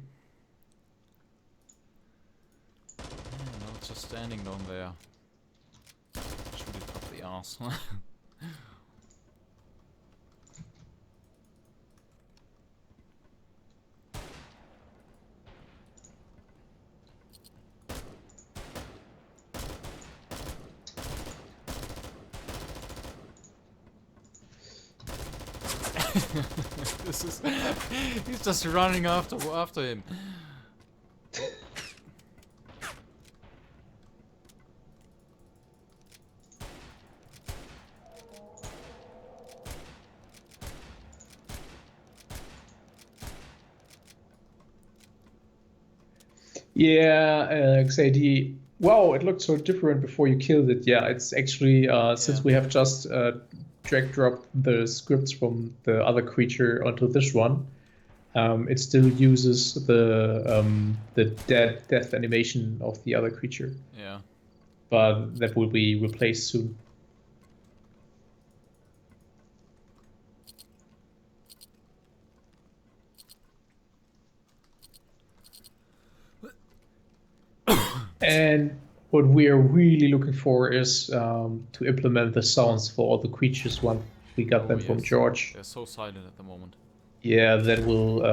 Yeah, no, it's just standing down there. Shoot it up the arse. This is... He's just running after him.
Yeah, XAD. Wow, it looked so different before you killed it. Yeah, it's actually since we have just drag dropped the scripts from the other creature onto this one, it still uses the death animation of the other creature.
Yeah.
But that will be replaced soon. And what we are really looking for is to implement the sounds for all the creatures once we got them from George.
They're so silent at the moment.
Yeah, that will...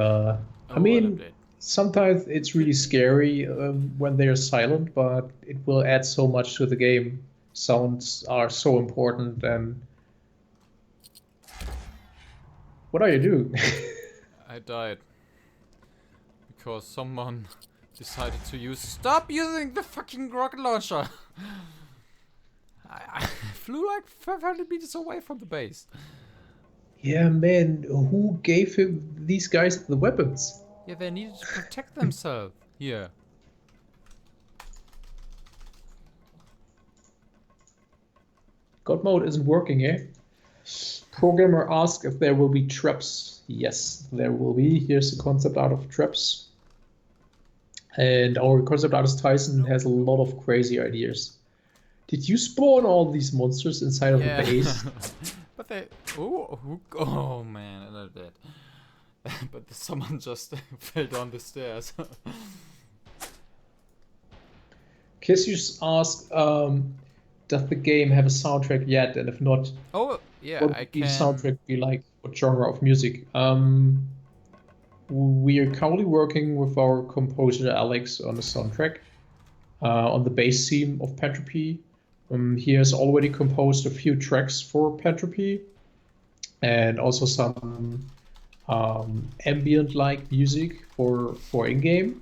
I mean, sometimes it's really scary when they're silent, but it will add so much to the game. Sounds are so important, and... What are you doing?
I died. Because someone... decided to use... Stop using the fucking rocket launcher! I flew like 500 meters away from the base.
Yeah, man, who gave these guys the weapons?
Yeah, they needed to protect themselves. Here.
God mode isn't working, eh? Programmer asked if there will be traps. Yes, there will be. Here's the concept art of traps. And our concept artist Tyson has a lot of crazy ideas. Did you spawn all these monsters inside of the base?
But they... Oh man, I love that. But someone just fell down the stairs.
Cassius asked, does the game have a soundtrack yet? And if not,
oh yeah,
what would the soundtrack be like? What genre of music? We are currently working with our composer Alex on the soundtrack, on the bass theme of Pantropy. He has already composed a few tracks for Pantropy, and also some ambient-like music for in-game.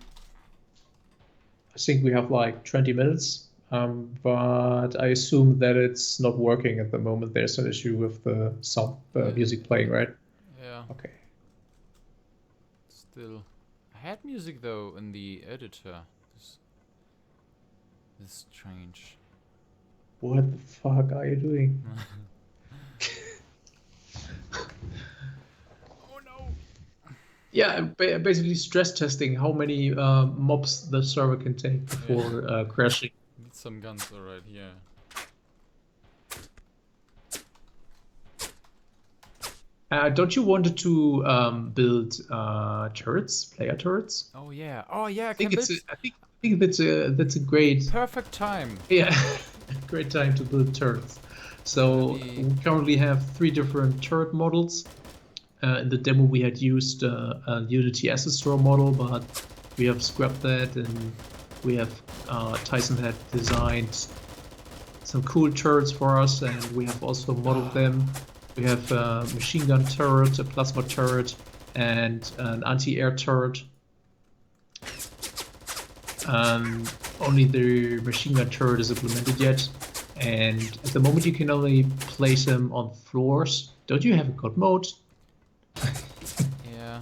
I think we have like 20 minutes, but I assume that it's not working at the moment. There's an issue with the sound music playing, right?
Yeah.
Okay.
Still, I had music though in the editor. This is strange.
What the fuck are you doing?
Oh no!
Yeah, basically stress testing how many mobs the server can take before crashing.
Need some guns, alright, yeah.
Don't you want to build turrets, player turrets?
Oh yeah, oh yeah.
I think that's a great
perfect time.
Yeah, great time to build turrets. So we currently have 3 different turret models. In the demo we had used a Unity Asset Store model, but we have scrapped that, and we have Tyson had designed some cool turrets for us, and we have also modeled them. We have a machine gun turret, a plasma turret, and an anti-air turret. Only the machine gun turret is implemented yet, and at the moment you can only place them on floors. Don't you have a god mode?
Yeah.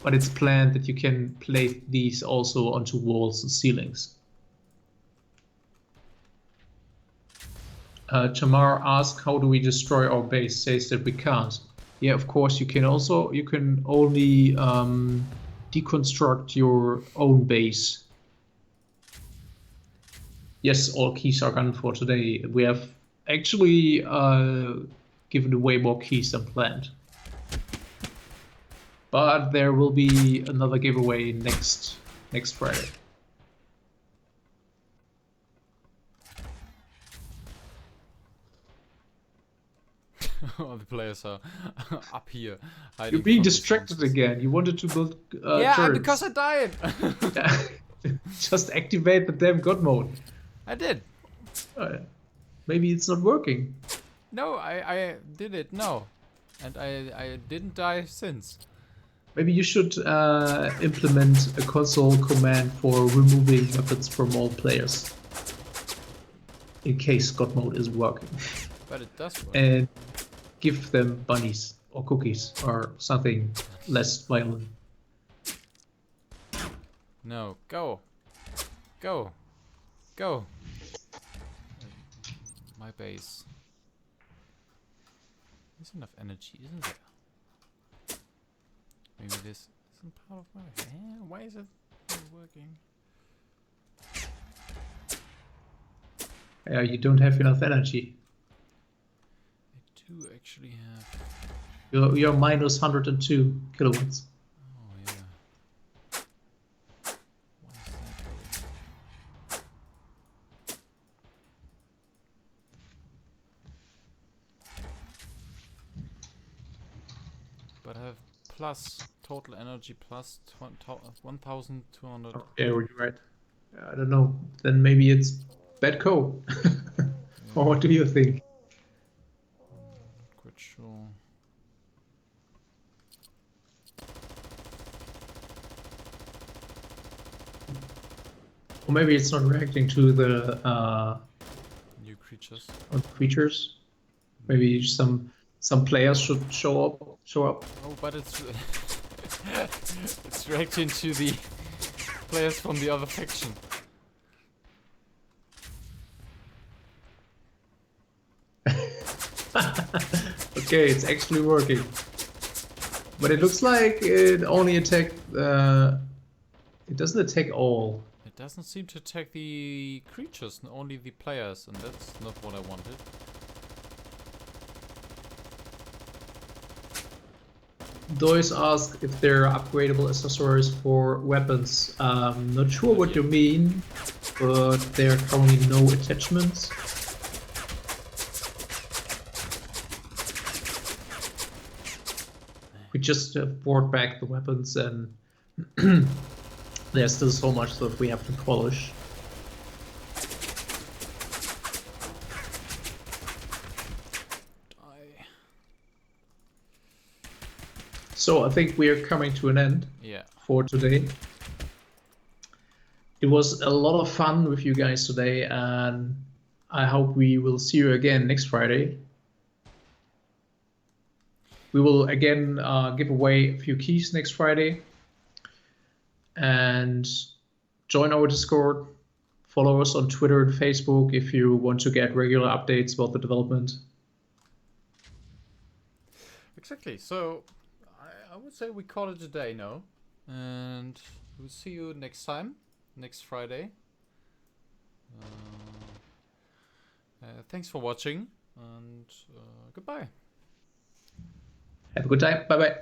But it's planned that you can place these also onto walls and ceilings. Tamar asked, how do we destroy our base? Says that we can't. Yeah, of course you can only deconstruct your own base. Yes, all keys are gone for today. We have actually given away more keys than planned. But there will be another giveaway next Friday.
All the players are up here.
You're being distracted again. You wanted to build turrets.
Because I died.
Just activate the damn god mode.
I did.
Maybe it's not working.
No, I did it. No, and I didn't die since.
Maybe you should implement a console command for removing weapons from all players, in case god mode is working.
But it does work.
And give them bunnies or cookies or something less violent.
No, go. Go. Go. My base. There's enough energy, isn't there? Maybe this isn't part of my... Why is it not working?
Yeah, you don't have enough energy.
I do actually have...
You're minus 102 kilowatts.
Oh, yeah. Why is that going? But I have plus total energy plus 1,200.
Yeah, you're right. I don't know. Then maybe it's bad code. Or what do you think?
Not quite sure.
Or maybe it's not reacting to the
New creatures.
creatures. Maybe some players should show up.
Oh, but it's it's reacting to the players from the other faction.
Okay, it's actually working. But it looks like it only attacked. It doesn't attack all.
It doesn't seem to attack the creatures, only the players, and that's not what I wanted.
Dois asked if there are upgradable accessories for weapons. Not sure what you mean, but there are currently no attachments. We just brought back the weapons, and there's still so much that we have to polish. So I think we are coming to an end for today. It was a lot of fun with you guys today, and I hope we will see you again next Friday. We will again give away a few keys next Friday. And join our Discord. Follow us on Twitter and Facebook if you want to get regular updates about the development.
Exactly. So I would say we call it a day now. And we'll see you next time, next Friday. Thanks for watching, and goodbye.
Have a good time. Bye-bye.